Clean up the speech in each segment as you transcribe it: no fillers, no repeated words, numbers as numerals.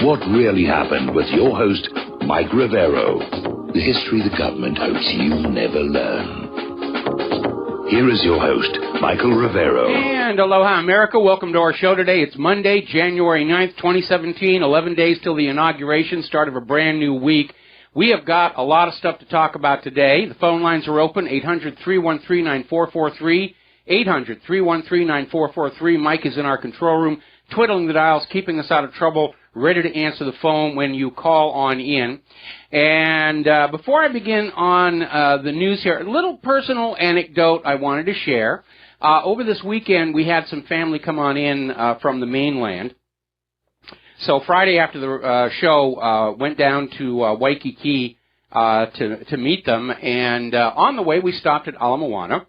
What Really Happened with your host, Mike Rivero. The history the government hopes you never learn. Here is your host, Michael Rivero. And aloha, America. Welcome to our show today. It's Monday, January 9th, 2017, 11 days till the inauguration, start of a brand new week. We have got a lot of stuff to talk about today. The phone lines are open, 800-313-9443, 800-313-9443. Mike is in our control room, twiddling the dials, keeping us out of trouble, ready to answer the phone when you call on in. And before I begin on the news here, a little personal anecdote I wanted to share. Over this weekend, we had some family come on in from the mainland. So Friday after the show, went down to Waikiki to meet them. And on the way, we stopped at Ala Moana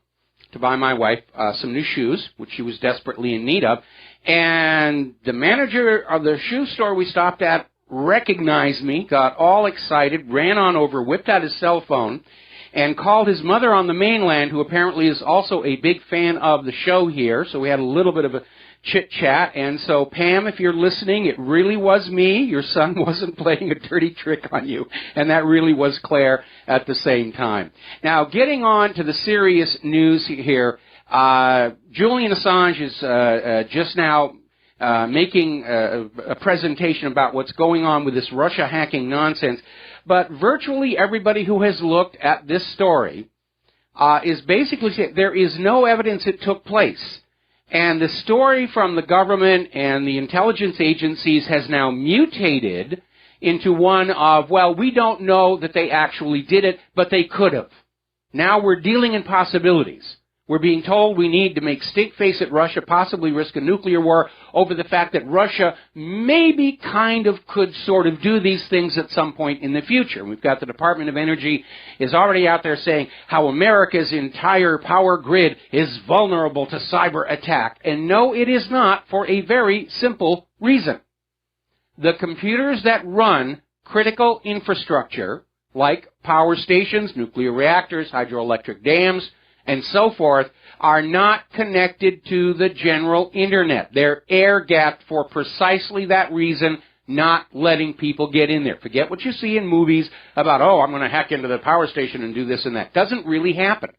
to buy my wife some new shoes, which she was desperately in need of. And the manager of the shoe store we stopped at recognized me, got all excited, ran on over, whipped out his cell phone, and called his mother on the mainland, who apparently is also a big fan of the show here. So we had a little bit of a chit-chat. And so, Pam, if you're listening, it really was me. Your son wasn't playing a dirty trick on you. And that really was Claire at the same time. Now, getting on to the serious news here, Julian Assange is just now making a presentation about what's going on with this Russia hacking nonsense. But virtually everybody who has looked at this story is basically saying there is no evidence it took place. And the story from the government and the intelligence agencies has now mutated into one of, well, we don't know that they actually did it, but they could have. Now we're dealing in possibilities. We're being told we need to make stink face at Russia, possibly risk a nuclear war over the fact that Russia maybe kind of could sort of do these things at some point in the future. We've got the Department of Energy is already out there saying how America's entire power grid is vulnerable to cyber attack. And no, it is not, for a very simple reason. The computers that run critical infrastructure, like power stations, nuclear reactors, hydroelectric dams, and so forth, are not connected to the general internet. They're air-gapped for precisely that reason, not letting people get in there. Forget what you see in movies about, oh, I'm going to hack into the power station and do this and that. Doesn't really happen.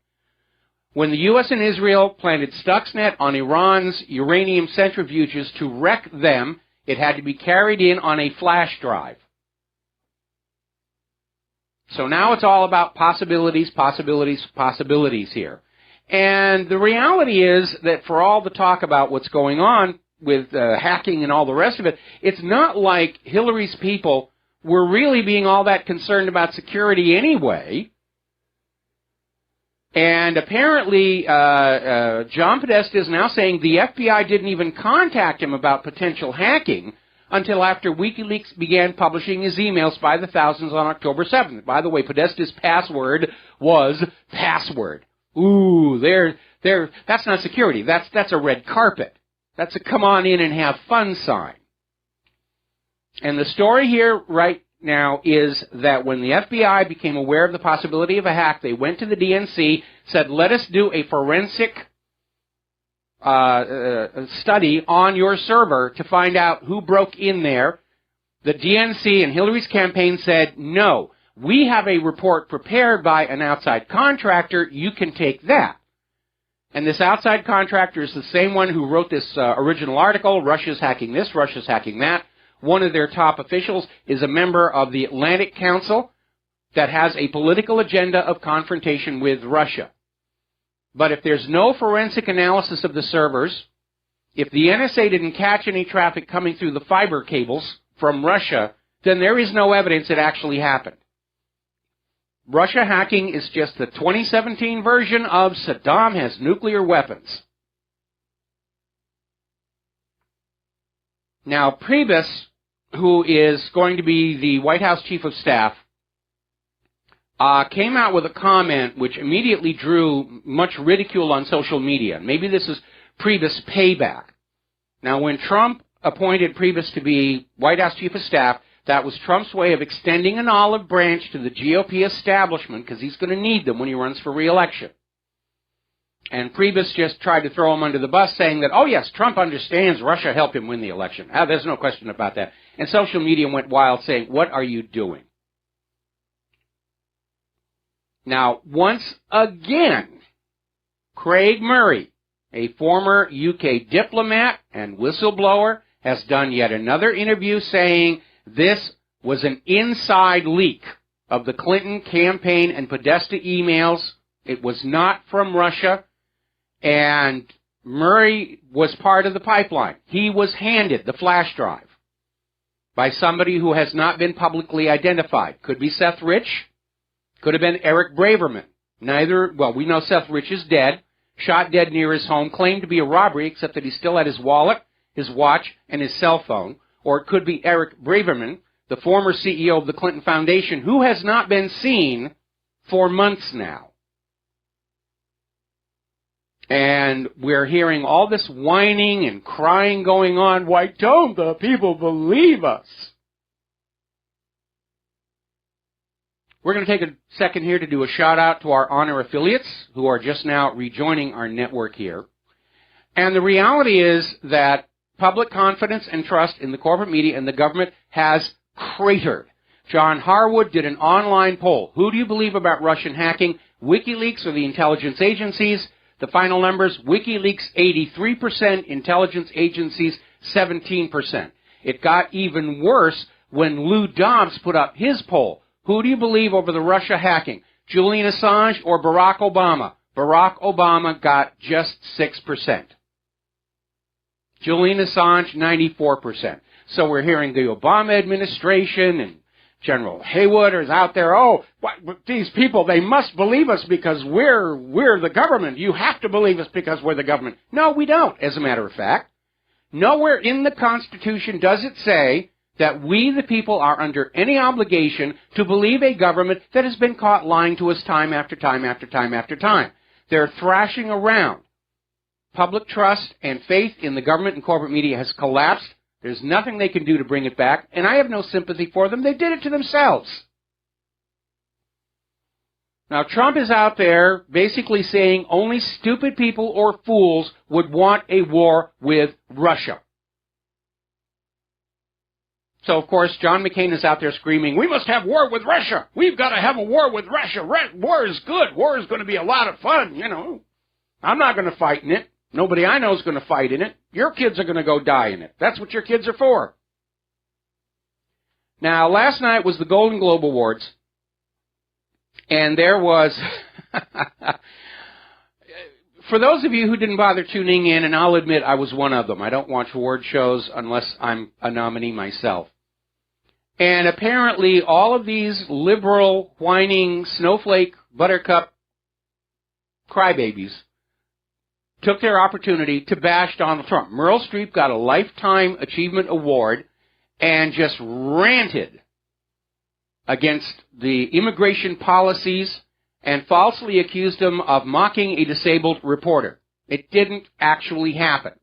When the U.S. and Israel planted Stuxnet on Iran's uranium centrifuges to wreck them, it had to be carried in on a flash drive. So now it's all about possibilities, possibilities, possibilities here. And the reality is that for all the talk about what's going on with hacking and all the rest of it, it's not like Hillary's people were really being all that concerned about security anyway. And apparently, John Podesta is now saying the FBI didn't even contact him about potential hacking until after WikiLeaks began publishing his emails by the thousands on October 7th. By the way, Podesta's password was password. Ooh, that's not security. That's a red carpet. That's a come on in and have fun sign. And the story here right now is that when the FBI became aware of the possibility of a hack, they went to the DNC, said, let us do a forensic study on your server to find out who broke in there. The DNC and Hillary's campaign said, no, we have a report prepared by an outside contractor. You can take that. And this outside contractor is the same one who wrote this original article, Russia's hacking this, Russia's hacking that. One of their top officials is a member of the Atlantic Council that has a political agenda of confrontation with Russia. But if there's no forensic analysis of the servers, if the NSA didn't catch any traffic coming through the fiber cables from Russia, then there is no evidence it actually happened. Russia hacking is just the 2017 version of Saddam has nuclear weapons. Now, Priebus, who is going to be the White House Chief of Staff, came out with a comment which immediately drew much ridicule on social media. Maybe this is Priebus payback. Now, when Trump appointed Priebus to be White House Chief of Staff, that was Trump's way of extending an olive branch to the GOP establishment, because he's going to need them when he runs for re-election. And Priebus just tried to throw him under the bus, saying that, oh yes, Trump understands Russia helped him win the election. There's no question about that. And social media went wild, saying, what are you doing? Now, once again, Craig Murray, a former UK diplomat and whistleblower, has done yet another interview saying this was an inside leak of the Clinton campaign and Podesta emails. It was not from Russia. And Murray was part of the pipeline. He was handed the flash drive by somebody who has not been publicly identified. Could be Seth Rich. Could have been Eric Braverman. We know Seth Rich is dead, shot dead near his home, claimed to be a robbery, except that he still had his wallet, his watch, and his cell phone. Or it could be Eric Braverman, the former CEO of the Clinton Foundation, who has not been seen for months now. And we're hearing all this whining and crying going on. Why don't the people believe us? We're going to take a second here to do a shout out to our honor affiliates who are just now rejoining our network here. And the reality is that public confidence and trust in the corporate media and the government has cratered. John Harwood did an online poll. Who do you believe about Russian hacking? WikiLeaks or the intelligence agencies? The final numbers, WikiLeaks 83%, intelligence agencies 17%. It got even worse when Lou Dobbs put up his poll. Who do you believe over the Russia hacking? Julian Assange or Barack Obama? Barack Obama got just 6%. Julian Assange, 94%. So we're hearing the Obama administration and General Haywood is out there, these people, they must believe us because we're the government. You have to believe us because we're the government. No, we don't, as a matter of fact. Nowhere in the Constitution does it say that we, the people, are under any obligation to believe a government that has been caught lying to us time after time after time after time. They're thrashing around. Public trust and faith in the government and corporate media has collapsed. There's nothing they can do to bring it back, and I have no sympathy for them. They did it to themselves. Now, Trump is out there basically saying only stupid people or fools would want a war with Russia. So, of course, John McCain is out there screaming, we must have war with Russia. We've got to have a war with Russia. War is good. War is going to be a lot of fun, I'm not going to fight in it. Nobody I know is going to fight in it. Your kids are going to go die in it. That's what your kids are for. Now, last night was the Golden Globe Awards, and there was, for those of you who didn't bother tuning in, and I'll admit I was one of them. I don't watch award shows unless I'm a nominee myself. And apparently all of these liberal, whining, snowflake, buttercup crybabies took their opportunity to bash Donald Trump. Meryl Streep got a Lifetime Achievement Award and just ranted against the immigration policies and falsely accused him of mocking a disabled reporter. It didn't actually happen.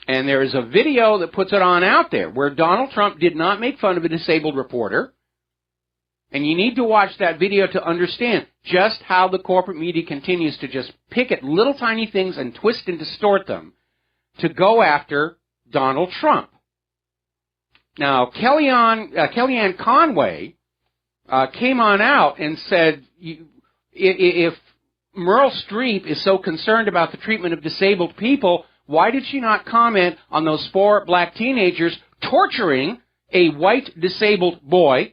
And there is a video that puts it on out there where Donald Trump did not make fun of a disabled reporter. And you need to watch that video to understand just how the corporate media continues to just pick at little tiny things and twist and distort them to go after Donald Trump. Now, Kellyanne Conway came on out and said, if Meryl Streep is so concerned about the treatment of disabled people, why did she not comment on those 4 black teenagers torturing a white disabled boy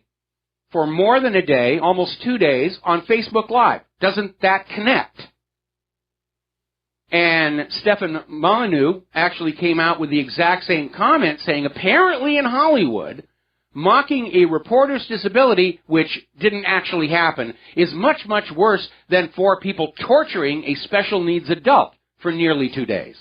for more than a day, almost 2 days, on Facebook Live? Doesn't that connect? And Stefan Molyneux actually came out with the exact same comment, saying apparently in Hollywood, mocking a reporter's disability, which didn't actually happen, is much, much worse than for people torturing a special needs adult for nearly 2 days.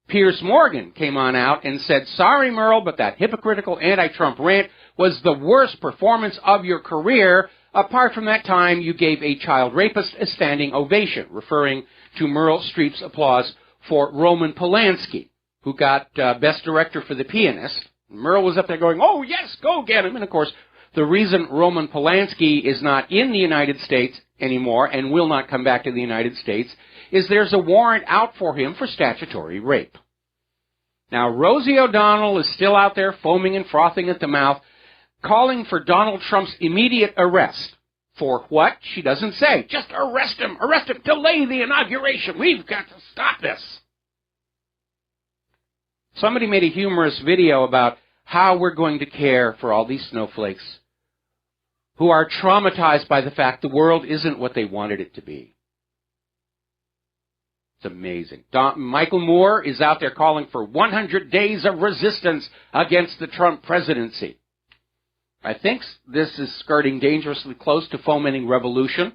Piers Morgan came on out and said, sorry, Merle, but that hypocritical anti-Trump rant was the worst performance of your career, apart from that time you gave a child rapist a standing ovation, referring to Meryl Streep's applause for Roman Polanski, who got Best Director for The Pianist. Meryl was up there going, oh, yes, go get him. And, of course, the reason Roman Polanski is not in the United States anymore and will not come back to the United States, is there's a warrant out for him for statutory rape. Now, Rosie O'Donnell is still out there foaming and frothing at the mouth, calling for Donald Trump's immediate arrest. For what? She doesn't say. Just arrest him, delay the inauguration. We've got to stop this. Somebody made a humorous video about how we're going to care for all these snowflakes who are traumatized by the fact the world isn't what they wanted it to be. It's amazing. Michael Moore is out there calling for 100 days of resistance against the Trump presidency. I think this is skirting dangerously close to fomenting revolution.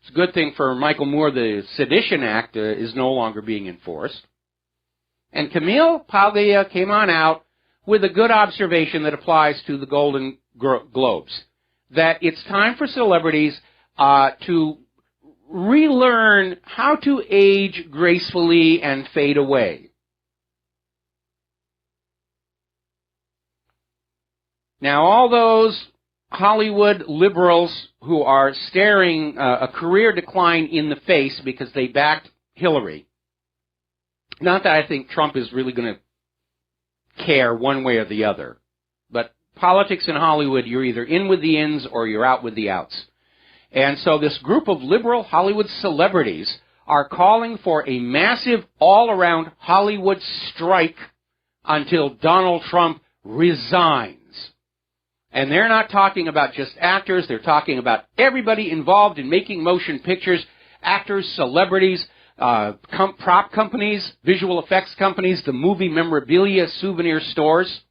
It's a good thing for Michael Moore the Sedition Act is no longer being enforced. And Camille Paglia came on out with a good observation that applies to the Golden Globes, that it's time for celebrities to relearn how to age gracefully and fade away. Now, all those Hollywood liberals who are staring a career decline in the face because they backed Hillary, not that I think Trump is really going to care one way or the other, but politics in Hollywood, you're either in with the ins or you're out with the outs. And so this group of liberal Hollywood celebrities are calling for a massive all-around Hollywood strike until Donald Trump resigns. And they're not talking about just actors, they're talking about everybody involved in making motion pictures, actors, celebrities, prop companies, visual effects companies, the movie memorabilia souvenir stores.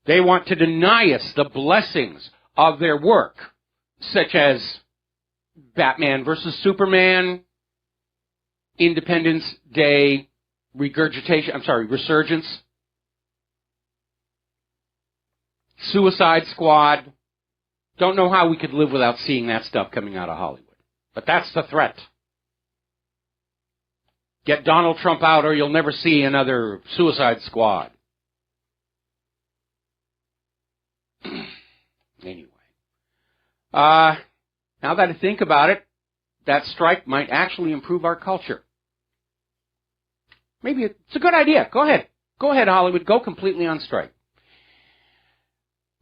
They want to deny us the blessings of their work, such as Batman versus Superman, Independence Day, Resurgence, Suicide Squad. Don't know how we could live without seeing that stuff coming out of Hollywood. But that's the threat. Get Donald Trump out or you'll never see another Suicide Squad. Anyway. Now that I think about it, that strike might actually improve our culture. Maybe it's a good idea. Go ahead. Go ahead, Hollywood. Go completely on strike.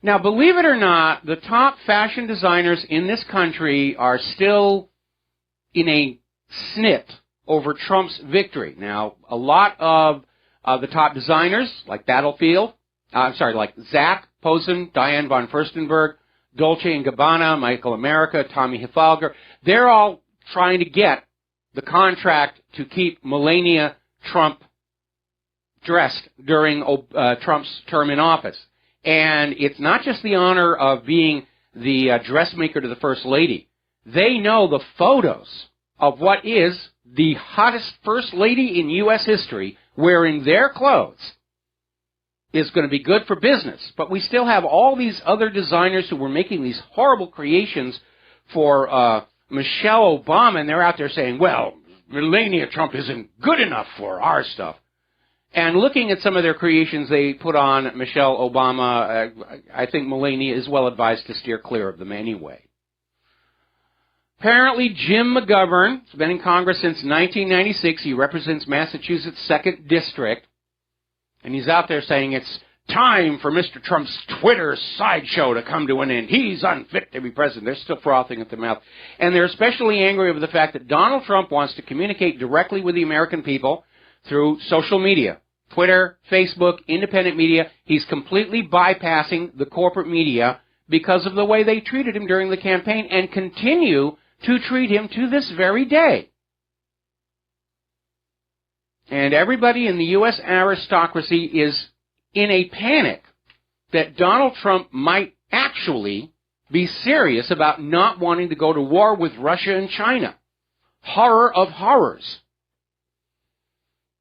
Now, believe it or not, the top fashion designers in this country are still in a snit over Trump's victory. Now, a lot of the top designers, like like Zach Posen, Diane von Furstenberg, Dolce & Gabbana, Michael America, Tommy Hilfiger, they're all trying to get the contract to keep Melania Trump dressed during Trump's term in office. And it's not just the honor of being the dressmaker to the First Lady. They know the photos of what is the hottest First Lady in U.S. history wearing their clothes is going to be good for business. But we still have all these other designers who were making these horrible creations for Michelle Obama, and they're out there saying, well, Melania Trump isn't good enough for our stuff. And looking at some of their creations they put on Michelle Obama, I think Melania is well advised to steer clear of them anyway. Apparently, Jim McGovern has been in Congress since 1996. He represents Massachusetts' 2nd District. And he's out there saying it's time for Mr. Trump's Twitter sideshow to come to an end. He's unfit to be president. They're still frothing at the mouth. And they're especially angry over the fact that Donald Trump wants to communicate directly with the American people through social media, Twitter, Facebook, independent media. He's completely bypassing the corporate media because of the way they treated him during the campaign and continue to treat him to this very day. And everybody in the U.S. aristocracy is in a panic that Donald Trump might actually be serious about not wanting to go to war with Russia and China. Horror of horrors.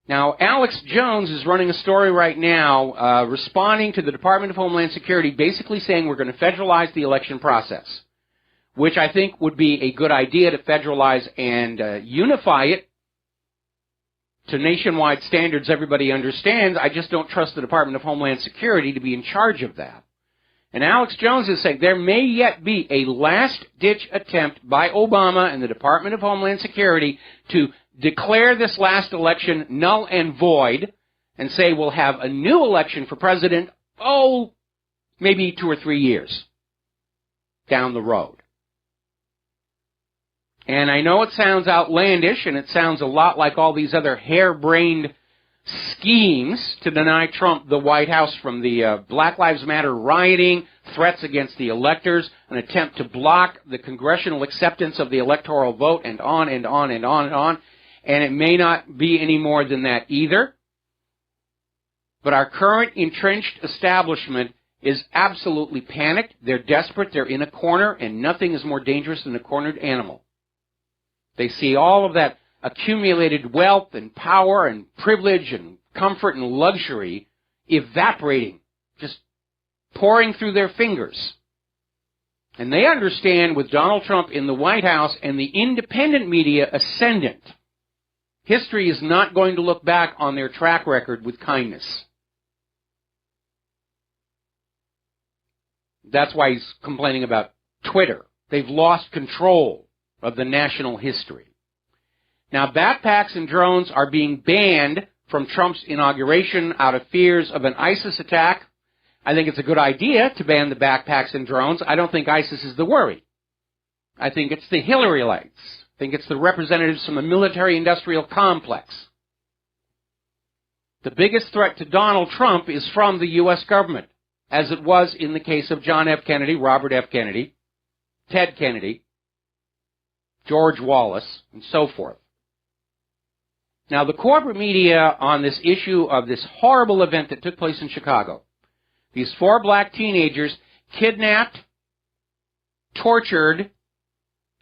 Now, Alex Jones is running a story right now responding to the Department of Homeland Security, basically saying we're going to federalize the election process, which I think would be a good idea to federalize and unify it to nationwide standards everybody understands. I just don't trust the Department of Homeland Security to be in charge of that. And Alex Jones is saying there may yet be a last-ditch attempt by Obama and the Department of Homeland Security to declare this last election null and void and say we'll have a new election for president, maybe 2 or 3 years down the road. And I know it sounds outlandish, and it sounds a lot like all these other harebrained schemes to deny Trump the White House, from the Black Lives Matter rioting, threats against the electors, an attempt to block the congressional acceptance of the electoral vote, and on and on and on and on. And it may not be any more than that either. But our current entrenched establishment is absolutely panicked. They're desperate. They're in a corner, and nothing is more dangerous than a cornered animal. They see all of that accumulated wealth and power and privilege and comfort and luxury evaporating, just pouring through their fingers. And they understand, with Donald Trump in the White House and the independent media ascendant, history is not going to look back on their track record with kindness. That's why he's complaining about Twitter. They've lost control of the national history. Now, backpacks and drones are being banned from Trump's inauguration out of fears of an ISIS attack. I think it's a good idea to ban the backpacks and drones. I don't think ISIS is the worry. I think it's the Hillary-lights. I think it's the representatives from the military-industrial complex. The biggest threat to Donald Trump is from the U.S. government, as it was in the case of John F. Kennedy, Robert F. Kennedy, Ted Kennedy, George Wallace, and so forth. Now, the corporate media on this issue of this horrible event that took place in Chicago, these 4 black teenagers kidnapped, tortured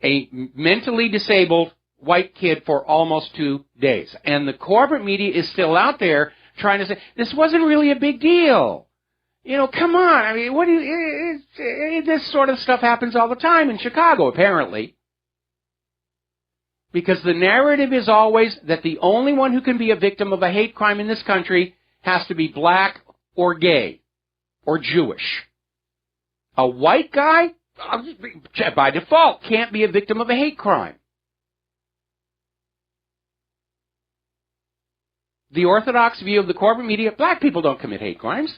a mentally disabled white kid for almost 2 days. And the corporate media is still out there trying to say, this wasn't really a big deal. You know, come on. I mean, this sort of stuff happens all the time in Chicago, apparently. Because the narrative is always that the only one who can be a victim of a hate crime in this country has to be black or gay or Jewish. A white guy, by default, can't be a victim of a hate crime. The orthodox view of the corporate media, black people don't commit hate crimes.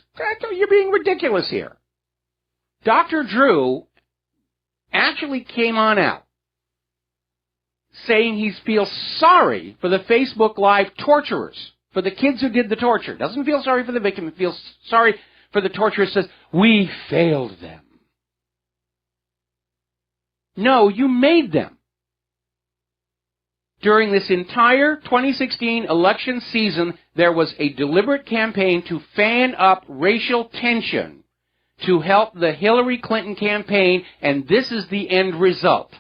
You're being ridiculous here. Dr. Drew actually came on out saying he feels sorry for the Facebook Live torturers, for the kids who did the torture. Doesn't feel sorry for the victim, he feels sorry for the torturers, says, we failed them. No, you made them. During this entire 2016 election season, there was a deliberate campaign to fan up racial tension to help the Hillary Clinton campaign, and this is the end result.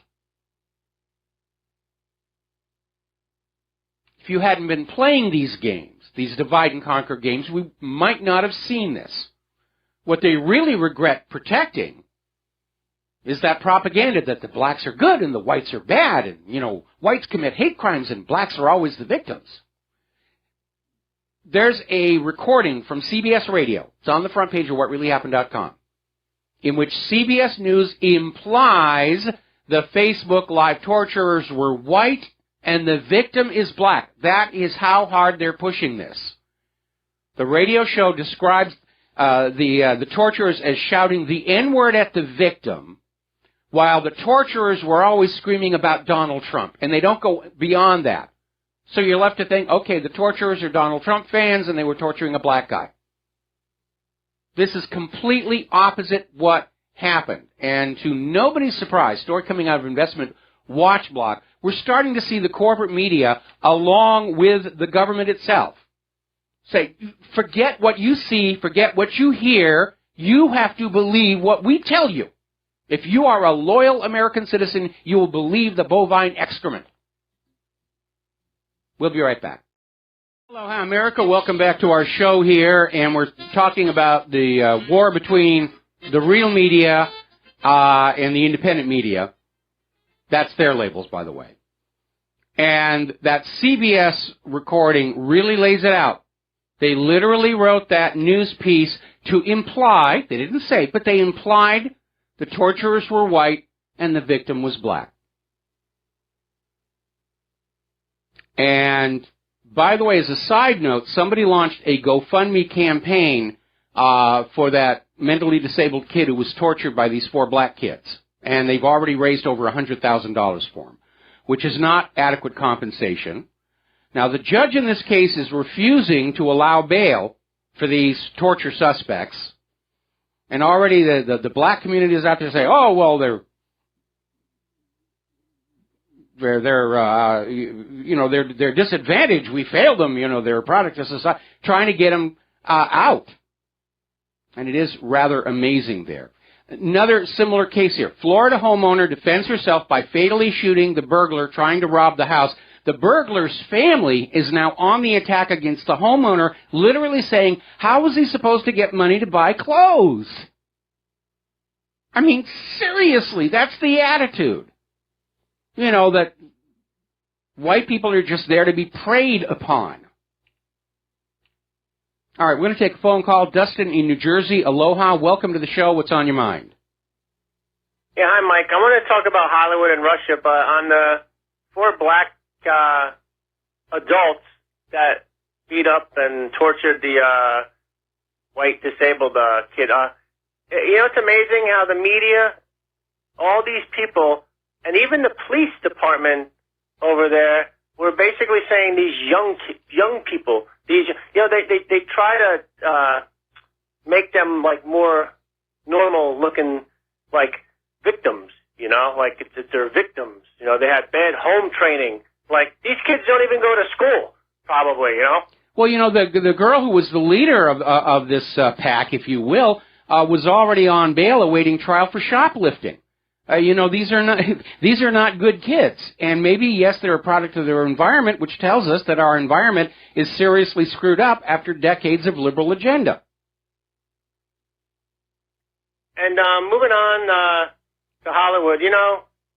If you hadn't been playing these games, these divide and conquer games, we might not have seen this. What they really regret protecting is that propaganda that the blacks are good and the whites are bad, and, you know, whites commit hate crimes and blacks are always the victims. There's a recording from CBS Radio. It's on the front page of WhatReallyHappened.com, in which CBS News implies the Facebook Live torturers were white and the victim is black. That is how hard they're pushing this. The radio show describes the torturers as shouting the N-word at the victim, while the torturers were always screaming about Donald Trump, and they don't go beyond that. So you're left to think, okay, the torturers are Donald Trump fans, and they were torturing a black guy. This is completely opposite what happened. And to nobody's surprise, story coming out of Investment Watch Block, we're starting to see the corporate media, along with the government itself, say, forget what you see, forget what you hear, you have to believe what we tell you. If you are a loyal American citizen, you will believe the bovine excrement. We'll be right back. Hello, hi, America. Welcome back to our show here, and we're talking about the war between the real media and the independent media. That's their labels, by the way. And that CBS recording really lays it out. They literally wrote that news piece to imply, they didn't say, but they implied the torturers were white and the victim was black. And, by the way, as a side note, somebody launched a GoFundMe campaign for that mentally disabled kid who was tortured by these 4 black kids. And they've already raised over $100,000 for him, which is not adequate compensation. Now, the judge in this case is refusing to allow bail for these torture suspects. And already the black community is out there saying, oh, well, they're disadvantaged. We failed them. They're a product of society. Trying to get them out. And it is rather amazing there. Another similar case here. Florida homeowner defends herself by fatally shooting the burglar trying to rob the house. The burglar's family is now on the attack against the homeowner, literally saying, how was he supposed to get money to buy clothes? I mean, seriously, that's the attitude. That white people are just there to be preyed upon. All right, we're going to take a phone call. Dustin in New Jersey. Aloha. Welcome to the show. What's on your mind? Yeah, hi, Mike. I want to talk about Hollywood and Russia, but on the 4 black adults that beat up and tortured the white disabled kid. It's amazing how the media, all these people, and even the police department over there were basically saying these young people, they try to make them like more normal looking, like victims, like they're victims. They had bad home training. Like, these kids don't even go to school, probably, Well, the girl who was the leader of this pack, if you will, was already on bail awaiting trial for shoplifting. These are not good kids. And maybe, yes, they're a product of their environment, which tells us that our environment is seriously screwed up after decades of liberal agenda. And moving on to Hollywood,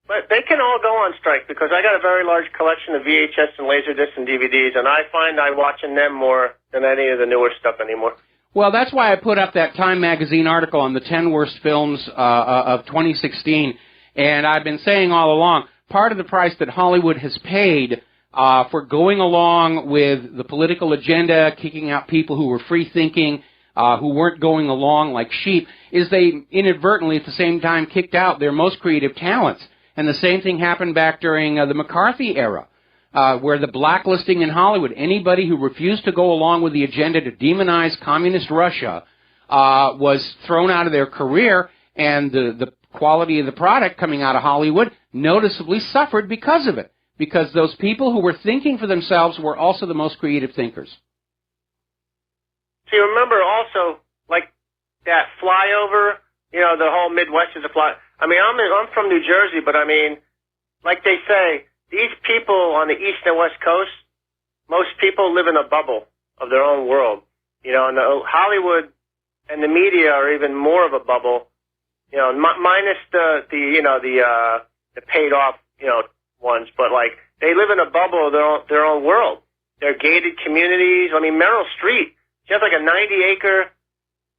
but they can all go on strike because I got a very large collection of VHS and Laserdiscs and DVDs, and I find I'm watching them more than any of the newer stuff anymore. Well, that's why I put up that Time magazine article on the 10 worst films of 2016, and I've been saying all along, part of the price that Hollywood has paid for going along with the political agenda, kicking out people who were free-thinking, who weren't going along like sheep, is they inadvertently at the same time kicked out their most creative talents. And the same thing happened back during the McCarthy era, where the blacklisting in Hollywood, anybody who refused to go along with the agenda to demonize communist Russia was thrown out of their career, and the quality of the product coming out of Hollywood noticeably suffered because of it, because those people who were thinking for themselves were also the most creative thinkers. So you remember also, like, that flyover, the whole Midwest is a fly. I mean, I'm from New Jersey, but I mean, like they say, these people on the East and West Coast, most people live in a bubble of their own world. And Hollywood and the media are even more of a bubble, minus the paid off, ones, but like they live in a bubble of their own world. They're gated communities. I mean, Meryl Streep, she has like a 90-acre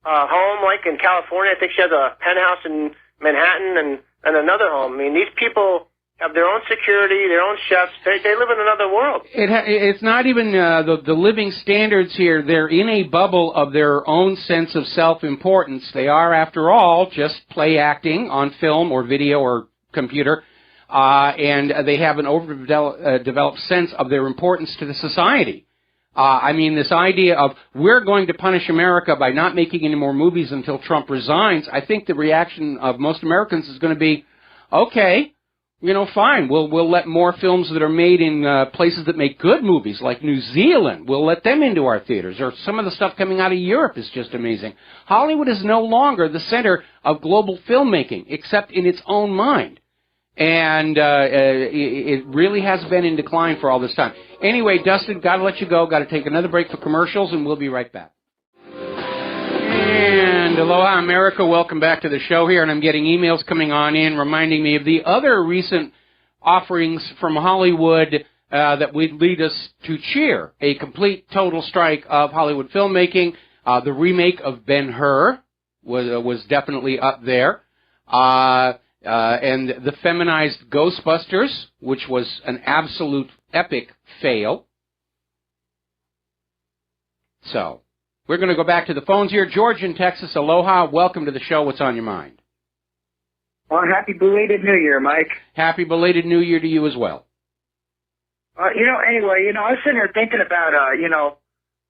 home, like in California. I think she has a penthouse in Manhattan and another home. I mean, these people have their own security, their own chefs. They live in another world. It's not even the living standards here. They're in a bubble of their own sense of self-importance. They are, after all, just play acting on film or video or computer, and they have an overdeveloped sense of their importance to the society. I mean, this idea of we're going to punish America by not making any more movies until Trump resigns, I think the reaction of most Americans is going to be, okay, fine, we'll let more films that are made in places that make good movies, like New Zealand, we'll let them into our theaters, or some of the stuff coming out of Europe is just amazing. Hollywood is no longer the center of global filmmaking, except in its own mind. And it really has been in decline for all this time. Anyway, Dustin, got to let you go. Got to take another break for commercials, and we'll be right back. And aloha, America. Welcome back to the show here. And I'm getting emails coming on in reminding me of the other recent offerings from Hollywood that would lead us to cheer a complete, total strike of Hollywood filmmaking. The remake of Ben-Hur was definitely up there. And the feminized Ghostbusters, which was an absolute epic fail. So, we're going to go back to the phones here. George in Texas, aloha. Welcome to the show. What's on your mind? Well, happy belated New Year, Mike. Happy belated New Year to you as well. Anyway, I was sitting here thinking about,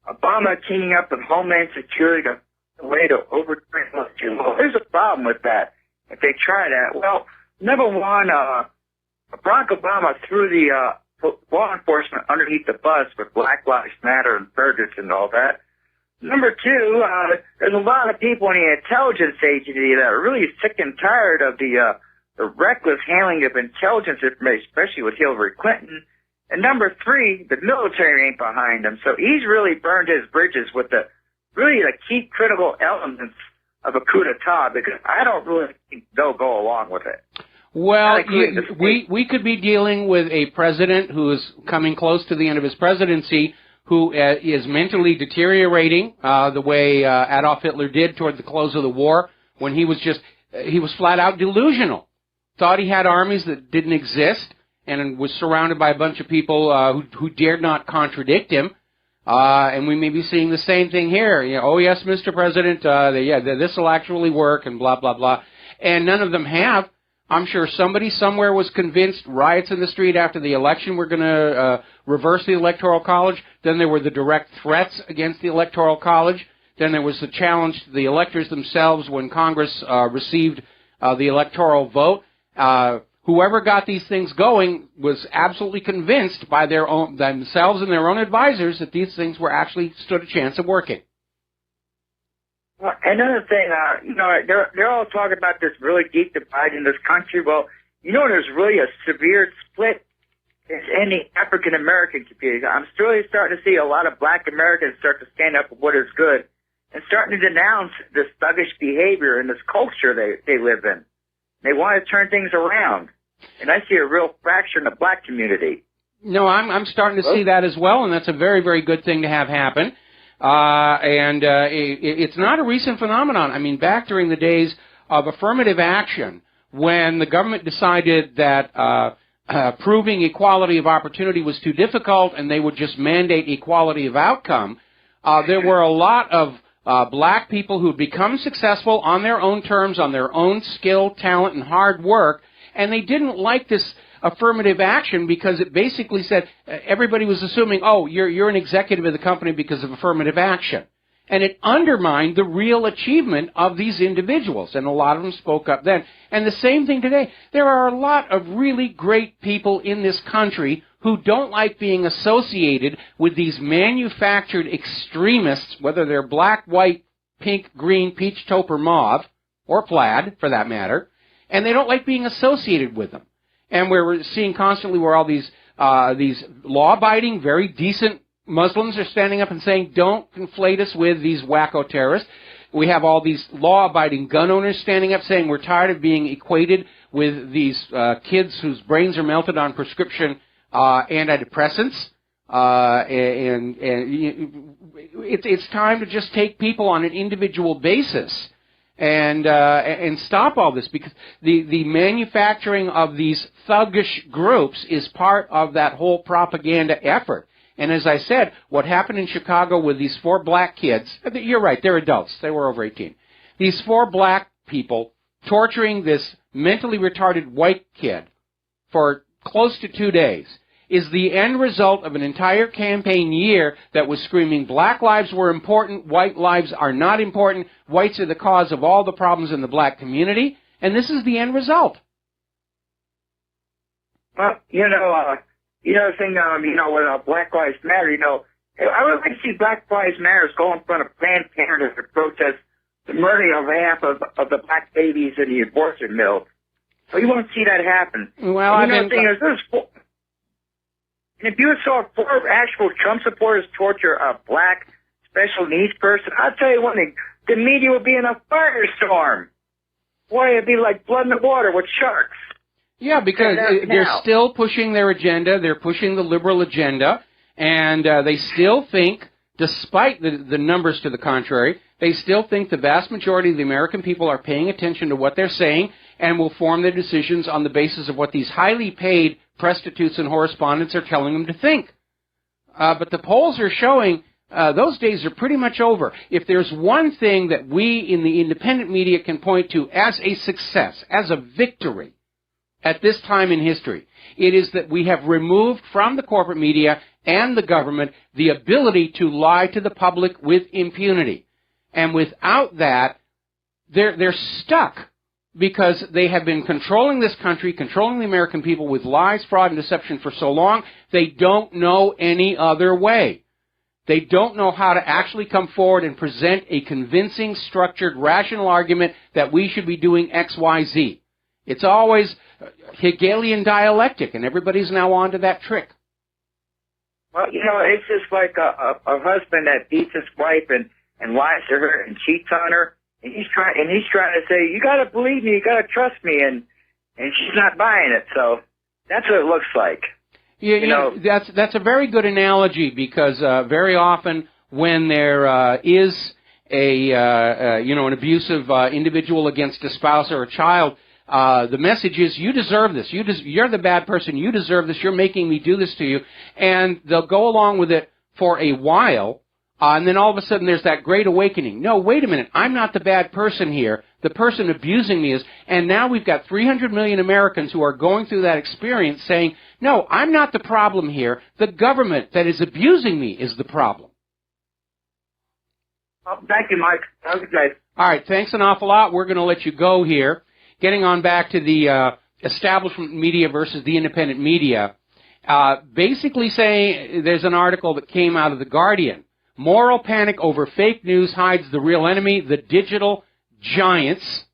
Obama teaming up with Homeland Security to a way to overturn election. Well, there's a problem with that. If they try that, well, number one, Barack Obama threw the law enforcement underneath the bus with Black Lives Matter and Ferguson and all that. Number two, there's a lot of people in the intelligence agency that are really sick and tired of the reckless handling of intelligence information, especially with Hillary Clinton. And number three, the military ain't behind him. So he's really burned his bridges with the key critical elements of a coup d'etat, because I don't really think they'll go along with it. Well, we could be dealing with a president who is coming close to the end of his presidency, who is mentally deteriorating the way Adolf Hitler did toward the close of the war, when he was flat out delusional, thought he had armies that didn't exist, and was surrounded by a bunch of people who dared not contradict him. And we may be seeing the same thing here. Oh, yes, Mr. President, this will actually work, and blah, blah, blah. And none of them have. I'm sure somebody somewhere was convinced riots in the street after the election were going to reverse the Electoral College. Then there were the direct threats against the Electoral College. Then there was the challenge to the electors themselves when Congress received the electoral vote. Whoever got these things going was absolutely convinced by themselves and their own advisors that these things were actually stood a chance of working. Well, another thing, they're all talking about this really deep divide in this country. Well, there's really a severe split in the African American community. I'm really starting to see a lot of Black Americans start to stand up for what is good and starting to denounce this thuggish behavior and this culture they live in. They want to turn things around. And I see a real fracture in the Black community. No, I'm starting to see that as well, and that's a very, very good thing to have happen. It's not a recent phenomenon. I mean, back during the days of affirmative action, when the government decided that proving equality of opportunity was too difficult and they would just mandate equality of outcome, there were a lot of Black people who had become successful on their own terms, on their own skill, talent, and hard work, and they didn't like this affirmative action because it basically said everybody was assuming, oh, you're an executive of the company because of affirmative action. And it undermined the real achievement of these individuals, and a lot of them spoke up then. And the same thing today. There are a lot of really great people in this country who don't like being associated with these manufactured extremists, whether they're black, white, pink, green, peach, taupe, or mauve, or plaid, for that matter, and they don't like being associated with them. And we're seeing constantly where all these law-abiding, very decent Muslims are standing up and saying, don't conflate us with these wacko terrorists. We have all these law-abiding gun owners standing up saying we're tired of being equated with these kids whose brains are melted on prescription antidepressants. And it's time to just take people on an individual basis and stop all this, because the manufacturing of these thuggish groups is part of that whole propaganda effort. And as I said, what happened in Chicago with these 4 black kids, you're right, they're adults, they were over 18. These 4 black people torturing this mentally retarded white kid for close to 2 days is the end result of an entire campaign year that was screaming black lives were important, white lives are not important, whites are the cause of all the problems in the black community, and this is the end result. Well, the thing, with Black Lives Matter, I would like to see Black Lives Matter go in front of Planned Parenthood to protest the murder of half of the black babies in the abortion mill. So you won't see that happen. Well, if you saw 4 actual Trump supporters torture a black special needs person, I'll tell you one thing, the media would be in a firestorm. Boy, it'd be like blood in the water with sharks. Yeah, because they're still pushing their agenda. They're pushing the liberal agenda, and they still think, despite the numbers to the contrary, they still think the vast majority of the American people are paying attention to what they're saying and will form their decisions on the basis of what these highly paid prostitutes and correspondents are telling them to think. But the polls are showing those days are pretty much over. If there's one thing that we in the independent media can point to as a success, as a victory, at this time in history, it is that we have removed from the corporate media and the government the ability to lie to the public with impunity. And without that, they're stuck because they have been controlling this country, controlling the American people with lies, fraud, and deception for so long, they don't know any other way. They don't know how to actually come forward and present a convincing, structured, rational argument that we should be doing X, Y, Z. It's always Hegelian dialectic, and everybody's now on to that trick. Well, it's just like a husband that beats his wife and lies to her and cheats on her, and he's trying to say, you got to believe me, you got to trust me, and she's not buying it. So that's what it looks like. Yeah, that's a very good analogy because very often when there is an abusive individual against a spouse or a child, the message is, you deserve this. You're the bad person. You deserve this. You're making me do this to you. And they'll go along with it for a while, and then all of a sudden there's that great awakening. No, wait a minute. I'm not the bad person here. The person abusing me is. And now we've got 300 million Americans who are going through that experience saying, no, I'm not the problem here. The government that is abusing me is the problem. Well, thank you, Mike. Have a good day. All right, thanks an awful lot. We're going to let you go here. Getting on back to the establishment media versus the independent media, basically saying there's an article that came out of The Guardian. Moral panic over fake news hides the real enemy, the digital giants.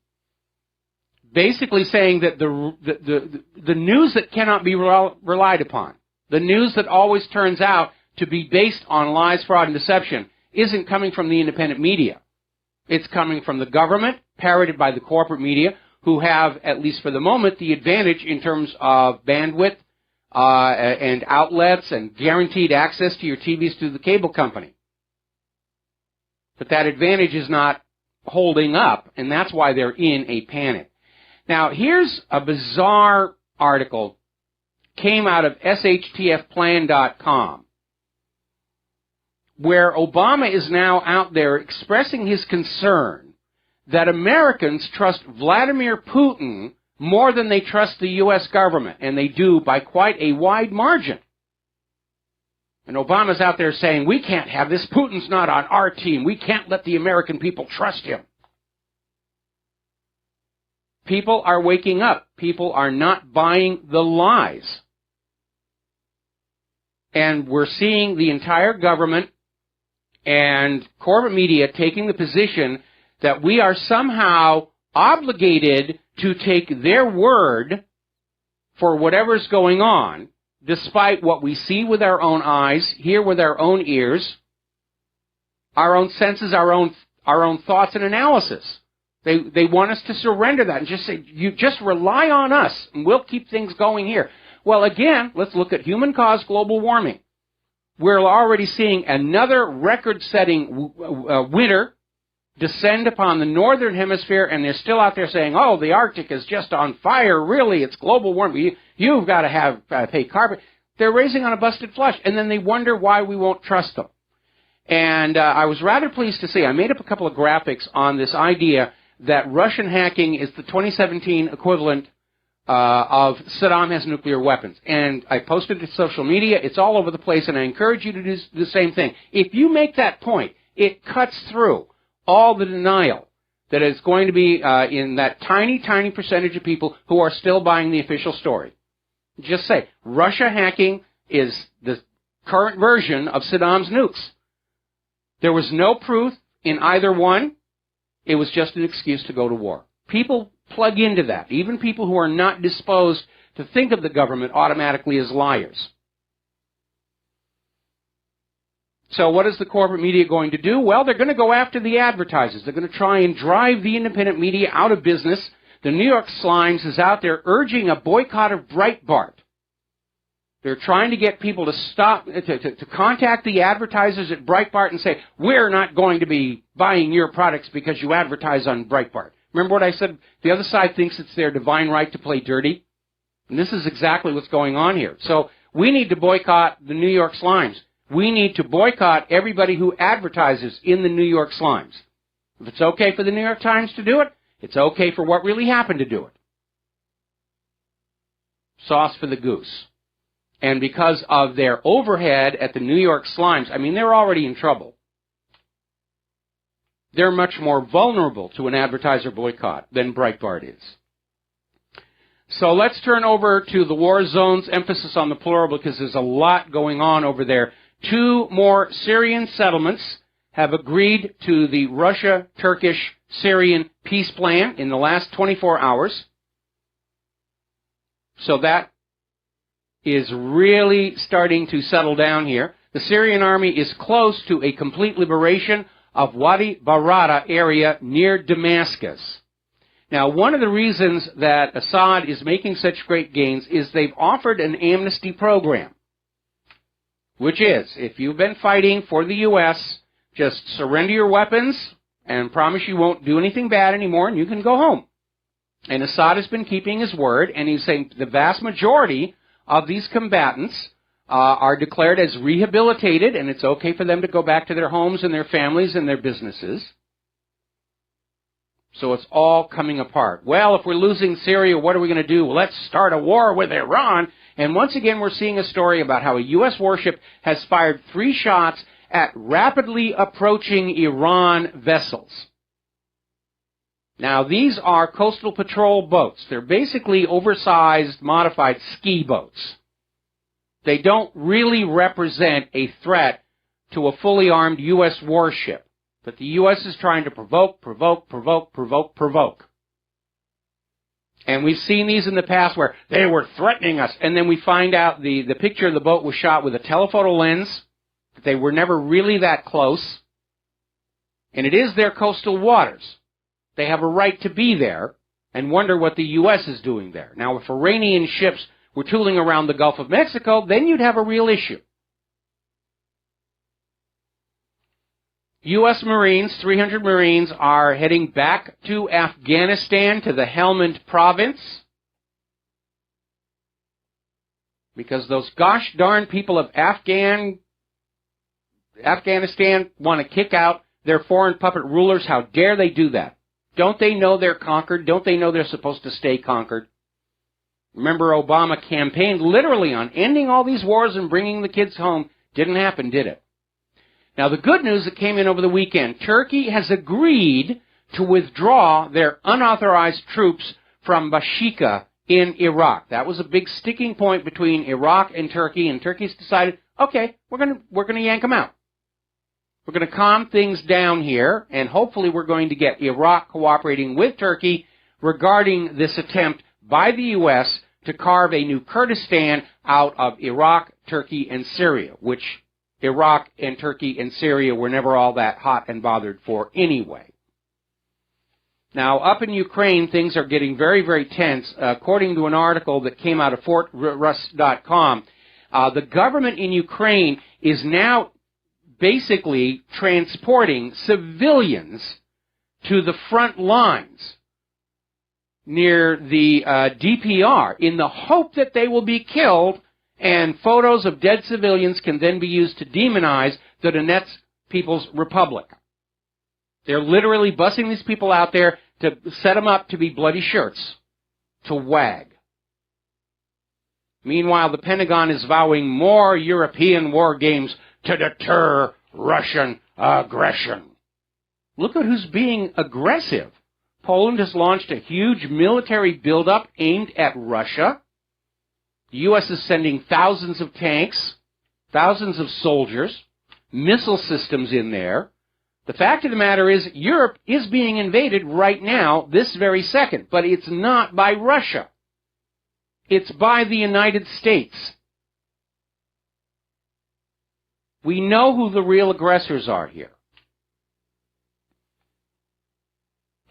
Basically saying that the news that cannot be relied upon, the news that always turns out to be based on lies, fraud, and deception, isn't coming from the independent media. It's coming from the government, parroted by the corporate media, who have, at least for the moment, the advantage in terms of bandwidth and outlets and guaranteed access to your TVs through the cable company. But that advantage is not holding up, and that's why they're in a panic. Now, here's a bizarre article, came out of shtfplan.com, where Obama is now out there expressing his concern that Americans trust Vladimir Putin more than they trust the U.S. government, and they do by quite a wide margin. And Obama's out there saying, we can't have this. Putin's not on our team. We can't let the American people trust him. People are waking up. People are not buying the lies. And we're seeing the entire government and corporate media taking the position that we are somehow obligated to take their word for whatever's going on, despite what we see with our own eyes, hear with our own ears, our own senses, our own thoughts and analysis. They want us to surrender that and just say, you just rely on us and we'll keep things going here. Well, again, let's look at human-caused global warming. We're already seeing another record-setting winter descend upon the northern hemisphere, and they're still out there saying, oh, the Arctic is just on fire. Really, it's global warming. You've got to pay carbon. They're raising on a busted flush, and then they wonder why we won't trust them. And I was rather pleased to see, I made up a couple of graphics on this idea that Russian hacking is the 2017 equivalent of Saddam has nuclear weapons. And I posted it to social media. It's all over the place, and I encourage you to do the same thing. If you make that point, it cuts through all the denial that is going to be in that tiny, tiny percentage of people who are still buying the official story. Just say, Russia hacking is the current version of Saddam's nukes. There was no proof in either one. It was just an excuse to go to war. People plug into that. Even people who are not disposed to think of the government automatically as liars. So what is the corporate media going to do? Well, they're going to go after the advertisers. They're going to try and drive the independent media out of business. The New York Slimes is out there urging a boycott of Breitbart. They're trying to get people to stop, to contact the advertisers at Breitbart and say, we're not going to be buying your products because you advertise on Breitbart. Remember what I said? The other side thinks it's their divine right to play dirty. And this is exactly what's going on here. So we need to boycott the New York Slimes. We need to boycott everybody who advertises in the New York Slimes. If it's okay for the New York Times to do it, it's okay for What Really Happened to do it. Sauce for the goose. And because of their overhead at the New York Slimes, I mean, they're already in trouble. They're much more vulnerable to an advertiser boycott than Breitbart is. So let's turn over to the war zones, emphasis on the plural because there's a lot going on over there. 2 more Syrian settlements have agreed to the Russia-Turkish-Syrian peace plan in the last 24 hours. So that is really starting to settle down here. The Syrian army is close to a complete liberation of Wadi Barada area near Damascus. Now, one of the reasons that Assad is making such great gains is they've offered an amnesty program, which is, if you've been fighting for the U.S., just surrender your weapons and promise you won't do anything bad anymore and you can go home. And Assad has been keeping his word, and he's saying the vast majority of these combatants are declared as rehabilitated, and it's okay for them to go back to their homes and their families and their businesses. So it's all coming apart. Well, if we're losing Syria, what are we going to do? Well, let's start a war with Iran. And once again, we're seeing a story about how a U.S. warship has fired 3 shots at rapidly approaching Iran vessels. Now, these are coastal patrol boats. They're basically oversized, modified ski boats. They don't really represent a threat to a fully armed U.S. warship. But the U.S. is trying to provoke. And we've seen these in the past where they were threatening us. And then we find out the picture of the boat was shot with a telephoto lens. That they were never really that close. And it is their coastal waters. They have a right to be there and wonder what the U.S. is doing there. Now, if Iranian ships were tooling around the Gulf of Mexico, then you'd have a real issue. U.S. Marines, 300 Marines, are heading back to Afghanistan, to the Helmand province, because those gosh darn people of Afghanistan want to kick out their foreign puppet rulers. How dare they do that? Don't they know they're conquered? Don't they know they're supposed to stay conquered? Remember, Obama campaigned literally on ending all these wars and bringing the kids home. Didn't happen, did it? Now, the good news that came in over the weekend, Turkey has agreed to withdraw their unauthorized troops from Bashika in Iraq. That was a big sticking point between Iraq and Turkey's decided, okay, we're going to yank them out. We're going to calm things down here, and hopefully we're going to get Iraq cooperating with Turkey regarding this attempt by the U.S. to carve a new Kurdistan out of Iraq, Turkey, and Syria, which Iraq and Turkey and Syria were never all that hot and bothered for anyway. Now, up in Ukraine, things are getting very, very tense. According to an article that came out of FortRuss.com, the government in Ukraine is now basically transporting civilians to the front lines near the DPR in the hope that they will be killed, and photos of dead civilians can then be used to demonize the Donetsk People's Republic. They're literally busing these people out there to set them up to be bloody shirts, to wag. Meanwhile, the Pentagon is vowing more European war games to deter Russian aggression. Look at who's being aggressive. Poland has launched a huge military buildup aimed at Russia. The U.S. is sending thousands of tanks, thousands of soldiers, missile systems in there. The fact of the matter is, Europe is being invaded right now, this very second, but it's not by Russia. It's by the United States. We know who the real aggressors are here.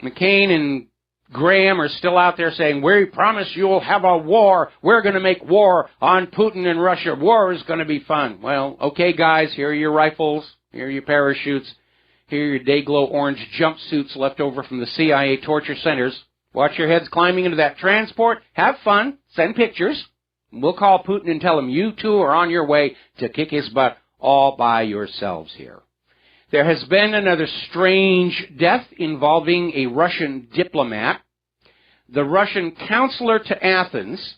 McCain and Graham are still out there saying, we promise you'll have a war. We're going to make war on Putin and Russia. War is going to be fun. Well, okay, guys, here are your rifles. Here are your parachutes. Here are your day-glow orange jumpsuits left over from the CIA torture centers. Watch your heads climbing into that transport. Have fun. Send pictures. We'll call Putin and tell him you two are on your way to kick his butt all by yourselves here. There has been another strange death involving a Russian diplomat. The Russian counselor to Athens,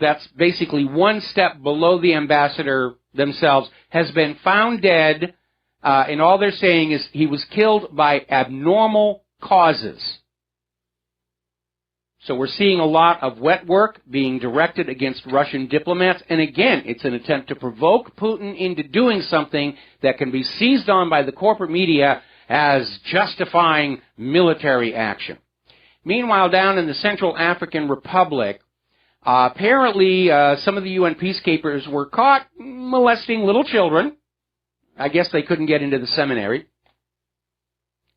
that's basically one step below the ambassador themselves, has been found dead, and all they're saying is he was killed by abnormal causes. So we're seeing a lot of wet work being directed against Russian diplomats. And again, it's an attempt to provoke Putin into doing something that can be seized on by the corporate media as justifying military action. Meanwhile, down in the Central African Republic, apparently some of the UN peacekeepers were caught molesting little children. I guess they couldn't get into the seminary.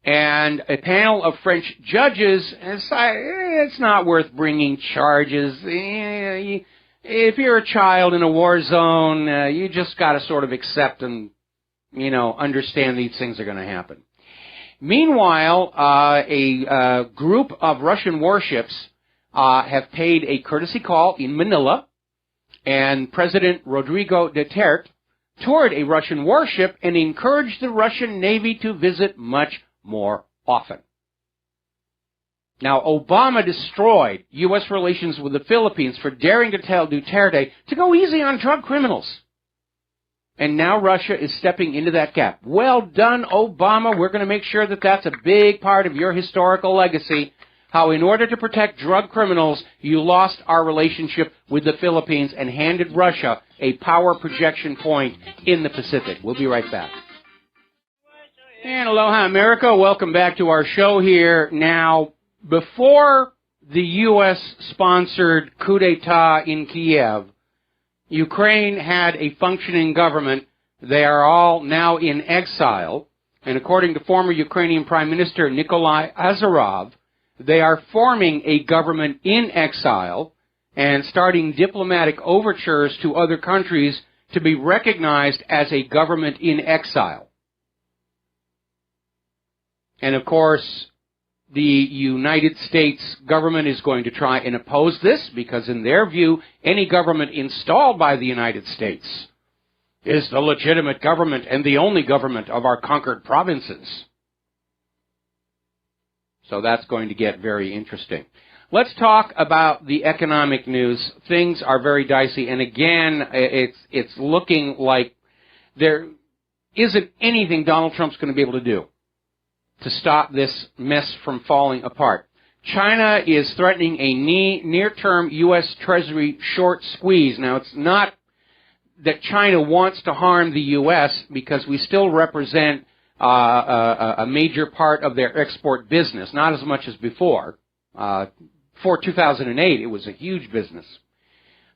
And a panel of French judges decided it's not worth bringing charges. If you're a child in a war zone, you just got to sort of accept and, understand these things are going to happen. Meanwhile, a group of Russian warships have paid a courtesy call in Manila, and President Rodrigo Duterte toured a Russian warship and encouraged the Russian Navy to visit much more often. Now, Obama destroyed U.S. relations with the Philippines for daring to tell Duterte to go easy on drug criminals. And now Russia is stepping into that gap. Well done, Obama. We're going to make sure that that's a big part of your historical legacy, how in order to protect drug criminals, you lost our relationship with the Philippines and handed Russia a power projection point in the Pacific. We'll be right back. And aloha, America. Welcome back to our show here. Now, before the U.S.-sponsored coup d'etat in Kiev, Ukraine had a functioning government. They are all now in exile. And according to former Ukrainian Prime Minister Nikolai Azarov, they are forming a government in exile and starting diplomatic overtures to other countries to be recognized as a government in exile. And, of course, the United States government is going to try and oppose this because, in their view, any government installed by the United States is the legitimate government and the only government of our conquered provinces. So that's going to get very interesting. Let's talk about the economic news. Things are very dicey, and again, it's looking like there isn't anything Donald Trump's going to be able to do to stop this mess from falling apart. China is threatening a near-term U.S. Treasury short squeeze. Now, it's not that China wants to harm the U.S. because we still represent a major part of their export business, not as much as before. For 2008, it was a huge business.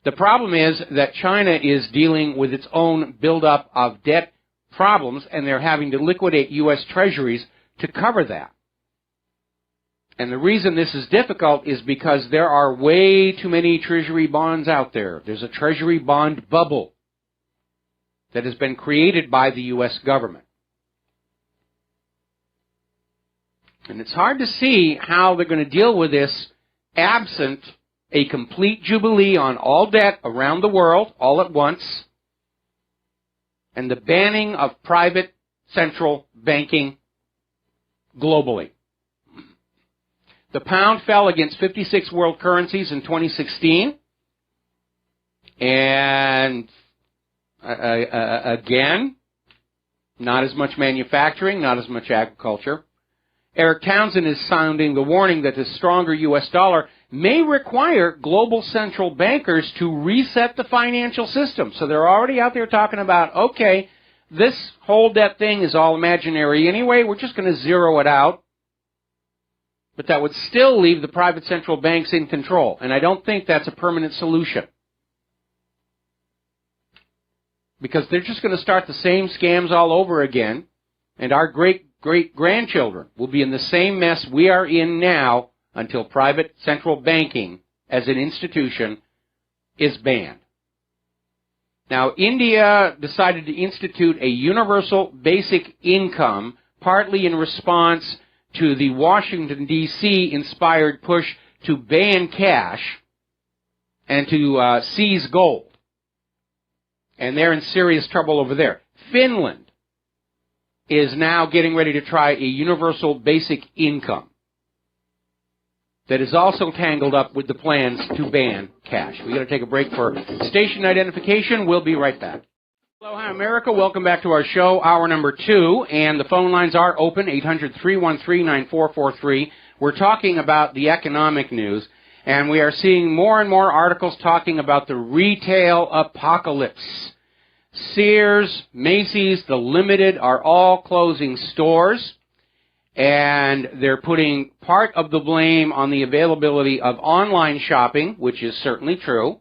The problem is that China is dealing with its own buildup of debt problems, and they're having to liquidate U.S. treasuries to cover that. And the reason this is difficult is because there are way too many treasury bonds out there. There's a treasury bond bubble that has been created by the U.S. government. And it's hard to see how they're going to deal with this absent a complete jubilee on all debt around the world all at once and the banning of private central banking globally. The pound fell against 56 world currencies in 2016. And again, not as much manufacturing, not as much agriculture. Eric Townsend is sounding the warning that the stronger U.S. dollar may require global central bankers to reset the financial system. So they're already out there talking about, okay, this whole debt thing is all imaginary anyway. We're just going to zero it out. But that would still leave the private central banks in control. And I don't think that's a permanent solution. Because they're just going to start the same scams all over again. And our great great-grandchildren will be in the same mess we are in now until private central banking as an institution is banned. Now, India decided to institute a universal basic income, partly in response to the Washington, D.C. inspired push to ban cash and to seize gold. And they're in serious trouble over there. Finland is now getting ready to try a universal basic income that is also tangled up with the plans to ban cash. We're going to take a break for station identification. We'll be right back. Hello, hi, America. Welcome back to our show, hour number 2, and the phone lines are open, 800-313-9443. We're talking about the economic news, and we are seeing more and more articles talking about the retail apocalypse. Sears, Macy's, the Limited are all closing stores, and they're putting part of the blame on the availability of online shopping, which is certainly true.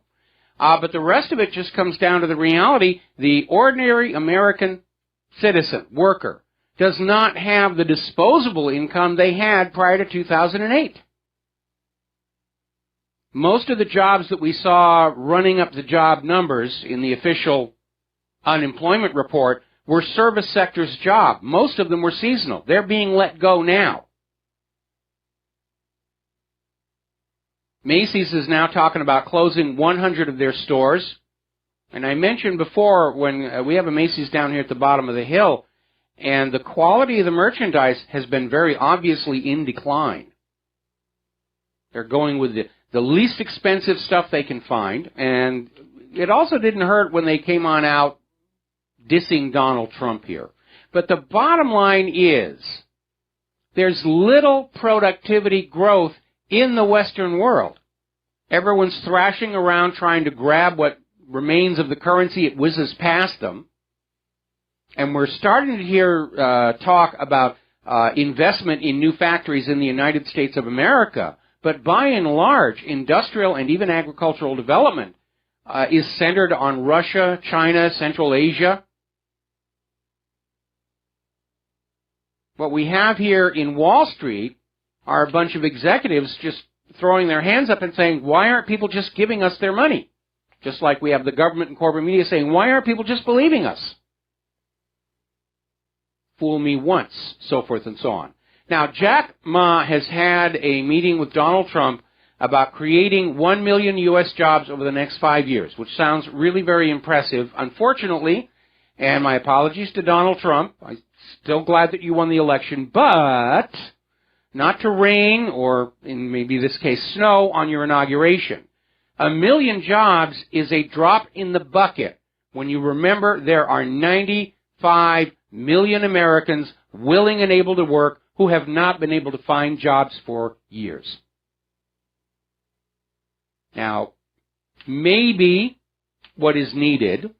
But the rest of it just comes down to the reality: the ordinary American citizen, worker, does not have the disposable income they had prior to 2008. Most of the jobs that we saw running up the job numbers in the official unemployment report were service sector's job. Most of them were seasonal. They're being let go now. Macy's is now talking about closing 100 of their stores. And I mentioned before, when we have a Macy's down here at the bottom of the hill, and the quality of the merchandise has been very obviously in decline. They're going with the least expensive stuff they can find, and it also didn't hurt when they came on out dissing Donald Trump here. But the bottom line is, there's little productivity growth in the Western world. Everyone's thrashing around trying to grab what remains of the currency. It whizzes past them. And we're starting to hear talk about investment in new factories in the United States of America. But by and large, industrial and even agricultural development is centered on Russia, China, Central Asia. What we have here in Wall Street are a bunch of executives just throwing their hands up and saying, why aren't people just giving us their money? Just like we have the government and corporate media saying, why aren't people just believing us? Fool me once, so forth and so on. Now, Jack Ma has had a meeting with Donald Trump about creating 1 million U.S. jobs over the next 5 years, which sounds really very impressive. Unfortunately, and my apologies to Donald Trump, I'm still glad that you won the election, but not to rain or, in maybe this case, snow on your inauguration. 1 million jobs is a drop in the bucket when you remember there are 95 million Americans willing and able to work who have not been able to find jobs for years. Now, maybe what is needed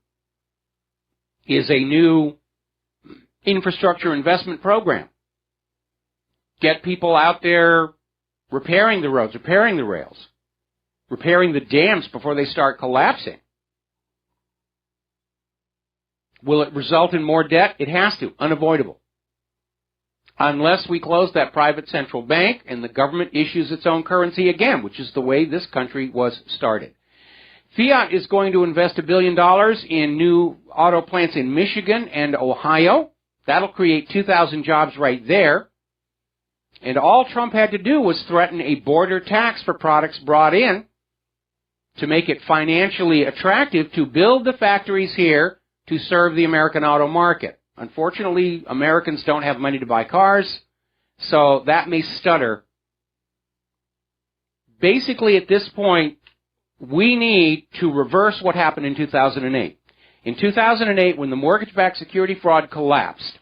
is a new infrastructure investment program. Get people out there repairing the roads, repairing the rails, repairing the dams before they start collapsing. Will it result in more debt? It has to, unavoidable. Unless we close that private central bank and the government issues its own currency again, which is the way this country was started. Fiat is going to invest $1 billion in new auto plants in Michigan and Ohio. That'll create 2,000 jobs right there. And all Trump had to do was threaten a border tax for products brought in to make it financially attractive to build the factories here to serve the American auto market. Unfortunately, Americans don't have money to buy cars, so that may stutter. Basically, at this point, we need to reverse what happened in 2008. In 2008, when the mortgage-backed security fraud collapsed,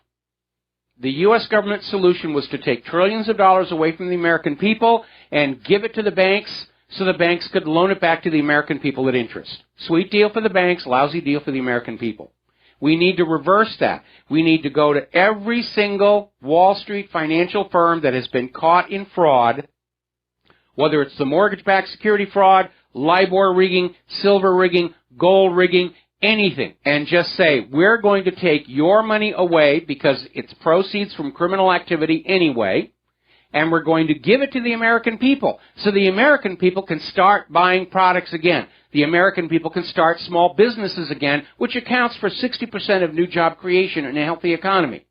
the U.S. government solution was to take trillions of dollars away from the American people and give it to the banks so the banks could loan it back to the American people at interest. Sweet deal for the banks, lousy deal for the American people. We need to reverse that. We need to go to every single Wall Street financial firm that has been caught in fraud, whether it's the mortgage-backed security fraud, LIBOR rigging, silver rigging, gold rigging, anything and just say, we're going to take your money away because it's proceeds from criminal activity anyway, and we're going to give it to the American people so the American people can start buying products again. The American people can start small businesses again, which accounts for 60% of new job creation in a healthy economy.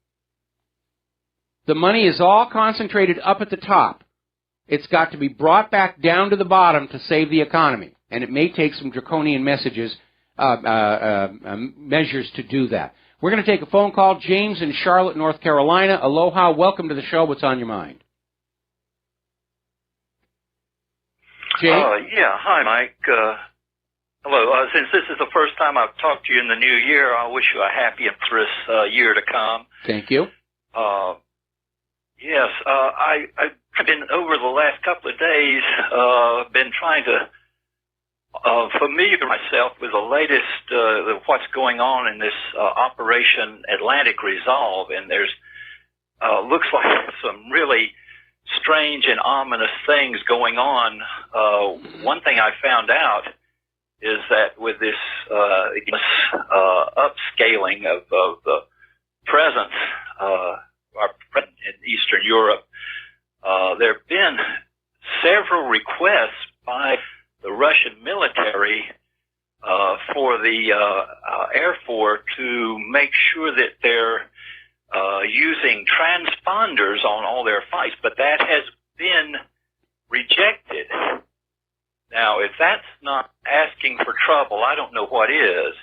The money is all concentrated up at the top. It's got to be brought back down to the bottom to save the economy, and it may take some draconian measures to do that. We're going to take a phone call. James in Charlotte, North Carolina. Aloha. Welcome to the show. What's on your mind? James? Yeah. Hi, Mike. Hello. Since this is the first time I've talked to you in the new year, I wish you a happy and prosperous year to come. Thank you. Yes. I've been, over the last couple of days, been trying to familiar myself with the latest, what's going on in this Operation Atlantic Resolve, and there's looks like some really strange and ominous things going on. One thing I found out is that with this upscaling of the presence in Eastern Europe, there have been several requests by the Russian military for the Air Force to make sure that they're using transponders on all their flights, but that has been rejected. Now, if that's not asking for trouble, I don't know what is.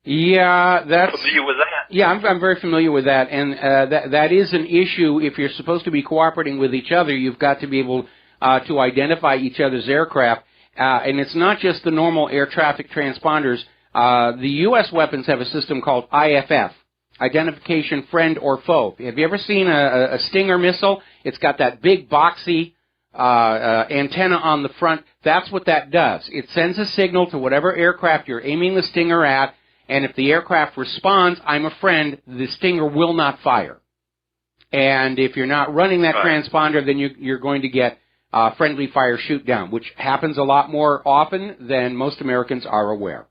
Yeah, that's familiar with that. Yeah, I'm very familiar with that, and that is an issue. If you're supposed to be cooperating with each other, you've got to be able to identify each other's aircraft, and it's not just the normal air traffic transponders. The U.S. weapons have a system called IFF, Identification Friend or Foe. Have you ever seen a Stinger missile? It's got that big boxy antenna on the front. That's what that does. It sends a signal to whatever aircraft you're aiming the Stinger at, and if the aircraft responds, I'm a friend, the Stinger will not fire. And if you're not running that transponder, then you're going to get friendly fire shoot down, which happens a lot more often than most Americans are aware.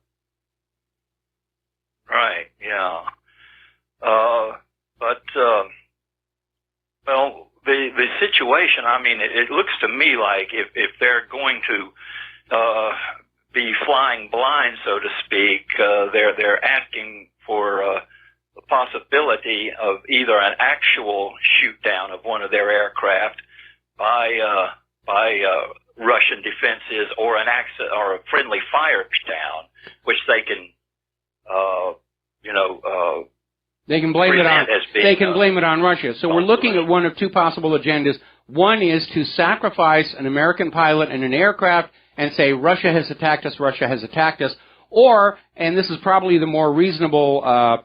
Right, yeah. Well, the situation, I mean, it looks to me like if they're going to be flying blind, so to speak, they're asking for the possibility of either an actual shoot down of one of their aircraft by Russian defenses, or or a friendly fire down, which they can, they can blame it on. They can blame it on Russia. So we're looking at one of two possible agendas. One is to sacrifice an American pilot and an aircraft and say Russia has attacked us. Russia has attacked us. Or, and this is probably the more reasonable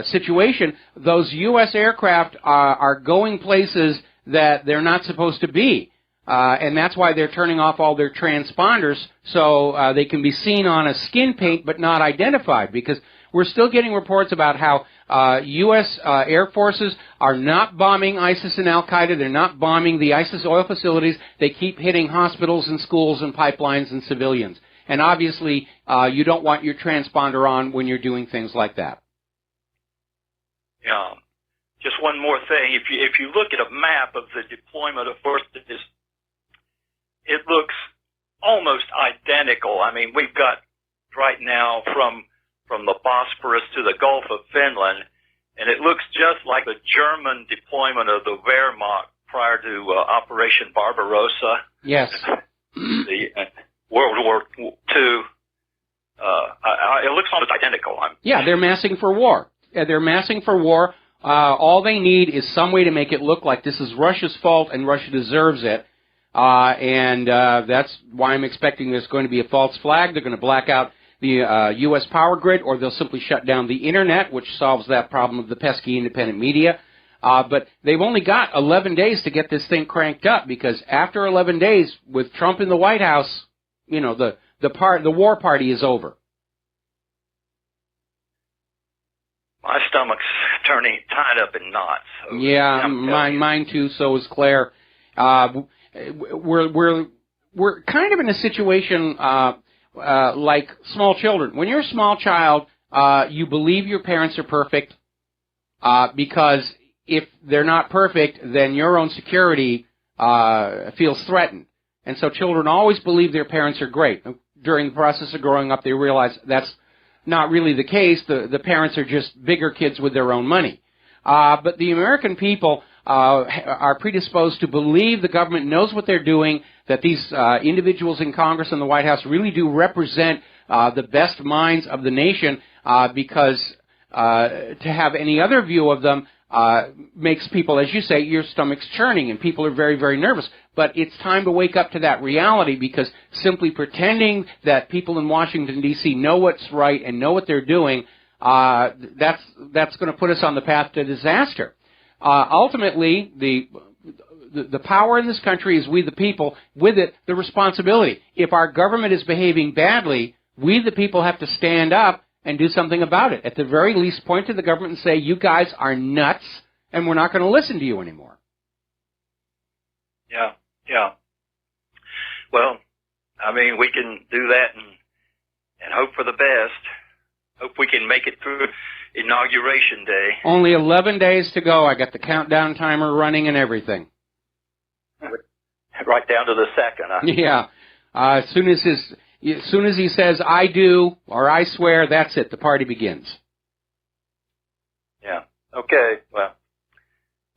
situation, those U.S. aircraft are going places that they're not supposed to be. And that's why they're turning off all their transponders so they can be seen on a skin paint but not identified, because we're still getting reports about how U.S. Air Forces are not bombing ISIS and Al-Qaeda. They're not bombing the ISIS oil facilities. They keep hitting hospitals and schools and pipelines and civilians. And obviously, you don't want your transponder on when you're doing things like that. Yeah. Just one more thing. If you look at a map of the deployment of forces, it looks almost identical. I mean, we've got right now from the Bosporus to the Gulf of Finland, and it looks just like the German deployment of the Wehrmacht prior to Operation Barbarossa. Yes. The World War II. It looks almost identical. Yeah, they're massing for war. They're massing for war. All they need is some way to make it look like this is Russia's fault and Russia deserves it. And that's why I'm expecting there's going to be a false flag. They're going to black out the U.S. power grid, or they'll simply shut down the Internet, which solves that problem of the pesky independent media. But they've only got 11 days to get this thing cranked up, because after 11 days, with Trump in the White House, the war party is over. My stomach's tied up in knots. So yeah, mine too. So is Claire. We're kind of in a situation. like small children. When you're a small child, you believe your parents are perfect because if they're not perfect, then your own security feels threatened. And so children always believe their parents are great. During the process of growing up, they realize that's not really the case. The parents are just bigger kids with their own money. But the American people are predisposed to believe the government knows what they're doing, that these individuals in Congress and the White House really do represent the best minds of the nation, because to have any other view of them makes people, as you say, your stomach's churning, and people are very, very nervous. But it's time to wake up to that reality, because simply pretending that people in Washington, D.C. know what's right and know what they're doing, that's going to put us on the path to disaster. Ultimately, the power in this country is we the people, with it, the responsibility. If our government is behaving badly, we the people have to stand up and do something about it. At the very least, point to the government and say, you guys are nuts, and we're not going to listen to you anymore. Yeah. Well, I mean, we can do that and hope for the best. Hope we can make it through Inauguration Day. Only 11 days to go. I got the countdown timer running and everything. Right down to the second, huh? Yeah. As soon as he says, I do, or I swear, that's it. The party begins. Yeah. Okay. Well,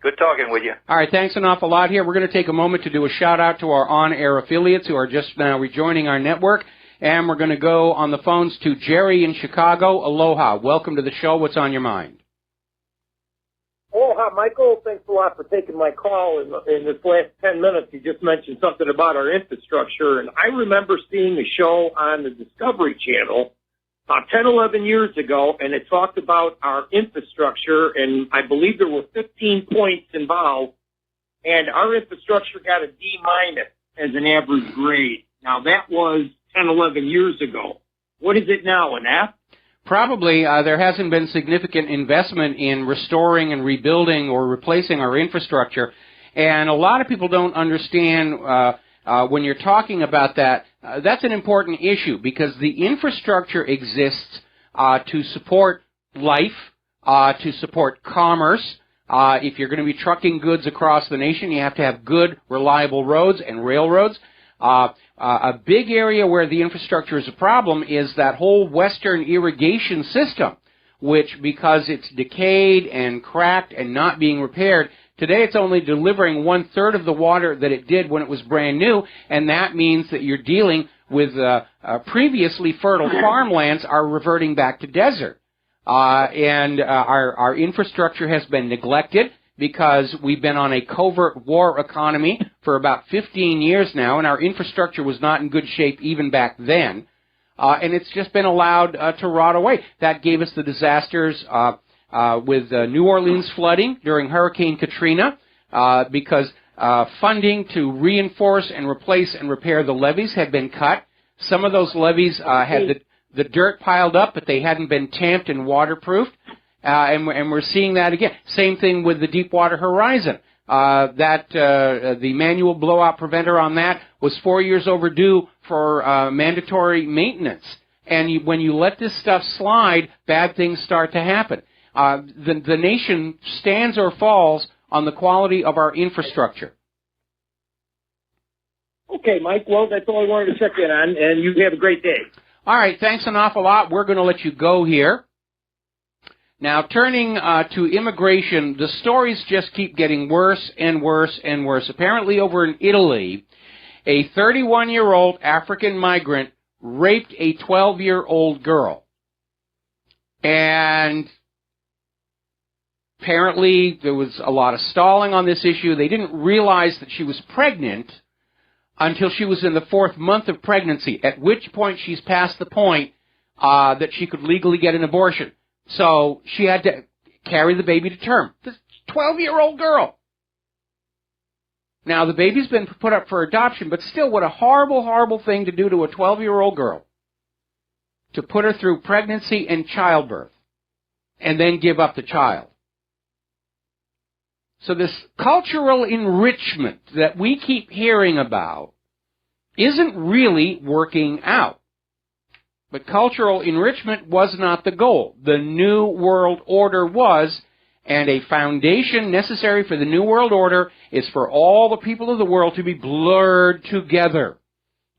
good talking with you. All right. Thanks an awful lot here. We're going to take a moment to do a shout-out to our on-air affiliates who are just now rejoining our network. And we're going to go on the phones to Jerry in Chicago. Aloha. Welcome to the show. What's on your mind? Aloha, Michael. Thanks a lot for taking my call. In this last 10 minutes, you just mentioned something about our infrastructure. And I remember seeing a show on the Discovery Channel about 10, 11 years ago, and it talked about our infrastructure. And I believe there were 15 points involved. And our infrastructure got a D- as an average grade. Now, that was 10, 11 years ago. What is it now, an F? Probably there hasn't been significant investment in restoring and rebuilding or replacing our infrastructure. And a lot of people don't understand when you're talking about that. That's an important issue, because the infrastructure exists to support life, to support commerce. If you're going to be trucking goods across the nation, you have to have good, reliable roads and railroads. A big area where the infrastructure is a problem is that whole western irrigation system, which, because it's decayed and cracked and not being repaired, today it's only delivering 1/3 of the water that it did when it was brand new, and that means that you're dealing with previously fertile farmlands are reverting back to desert. And our infrastructure has been neglected, because we've been on a covert war economy for about 15 years now, and our infrastructure was not in good shape even back then. And it's just been allowed to rot away. That gave us the disasters with New Orleans flooding during Hurricane Katrina, because funding to reinforce and replace and repair the levees had been cut. Some of those levees had the dirt piled up, but they hadn't been tamped and waterproofed. And we're seeing that again. Same thing with the Deepwater Horizon. The manual blowout preventer on that was 4 years overdue for mandatory maintenance. And when you let this stuff slide, bad things start to happen. The nation stands or falls on the quality of our infrastructure. Okay, Mike. Well, that's all I wanted to check in on, and you have a great day. All right. Thanks an awful lot. We're going to let you go here. Now, turning to immigration, the stories just keep getting worse and worse and worse. Apparently, over in Italy, a 31-year-old African migrant raped a 12-year-old girl. And apparently, there was a lot of stalling on this issue. They didn't realize that she was pregnant until she was in the 4th month of pregnancy, at which point she's past the point that she could legally get an abortion. So she had to carry the baby to term. This 12-year-old girl. Now, the baby's been put up for adoption, but still, what a horrible, horrible thing to do to a 12-year-old girl. To put her through pregnancy and childbirth, and then give up the child. So this cultural enrichment that we keep hearing about isn't really working out. But cultural enrichment was not the goal. The New World Order was, and a foundation necessary for the New World Order is for all the people of the world to be blurred together,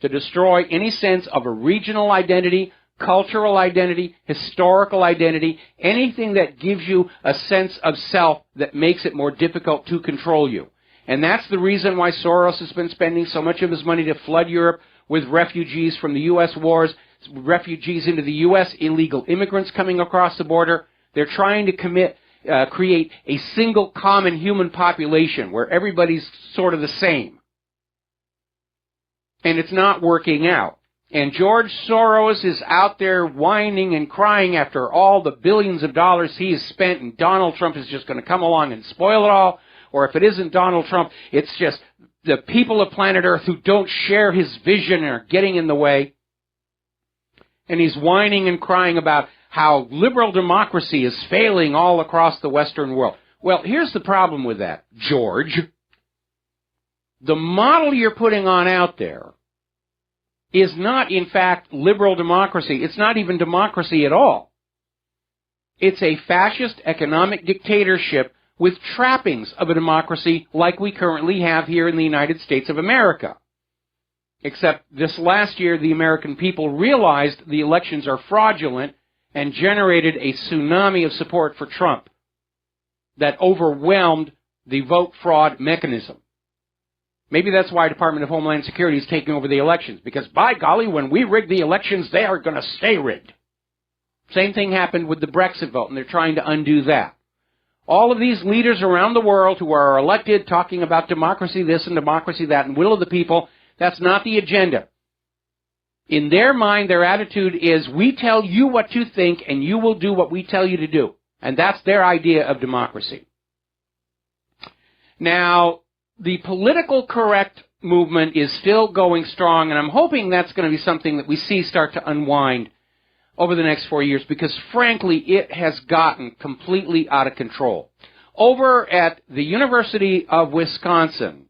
to destroy any sense of a regional identity, cultural identity, historical identity, anything that gives you a sense of self that makes it more difficult to control you. And that's the reason why Soros has been spending so much of his money to flood Europe with refugees from the U.S. wars, refugees into the U.S., illegal immigrants coming across the border. They're trying to create a single common human population where everybody's sort of the same. And it's not working out. And George Soros is out there whining and crying after all the billions of dollars he has spent, and Donald Trump is just going to come along and spoil it all. Or if it isn't Donald Trump, it's just the people of planet Earth who don't share his vision and are getting in the way. And he's whining and crying about how liberal democracy is failing all across the Western world. Well, here's the problem with that, George. The model you're putting on out there is not, in fact, liberal democracy. It's not even democracy at all. It's a fascist economic dictatorship with trappings of a democracy like we currently have here in the United States of America. Except this last year, the American people realized the elections are fraudulent and generated a tsunami of support for Trump that overwhelmed the vote fraud mechanism. Maybe that's why Department of Homeland Security is taking over the elections, because by golly, when we rig the elections, they are going to stay rigged. Same thing happened with the Brexit vote, and they're trying to undo that. All of these leaders around the world who are elected talking about democracy this and democracy that and will of the people, that's not the agenda. In their mind, their attitude is, we tell you what to think and you will do what we tell you to do. And that's their idea of democracy. Now, the political correct movement is still going strong, and I'm hoping that's going to be something that we see start to unwind over the next 4 years, because frankly, it has gotten completely out of control. Over at the University of Wisconsin,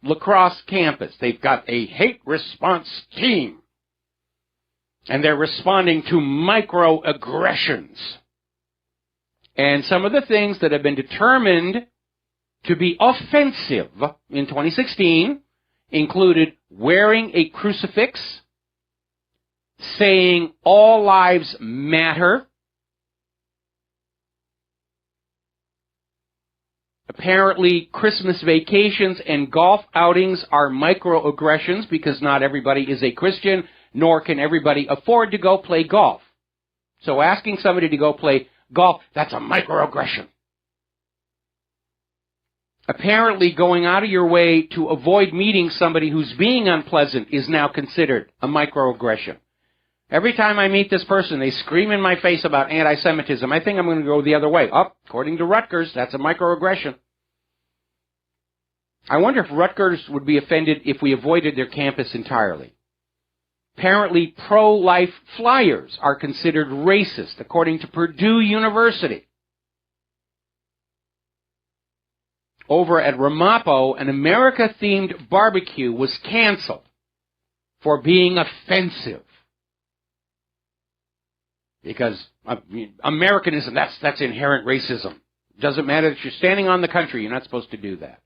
La Crosse campus, they've got a hate response team, and they're responding to microaggressions. And some of the things that have been determined to be offensive in 2016 included wearing a crucifix, saying all lives matter, apparently Christmas vacations and golf outings are microaggressions because not everybody is a Christian, nor can everybody afford to go play golf. So asking somebody to go play golf, that's a microaggression. Apparently going out of your way to avoid meeting somebody who's being unpleasant is now considered a microaggression. Every time I meet this person, they scream in my face about anti-Semitism. I think I'm going to go the other way. According to Rutgers, that's a microaggression. I wonder if Rutgers would be offended if we avoided their campus entirely. Apparently, pro-life flyers are considered racist, according to Purdue University. Over at Ramapo, an America-themed barbecue was canceled for being offensive. Because Americanism, that's inherent racism. Doesn't matter that you're standing on the country, you're not supposed to do that.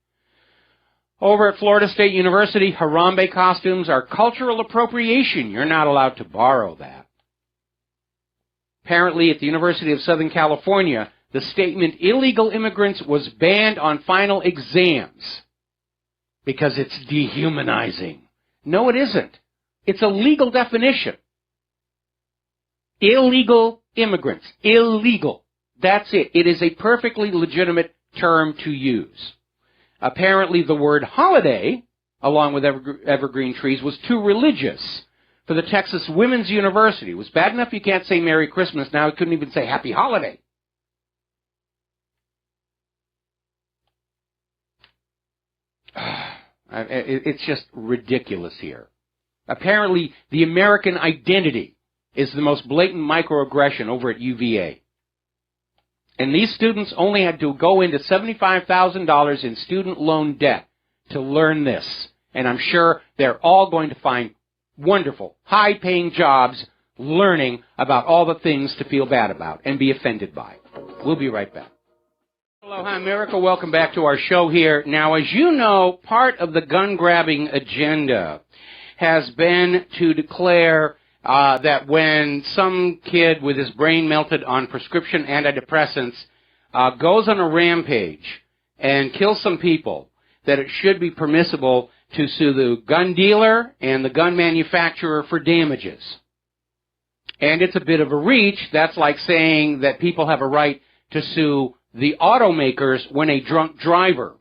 Over at Florida State University, Harambe costumes are cultural appropriation. You're not allowed to borrow that. Apparently, at the University of Southern California, the statement illegal immigrants was banned on final exams because it's dehumanizing. No, it isn't. It's a legal definition. Illegal immigrants. Illegal. That's it. It is a perfectly legitimate term to use. Apparently, the word holiday, along with evergreen trees, was too religious for the Texas Women's University. It was bad enough you can't say Merry Christmas. Now it couldn't even say Happy Holiday. It's just ridiculous here. Apparently, the American identity is the most blatant microaggression over at UVA. And these students only had to go into $75,000 in student loan debt to learn this. And I'm sure they're all going to find wonderful, high-paying jobs learning about all the things to feel bad about and be offended by. We'll be right back. Aloha America, welcome back to our show here. Now, as you know, part of the gun-grabbing agenda has been to declare that when some kid with his brain melted on prescription antidepressants goes on a rampage and kills some people, that it should be permissible to sue the gun dealer and the gun manufacturer for damages. And it's a bit of a reach. That's like saying that people have a right to sue the automakers when a drunk driver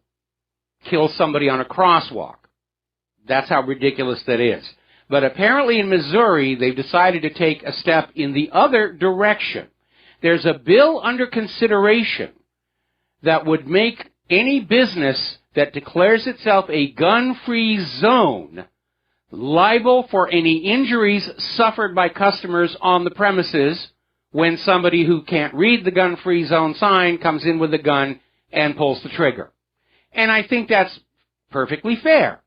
kills somebody on a crosswalk. That's how ridiculous that is. But apparently in Missouri, they've decided to take a step in the other direction. There's a bill under consideration that would make any business that declares itself a gun-free zone liable for any injuries suffered by customers on the premises when somebody who can't read the gun-free zone sign comes in with a gun and pulls the trigger. And I think that's perfectly fair.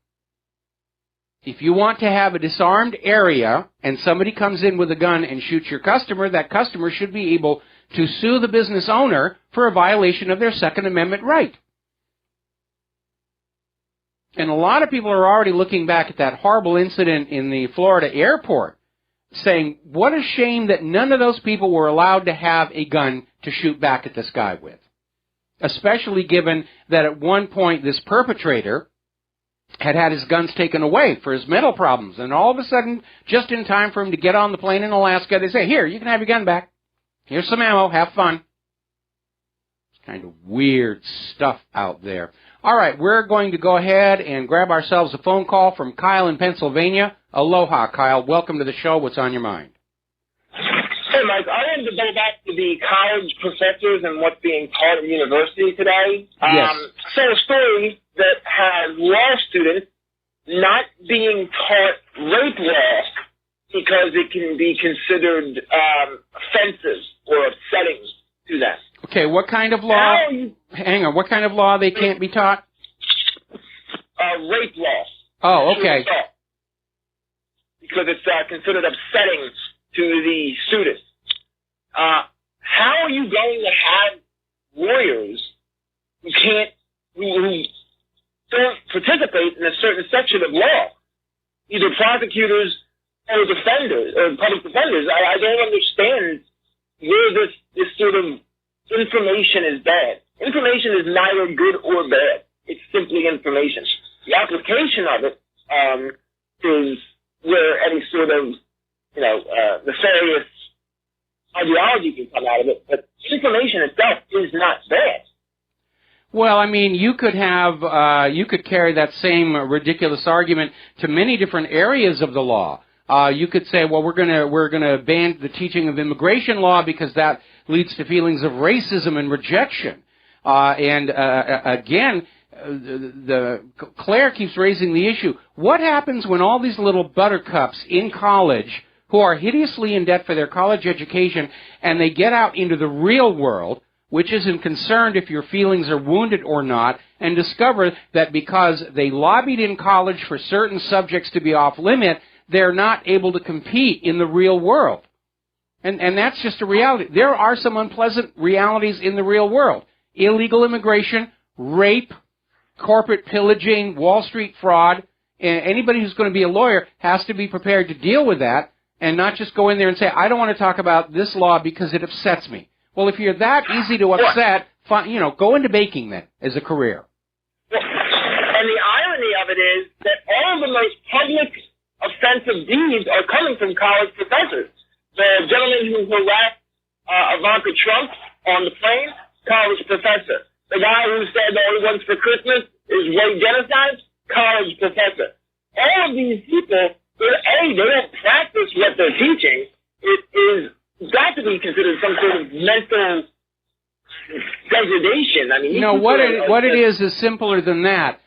If you want to have a disarmed area and somebody comes in with a gun and shoots your customer, that customer should be able to sue the business owner for a violation of their Second Amendment right. And a lot of people are already looking back at that horrible incident in the Florida airport, saying, what a shame that none of those people were allowed to have a gun to shoot back at this guy with. Especially given that at one point this perpetrator had his guns taken away for his mental problems. And all of a sudden, just in time for him to get on the plane in Alaska, they say, here, you can have your gun back. Here's some ammo. Have fun. It's kind of weird stuff out there. All right, we're going to go ahead and grab ourselves a phone call from Kyle in Pennsylvania. Aloha, Kyle. Welcome to the show. What's on your mind? Hey, Mike. I wanted to go back to the college professors and what's being taught at university today. Yes. So a story that has law students not being taught rape law because it can be considered offensive or upsetting to them. Okay, what kind of law? Hang on, what kind of law they can't be taught? Rape law. Oh, okay. Because it's considered upsetting to the students. How are you going to have lawyers who don't participate in a certain section of law? Either prosecutors or defenders, or public defenders. I don't understand where this sort of information is bad. Information is neither good or bad. It's simply information. The application of it is where any sort of, nefarious ideology can come out of it. But information itself is not bad. Well, I mean, you could carry that same ridiculous argument to many different areas of the law. You could say, well, we're gonna ban the teaching of immigration law because that leads to feelings of racism and rejection. Again, Claire keeps raising the issue. What happens when all these little buttercups in college who are hideously in debt for their college education and they get out into the real world, which isn't concerned if your feelings are wounded or not, and discover that because they lobbied in college for certain subjects to be off limit, they're not able to compete in the real world. And that's just a reality. There are some unpleasant realities in the real world. Illegal immigration, rape, corporate pillaging, Wall Street fraud. And anybody who's going to be a lawyer has to be prepared to deal with that and not just go in there and say, I don't want to talk about this law because it upsets me. Well, if you're that easy to upset, go into baking then as a career. Well, and the irony of it is that all of the most public offensive deeds are coming from college professors. The gentleman who harassed Ivanka Trump on the plane, college professor. The guy who said all he wants for Christmas is white genocide, college professor. All of these people, they don't practice what they're teaching. It is got to be considered some sort of mental degradation. I mean, what it is simpler than that.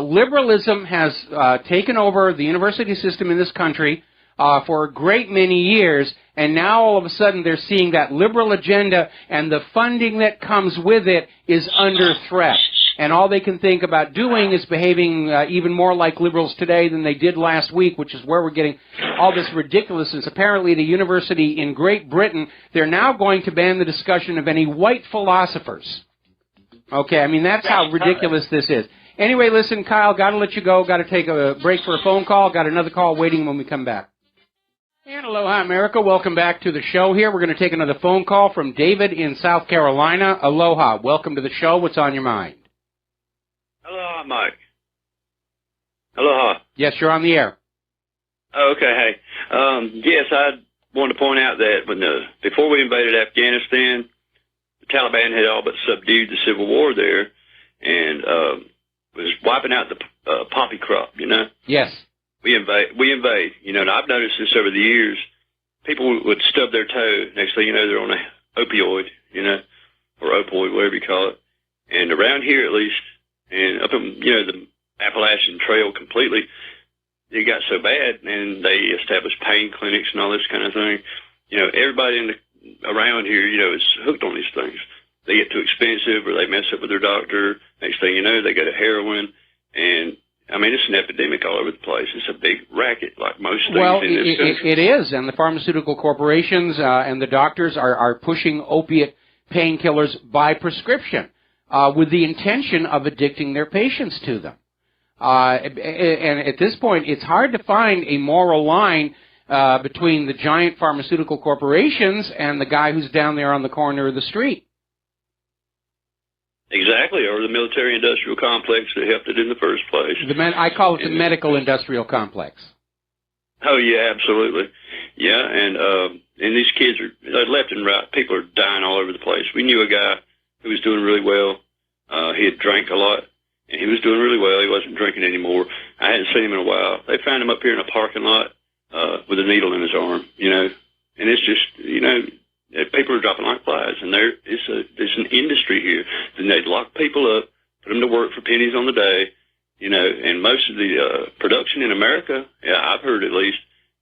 Liberalism has taken over the university system in this country for a great many years, and now all of a sudden they're seeing that liberal agenda and the funding that comes with it is under threat. and all they can think about doing is behaving even more like liberals today than they did last week, which is where we're getting all this ridiculousness. Apparently, at a university in Great Britain, they're now going to ban the discussion of any white philosophers. Okay, I mean, that's how ridiculous this is. Anyway, listen, Kyle, got to let you go. Got to take a break for a phone call. Got another call waiting when we come back. And aloha, America. Welcome back to the show here. We're going to take another phone call from David in South Carolina. Aloha. Welcome to the show. What's on your mind? Aloha, Mike. Aloha. Yes, you're on the air. Oh, okay, hey. Yes, I wanted to point out that before we invaded Afghanistan, the Taliban had all but subdued the civil war there and was wiping out the poppy crop, you know? Yes. We invade, you know, and I've noticed this over the years. People would stub their toe. Next thing you know, they're on a opioid, you know, or opioid, whatever you call it. And around here, at least, and up in, you know, the Appalachian Trail completely, it got so bad, and they established pain clinics and all this kind of thing. You know, everybody around here, you know, is hooked on these things. They get too expensive, or they mess up with their doctor. Next thing you know, they go to heroin, and I mean, it's an epidemic all over the place. It's a big racket, like most things in this country. It is, and the pharmaceutical corporations and the doctors are pushing opiate painkillers by prescription with the intention of addicting their patients to them. And at this point, it's hard to find a moral line between the giant pharmaceutical corporations and the guy who's down there on the corner of the street. Exactly, or the military-industrial complex that helped it in the first place. I call it the medical-industrial complex. Oh, yeah, absolutely. Yeah, and these kids are left and right. People are dying all over the place. We knew a guy who was doing really well. He had drank a lot, and he was doing really well. He wasn't drinking anymore. I hadn't seen him in a while. They found him up here in a parking lot with a needle in his arm, you know. And it's just, you know, people are dropping like flies, and there's an industry here. Then they'd lock people up, put them to work for pennies on the day, you know, and most of the production in America, yeah, I've heard at least,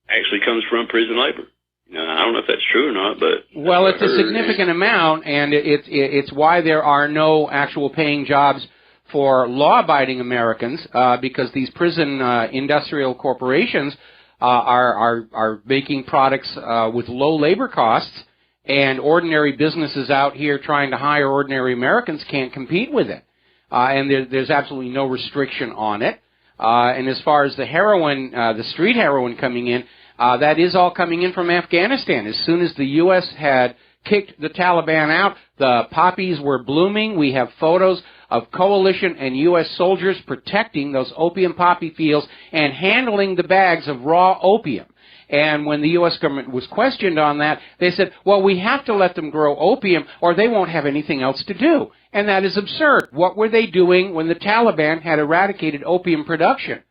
actually comes from prison labor. You know, I don't know if that's true or not, but... Well, it's a significant amount, and it's why there are no actual paying jobs for law-abiding Americans, because these prison industrial corporations are making products with low labor costs, and ordinary businesses out here trying to hire ordinary Americans can't compete with it. And there's absolutely no restriction on it. And as far as the heroin, the street heroin coming in, that is all coming in from Afghanistan. As soon as the U.S. had kicked the Taliban out, the poppies were blooming. We have photos of coalition and U.S. soldiers protecting those opium poppy fields and handling the bags of raw opium. And when the U.S. government was questioned on that, they said, well, we have to let them grow opium or they won't have anything else to do. And that is absurd. What were they doing when the Taliban had eradicated opium production?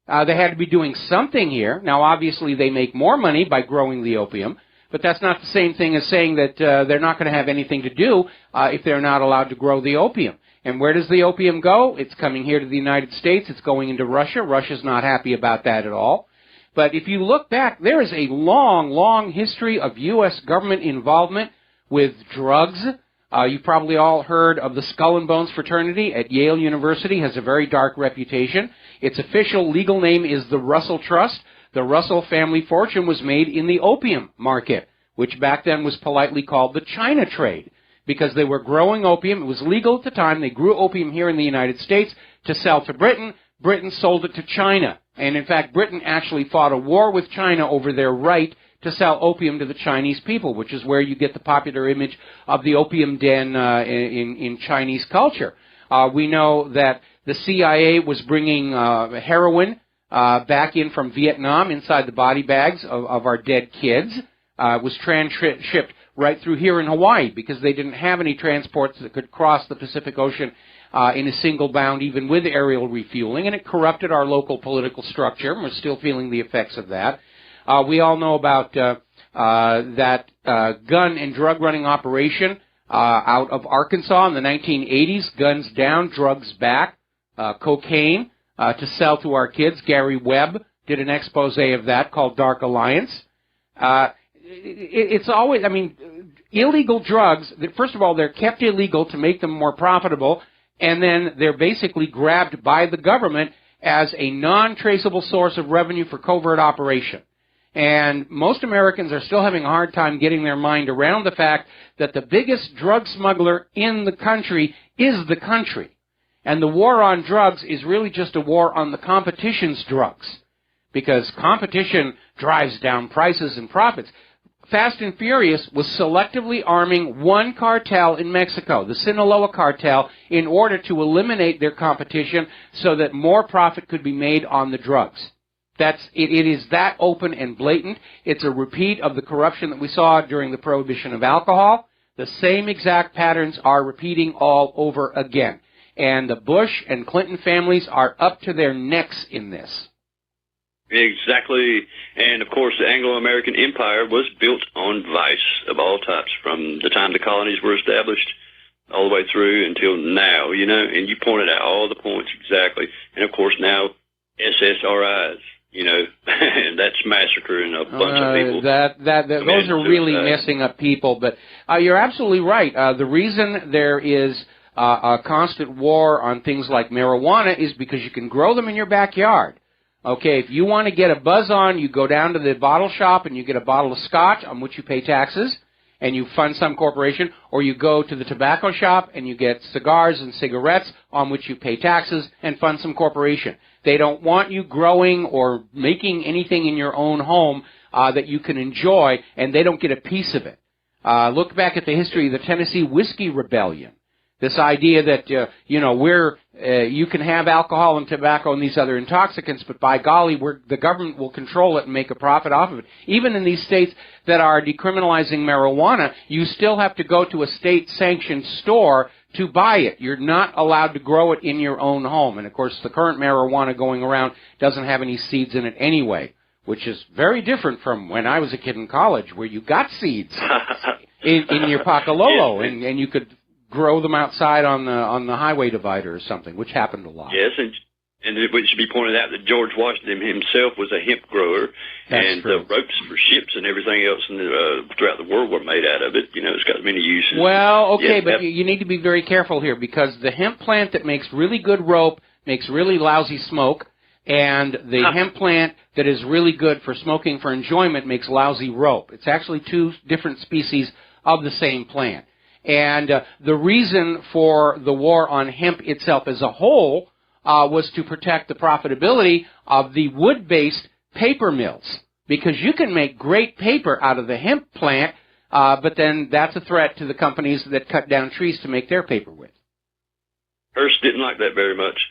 They had to be doing something here. Now, obviously, they make more money by growing the opium, but that's not the same thing as saying that they're not going to have anything to do if they're not allowed to grow the opium. And where does the opium go? It's coming here to the United States. It's going into Russia. Russia's not happy about that at all. But if you look back, there is a long, long history of U.S. government involvement with drugs. You've probably all heard of the Skull and Bones fraternity at Yale University. Has a very dark reputation. Its official legal name is the Russell Trust. The Russell family fortune was made in the opium market, which back then was politely called the China trade, because they were growing opium. It was legal at the time. They grew opium here in the United States to sell to Britain. Britain sold it to China. And in fact, Britain actually fought a war with China over their right to sell opium to the Chinese people, which is where you get the popular image of the opium den in Chinese culture. We know that the CIA was bringing heroin back in from Vietnam inside the body bags of our dead kids. It was transshipped right through here in Hawaii because they didn't have any transports that could cross the Pacific Ocean in a single bound, even with aerial refueling, and it corrupted our local political structure, and we're still feeling the effects of that. We all know about that gun and drug running operation out of Arkansas in the 1980s, guns down, drugs back, cocaine to sell to our kids. Gary Webb did an expose of that called Dark Alliance. It's always, I mean, illegal drugs, first of all, they're kept illegal to make them more profitable, and then they're basically grabbed by the government as a non-traceable source of revenue for covert operation. And most Americans are still having a hard time getting their mind around the fact that the biggest drug smuggler in the country is the country. And the war on drugs is really just a war on the competition's drugs, because competition drives down prices and profits. Fast and Furious was selectively arming one cartel in Mexico, the Sinaloa cartel, in order to eliminate their competition so that more profit could be made on the drugs. It is that open and blatant. It's a repeat of the corruption that we saw during the prohibition of alcohol. The same exact patterns are repeating all over again. And the Bush and Clinton families are up to their necks in this. Exactly. And, of course, the Anglo-American Empire was built on vice of all types from the time the colonies were established all the way through until now, you know, and you pointed out all the points exactly. And, of course, now SSRIs. You know, and that's massacring a bunch of people. Those are really messing up people. But you're absolutely right. The reason there is a constant war on things like marijuana is because you can grow them in your backyard. Okay, if you want to get a buzz on, you go down to the bottle shop and you get a bottle of scotch on which you pay taxes, and you fund some corporation, or you go to the tobacco shop and you get cigars and cigarettes on which you pay taxes and fund some corporation. They don't want you growing or making anything in your own home that you can enjoy, and they don't get a piece of it. Look back at the history of the Tennessee Whiskey Rebellion. This idea that, you can have alcohol and tobacco and these other intoxicants, but by golly, the government will control it and make a profit off of it. Even in these states that are decriminalizing marijuana, you still have to go to a state-sanctioned store to buy it. You're not allowed to grow it in your own home. And, of course, the current marijuana going around doesn't have any seeds in it anyway, which is very different from when I was a kid in college where you got seeds in your Pakalolo, and you could grow them outside on the highway divider or something, which happened a lot. Yes, and it should be pointed out that George Washington himself was a hemp grower, and the ropes for ships and everything else throughout the world were made out of it. You know, it's got many uses. Well, okay, but you need to be very careful here, because the hemp plant that makes really good rope makes really lousy smoke, and the hemp plant that is really good for smoking for enjoyment makes lousy rope. It's actually two different species of the same plant. And the reason for the war on hemp itself as a whole was to protect the profitability of the wood-based paper mills, because you can make great paper out of the hemp plant, but then that's a threat to the companies that cut down trees to make their paper with. Hearst didn't like that very much.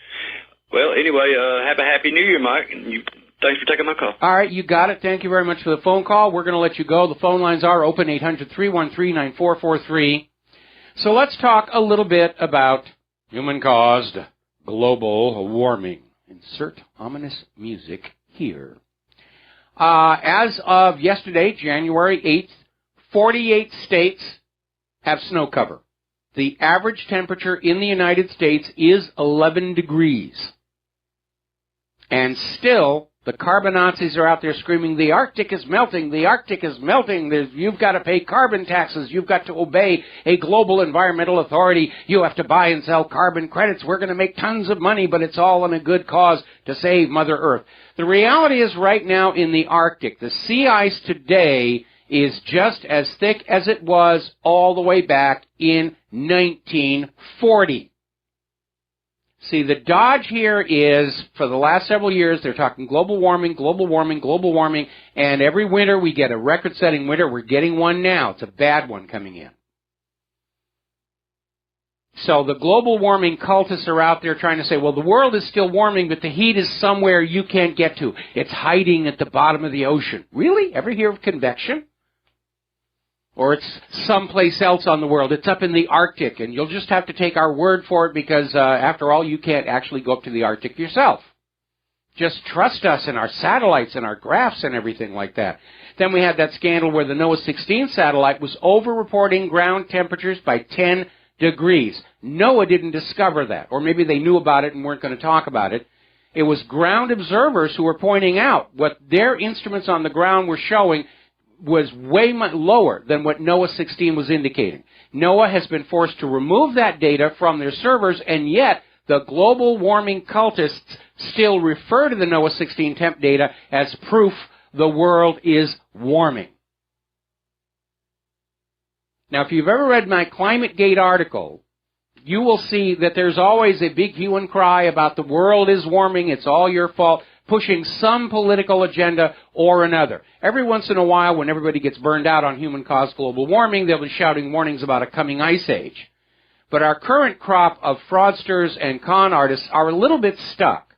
Well, anyway, have a happy New Year, Mike, and thanks for taking my call. All right, you got it. Thank you very much for the phone call. We're going to let you go. The phone lines are open, 800-313-9443. So let's talk a little bit about human-caused global warming. Insert ominous music here. As of yesterday, January 8th, 48 states have snow cover. The average temperature in the United States is 11 degrees. And still, the carbon Nazis are out there screaming, the Arctic is melting, the Arctic is melting, you've got to pay carbon taxes, you've got to obey a global environmental authority, you have to buy and sell carbon credits, we're going to make tons of money, but it's all in a good cause to save Mother Earth. The reality is right now in the Arctic, the sea ice today is just as thick as it was all the way back in 1940. See, the dodge here is, for the last several years, they're talking global warming, and every winter we get a record-setting winter. We're getting one now. It's a bad one coming in. So the global warming cultists are out there trying to say, well, the world is still warming, but the heat is somewhere you can't get to. It's hiding at the bottom of the ocean. Really? Ever hear of convection? Or it's someplace else on the world. It's up in the Arctic, and you'll just have to take our word for it because, after all, you can't actually go up to the Arctic yourself. Just trust us and our satellites and our graphs and everything like that. Then we had that scandal where the NOAA 16 satellite was over-reporting ground temperatures by 10 degrees. NOAA didn't discover that, or maybe they knew about it and weren't going to talk about it. It was ground observers who were pointing out what their instruments on the ground were showing. was way lower than what NOAA 16 was indicating. NOAA has been forced to remove that data from their servers, and yet the global warming cultists still refer to the NOAA 16 temp data as proof the world is warming. Now, if you've ever read my ClimateGate article, you will see that there's always a big hue and cry about the world is warming, it's all your fault, pushing some political agenda or another. Every once in a while, when everybody gets burned out on human-caused global warming, they'll be shouting warnings about a coming ice age. But our current crop of fraudsters and con artists are a little bit stuck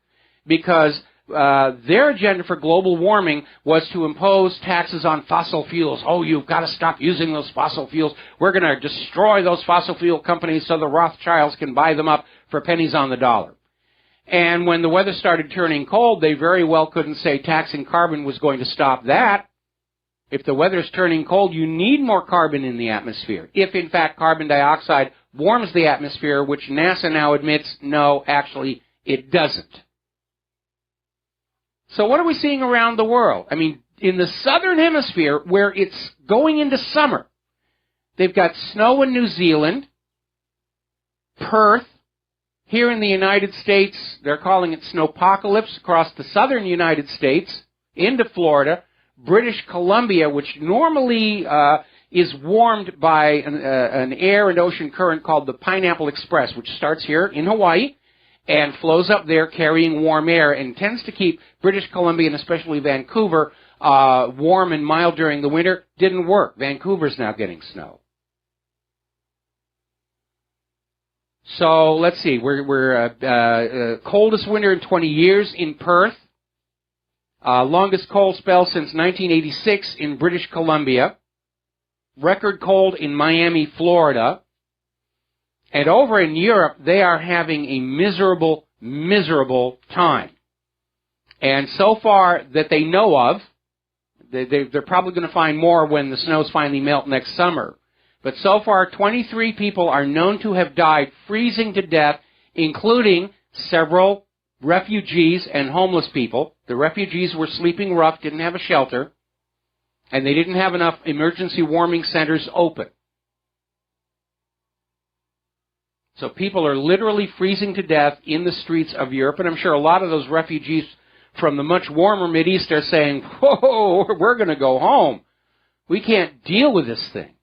because their agenda for global warming was to impose taxes on fossil fuels. Oh, you've got to stop using those fossil fuels. We're going to destroy those fossil fuel companies so the Rothschilds can buy them up for pennies on the dollar. And when the weather started turning cold, they very well couldn't say taxing carbon was going to stop that. If the weather's turning cold, you need more carbon in the atmosphere. If, in fact, carbon dioxide warms the atmosphere, which NASA now admits, no, actually, it doesn't. So what are we seeing around the world? I mean, in the southern hemisphere, where it's going into summer, they've got snow in New Zealand, Perth. Here in the United States, they're calling it snowpocalypse across the southern United States, into Florida, British Columbia, which normally is warmed by an air and ocean current called the Pineapple Express, which starts here in Hawaii and flows up there carrying warm air and tends to keep British Columbia and especially Vancouver warm and mild during the winter. Didn't work. Vancouver's now getting snow. So let's see. We're coldest winter in 20 years in Perth. Longest cold spell since 1986 in British Columbia. Record cold in Miami, Florida. And over in Europe, they are having a miserable, miserable time. And so far that they know of, they're probably going to find more when the snows finally melt next summer. But so far, 23 people are known to have died freezing to death, including several refugees and homeless people. The refugees were sleeping rough, didn't have a shelter, and they didn't have enough emergency warming centers open. So people are literally freezing to death in the streets of Europe, and I'm sure a lot of those refugees from the much warmer Mideast are saying, whoa, we're going to go home. We can't deal with this thing.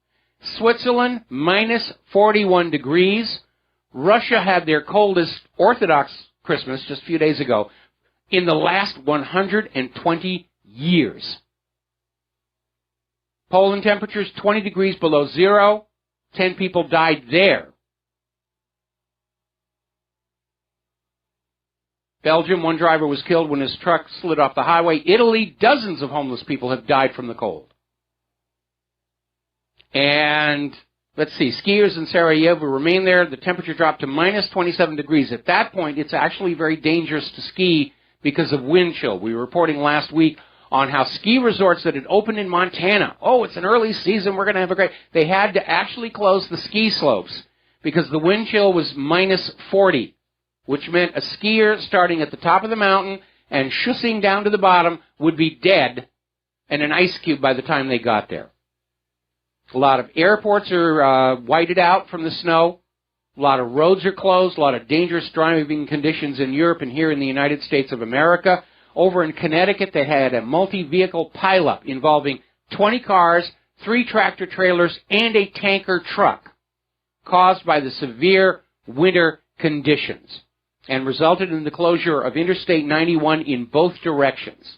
Switzerland, minus 41 degrees. Russia had their coldest Orthodox Christmas just a few days ago in the last 120 years. Poland temperatures 20 degrees below zero. 10 people died there. Belgium, one driver was killed when his truck slid off the highway. Italy, dozens of homeless people have died from the cold. And, let's see, skiers in Sarajevo remain there. The temperature dropped to minus 27 degrees. At that point, it's actually very dangerous to ski because of wind chill. We were reporting last week on how ski resorts that had opened in Montana, oh, it's an early season, we're going to have a great... They had to actually close the ski slopes because the wind chill was minus 40, which meant a skier starting at the top of the mountain and shussing down to the bottom would be dead and an ice cube by the time they got there. A lot of airports are whited out from the snow. A lot of roads are closed. A lot of dangerous driving conditions in Europe and here in the United States of America. Over in Connecticut, they had a multi-vehicle pileup involving 20 cars, 3 tractor trailers, and a tanker truck caused by the severe winter conditions and resulted in the closure of Interstate 91 in both directions.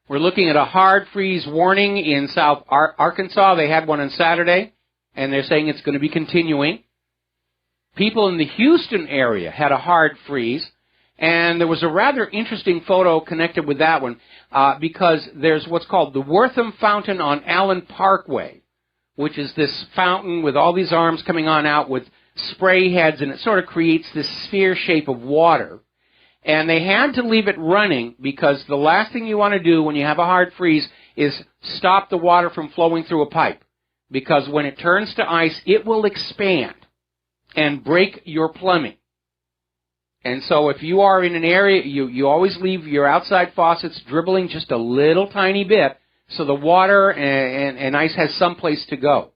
We're looking at a hard freeze warning in South Arkansas. They had one on Saturday, and they're saying it's going to be continuing. People in the Houston area had a hard freeze, and there was a rather interesting photo connected with that one because there's what's called the Wortham Fountain on Allen Parkway, which is this fountain with all these arms coming on out with spray heads, and it sort of creates this sphere shape of water. And they had to leave it running because the last thing you want to do when you have a hard freeze is stop the water from flowing through a pipe. Because when it turns to ice, it will expand and break your plumbing. And so if you are in an area, you always leave your outside faucets dribbling just a little tiny bit so the water and ice has some place to go.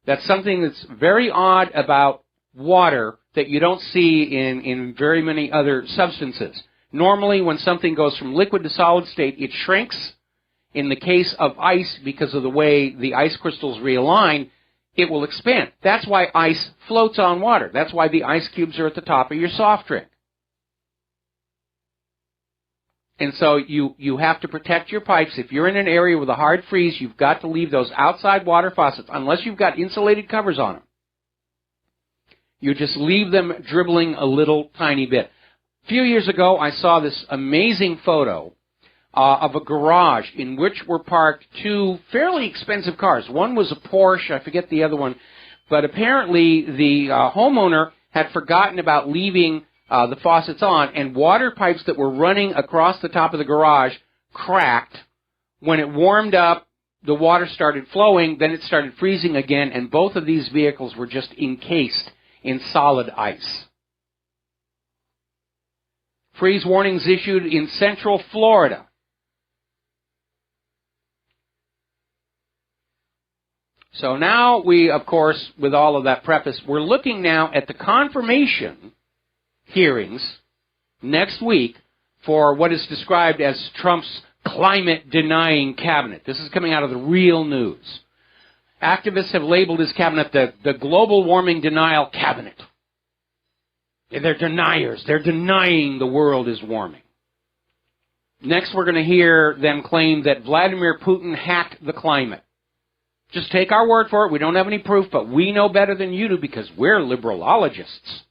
That's something that's very odd about water that you don't see in very many other substances. Normally, when something goes from liquid to solid state, it shrinks. In the case of ice, because of the way the ice crystals realign, it will expand. That's why ice floats on water. That's why the ice cubes are at the top of your soft drink. And so you have to protect your pipes. If you're in an area with a hard freeze, you've got to leave those outside water faucets, unless you've got insulated covers on them. You just leave them dribbling a little tiny bit. A few years ago, I saw this amazing photo of a garage in which were parked two fairly expensive cars. One was a Porsche, I forget the other one, but apparently the homeowner had forgotten about leaving the faucets on, and water pipes that were running across the top of the garage cracked. When it warmed up, the water started flowing, then it started freezing again, and both of these vehicles were just encased in solid ice. Freeze warnings issued in Central Florida. So now we, of course, with all of that preface, we're looking now at the confirmation hearings next week for what is described as Trump's climate-denying cabinet. This is coming out of the Real News. Activists have labeled his cabinet the global warming denial cabinet. They're deniers. They're denying the world is warming. Next, we're going to hear them claim that Vladimir Putin hacked the climate. Just take our word for it. We don't have any proof, but we know better than you do because we're liberalologists.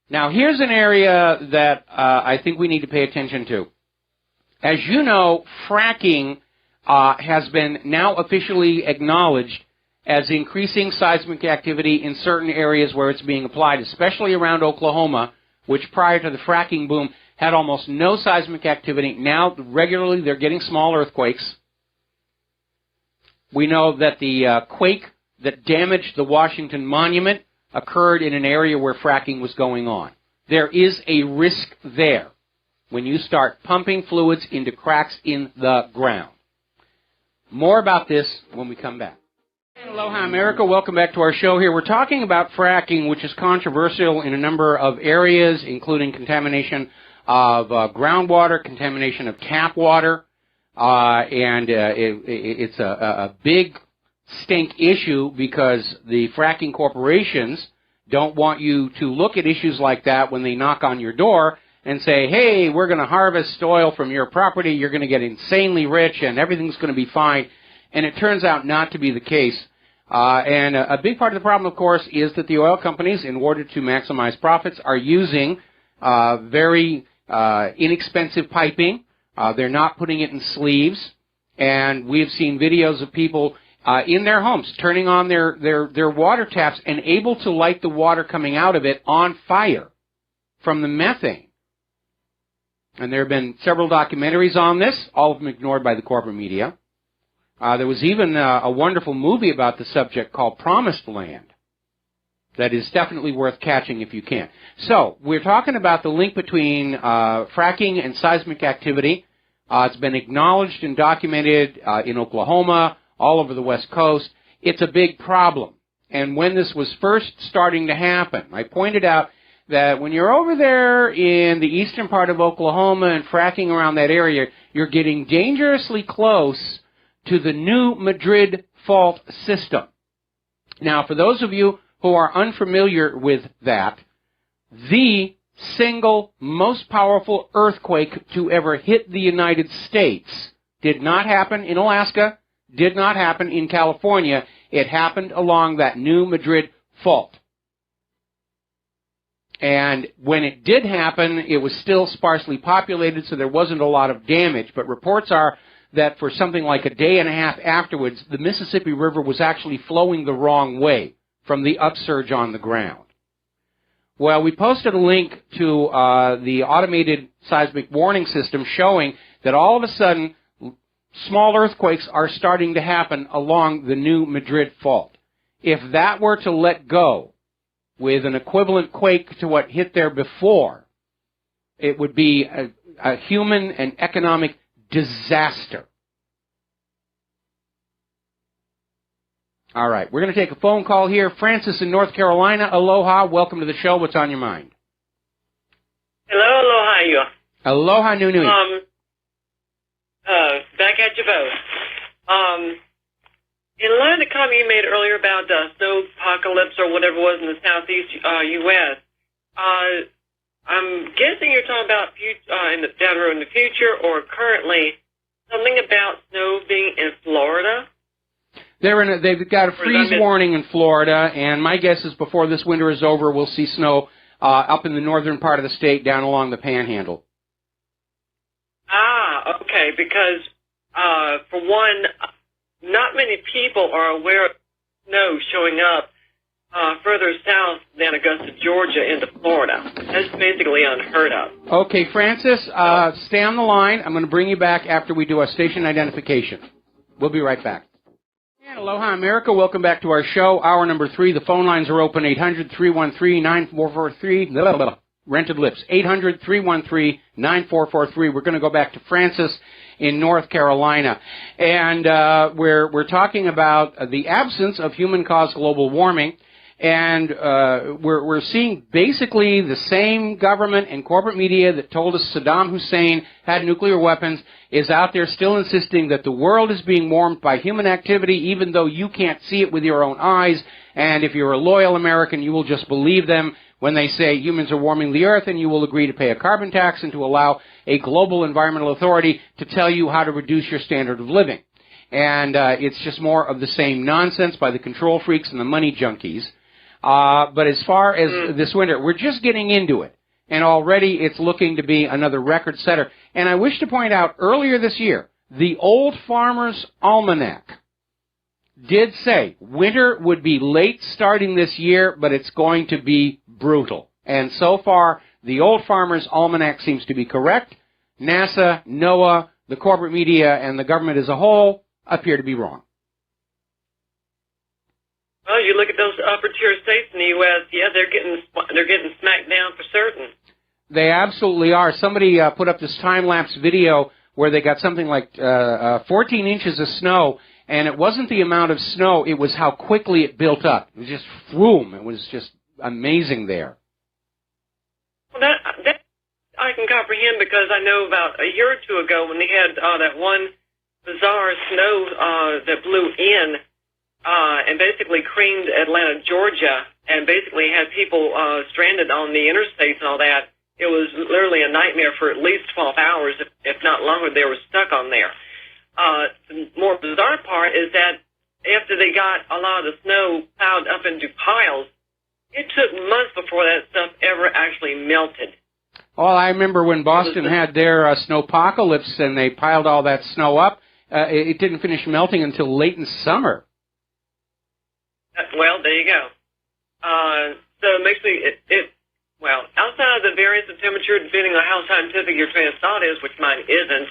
Now, here's an area that I think we need to pay attention to. As you know, fracking has been now officially acknowledged as increasing seismic activity in certain areas where it's being applied, especially around Oklahoma, which prior to the fracking boom had almost no seismic activity. Now, regularly, they're getting small earthquakes. We know that the quake that damaged the Washington Monument occurred in an area where fracking was going on. There is a risk there when you start pumping fluids into cracks in the ground. More about this when we come back. Aloha, America. Welcome back to our show here. We're talking about fracking, which is controversial in a number of areas, including contamination of groundwater, contamination of tap water, and it's a big stink issue because the fracking corporations don't want you to look at issues like that when they knock on your door and say, hey, we're going to harvest oil from your property, you're going to get insanely rich, and everything's going to be fine. And it turns out not to be the case. And a big part of the problem, of course, is that the oil companies, in order to maximize profits, are using very inexpensive piping. They're not putting it in sleeves. And we've seen videos of people in their homes turning on their water taps and able to light the water coming out of it on fire from the methane. And there have been several documentaries on this, all of them ignored by the corporate media. There was even a wonderful movie about the subject called Promised Land that is definitely worth catching if you can. So, we're talking about the link between fracking and seismic activity. It's been acknowledged and documented in Oklahoma, all over the West Coast. It's a big problem. And when this was first starting to happen, I pointed out that when you're over there in the eastern part of Oklahoma and fracking around that area, you're getting dangerously close to the new Madrid fault system. Now, for those of you who are unfamiliar with that, the single most powerful earthquake to ever hit the United States did not happen in Alaska, did not happen in California. It happened along that new Madrid fault. And when it did happen, it was still sparsely populated, so there wasn't a lot of damage. But reports are that for something like a day and a half afterwards, the Mississippi River was actually flowing the wrong way from the upsurge on the ground. Well, we posted a link to the automated seismic warning system showing that all of a sudden, small earthquakes are starting to happen along the new Madrid fault. If that were to let go, with an equivalent quake to what hit there before, it would be a human and economic disaster. All right, we're going to take a phone call here. Francis in North Carolina, aloha. Welcome to the show. What's on your mind? Hello, aloha, you. Aloha, nui. Back at you both. In line of the comment you made earlier about snow apocalypse or whatever it was in the southeast U.S., I'm guessing you're talking about down the road in the future or currently something about snow being in Florida. They've got a freeze warning in Florida, and my guess is before this winter is over, we'll see snow up in the northern part of the state, down along the Panhandle. Ah, okay, because for one, not many people are aware of snow showing up further south than Augusta, Georgia, into Florida. That's basically unheard of. Okay, Francis, stay on the line. I'm going to bring you back after we do our station identification. We'll be right back. And aloha, America. Welcome back to our show. Hour number 3. The phone lines are open, 800-313-9443. Rented lips, 800-313-9443. We're going to go back to Francis in North Carolina. And we're talking about the absence of human-caused global warming. And we're seeing basically the same government and corporate media that told us Saddam Hussein had nuclear weapons is out there still insisting that the world is being warmed by human activity, even though you can't see it with your own eyes. And if you're a loyal American, you will just believe them when they say humans are warming the earth, and you will agree to pay a carbon tax and to allow a global environmental authority to tell you how to reduce your standard of living. And it's just more of the same nonsense by the control freaks and the money junkies. But as far as this winter, we're just getting into it. And already it's looking to be another record setter. And I wish to point out, earlier this year, the Old Farmer's Almanac did say winter would be late starting this year, but it's going to be brutal. And so far, the Old Farmer's Almanac seems to be correct. NASA, NOAA, the corporate media, and the government as a whole appear to be wrong. Well, you look at those upper-tier states in the U.S., yeah, they're getting smacked down for certain. They absolutely are. Somebody put up this time-lapse video where they got something like 14 inches of snow, and it wasn't the amount of snow, it was how quickly it built up. It was just vroom. It was just amazing there. Well, that I can comprehend because I know about a year or two ago when they had that one bizarre snow that blew in and basically creamed Atlanta, Georgia, and basically had people stranded on the interstates and all that. It was literally a nightmare for at least 12 hours, if not longer. They were stuck on there. The more bizarre part is that after they got a lot of the snow piled up into piles, it took months before that stuff ever actually melted. Well, I remember when Boston had their snowpocalypse and they piled all that snow up, it didn't finish melting until late in summer. Well, there you go. So it makes me, well, outside of the variance of temperature, depending on how scientific your train of thought is, which mine isn't,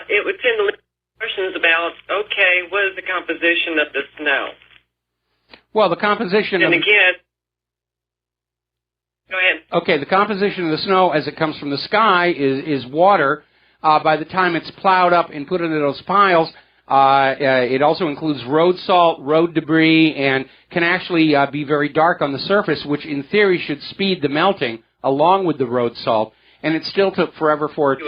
it would tend to lead to questions about, okay, what is the composition of the snow? Well, the composition and again, go ahead. Okay, the composition of the snow as it comes from the sky is water. By the time it's plowed up and put into those piles, it also includes road salt, road debris, and can actually be very dark on the surface, which in theory should speed the melting along with the road salt. And it still took forever for it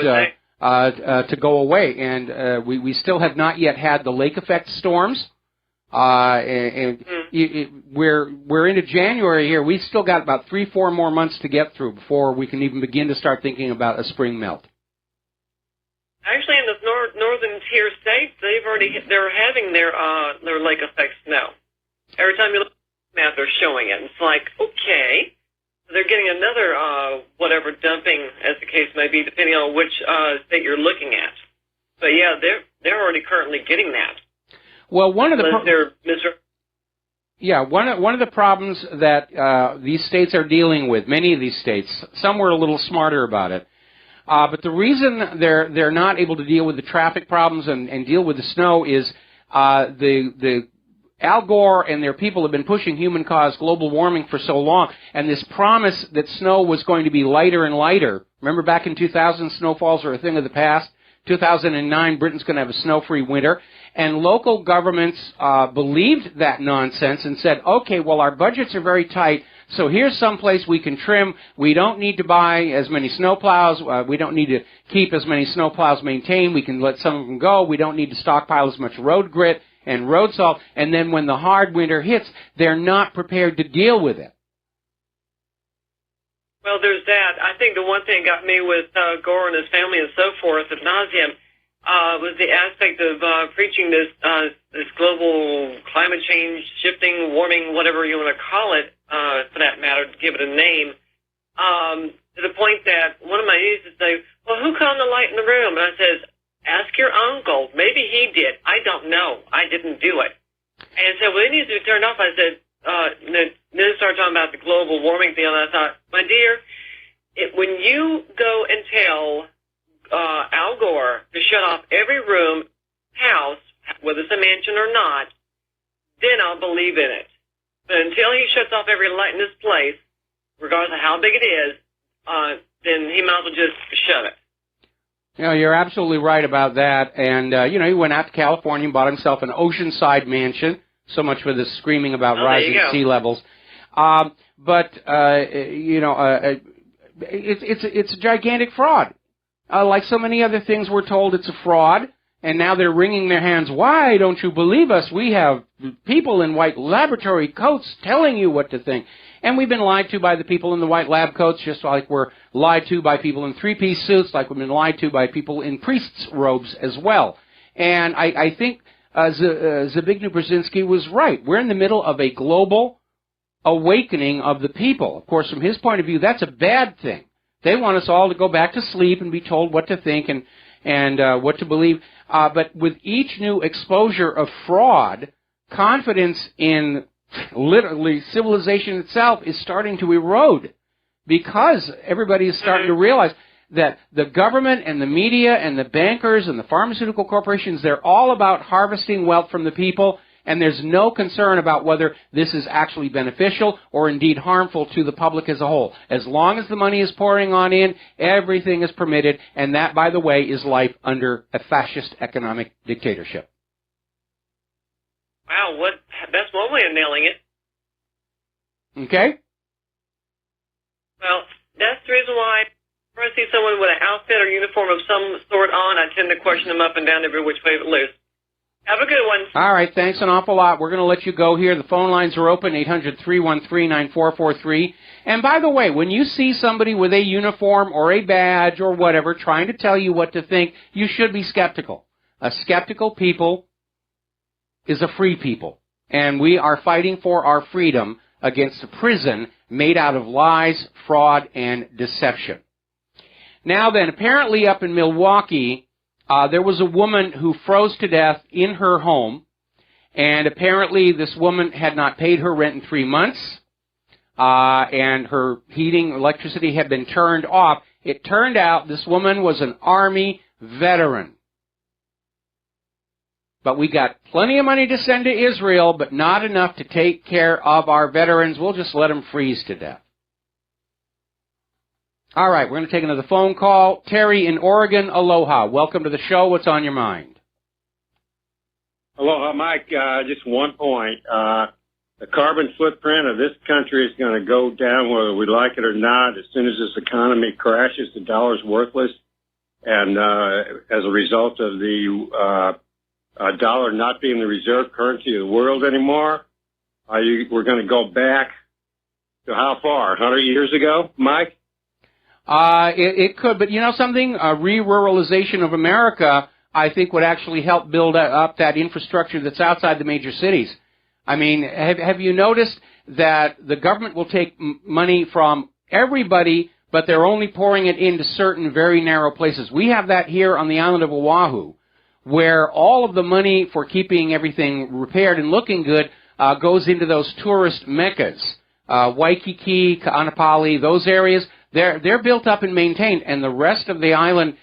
to go away. And we still have not yet had the lake effect storms. We're into January here. We've still got about 3-4 more months to get through before we can even begin to start thinking about a spring melt. Actually, in the northern tier states, they're having their lake effect snow. Every time you look at the map, they're showing it. It's like, okay, they're getting another whatever dumping, as the case may be, depending on which state you're looking at. But yeah, they're already currently getting that. Well, one of the problems that these states are dealing with, many of these states, some were a little smarter about it. But the reason they're not able to deal with the traffic problems and deal with the snow is the Al Gore and their people have been pushing human-caused global warming for so long, and this promise that snow was going to be lighter and lighter. Remember back in 2000, snowfalls were a thing of the past. 2009, Britain's going to have a snow-free winter. And local governments believed that nonsense and said, okay, well, our budgets are very tight, so here's some place we can trim. We don't need to buy as many snowplows. We don't need to keep as many snowplows maintained. We can let some of them go. We don't need to stockpile as much road grit and road salt. And then when the hard winter hits, they're not prepared to deal with it. Well, there's that. I think the one thing got me with Gore and his family and so forth ad nauseum was the aspect of preaching this global climate change, shifting, warming, whatever you want to call it, for that matter, to give it a name, to the point that one of my nieces say, well, who cut on the light in the room? And I says, ask your uncle. Maybe he did. I don't know. I didn't do it. And said, well, it needs to be turned off. I said, then it started talking about the global warming thing, and I thought, my dear, when you go and tell Al Gore to shut off every room, house, whether it's a mansion or not, then I'll believe in it. But until he shuts off every light in this place, regardless of how big it is, then he might as well just shut it. You know, you're absolutely right about that. And, he went out to California and bought himself an oceanside mansion. So much for this screaming about rising sea levels. It's a gigantic fraud. Like so many other things, we're told it's a fraud, and now they're wringing their hands. Why don't you believe us? We have people in white laboratory coats telling you what to think. And we've been lied to by the people in the white lab coats, just like we're lied to by people in three-piece suits, like we've been lied to by people in priests' robes as well. And I think Zbigniew Brzezinski was right. We're in the middle of a global awakening of the people. Of course, from his point of view, that's a bad thing. They want us all to go back to sleep and be told what to think and what to believe. But with each new exposure of fraud, confidence in literally civilization itself is starting to erode, because everybody is starting to realize that the government and the media and the bankers and the pharmaceutical corporations, they're all about harvesting wealth from the people, and there's no concern about whether this is actually beneficial or indeed harmful to the public as a whole. As long as the money is pouring on in, everything is permitted, and that, by the way, is life under a fascist economic dictatorship. Wow, that's one way of nailing it. Okay? Well, that's the reason why when I see someone with an outfit or uniform of some sort on, I tend to question them up and down every which way but loose. Have a good one. All right, thanks an awful lot. We're going to let you go here. The phone lines are open, 800-313-9443. And by the way, when you see somebody with a uniform or a badge or whatever trying to tell you what to think, you should be skeptical. A skeptical people is a free people. And we are fighting for our freedom against a prison made out of lies, fraud, and deception. Now then, apparently up in Milwaukee, there was a woman who froze to death in her home, and apparently this woman had not paid her rent in 3 months, and her heating, electricity had been turned off. It turned out this woman was an Army veteran. But we got plenty of money to send to Israel, but not enough to take care of our veterans. We'll just let them freeze to death. All right, we're going to take another phone call. Terry in Oregon, aloha. Welcome to the show. What's on your mind? Aloha, Mike. Just one point. The carbon footprint of this country is going to go down whether we like it or not. As soon as this economy crashes, the dollar's worthless. And as a result of the dollar not being the reserve currency of the world anymore, we're going to go back to how far? 100 years ago, Mike? It could, but you know something? Re-ruralization of America, I think, would actually help build up that infrastructure that's outside the major cities. I mean, have you noticed that the government will take money from everybody, but they're only pouring it into certain very narrow places? We have that here on the island of Oahu, where all of the money for keeping everything repaired and looking good goes into those tourist meccas. Waikiki, Ka'anapali, those areas. They're built up and maintained, and the rest of the island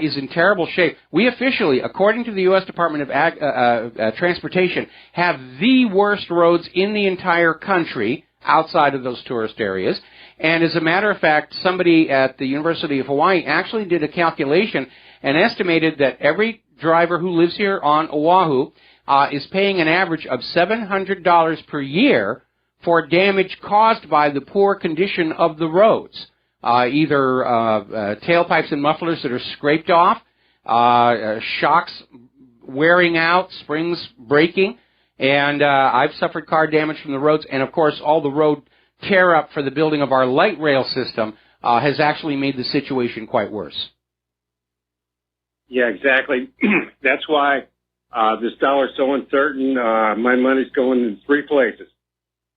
is in terrible shape. We officially, according to the U.S. Department of Transportation, have the worst roads in the entire country outside of those tourist areas. And as a matter of fact, somebody at the University of Hawaii actually did a calculation and estimated that every driver who lives here on Oahu is paying an average of $700 per year for damage caused by the poor condition of the roads. Either tailpipes and mufflers that are scraped off, shocks wearing out, springs breaking, and I've suffered car damage from the roads, and of course all the road tear up for the building of our light rail system has actually made the situation quite worse. Yeah, exactly. That's why this dollar's so uncertain. My money's going in 3 places.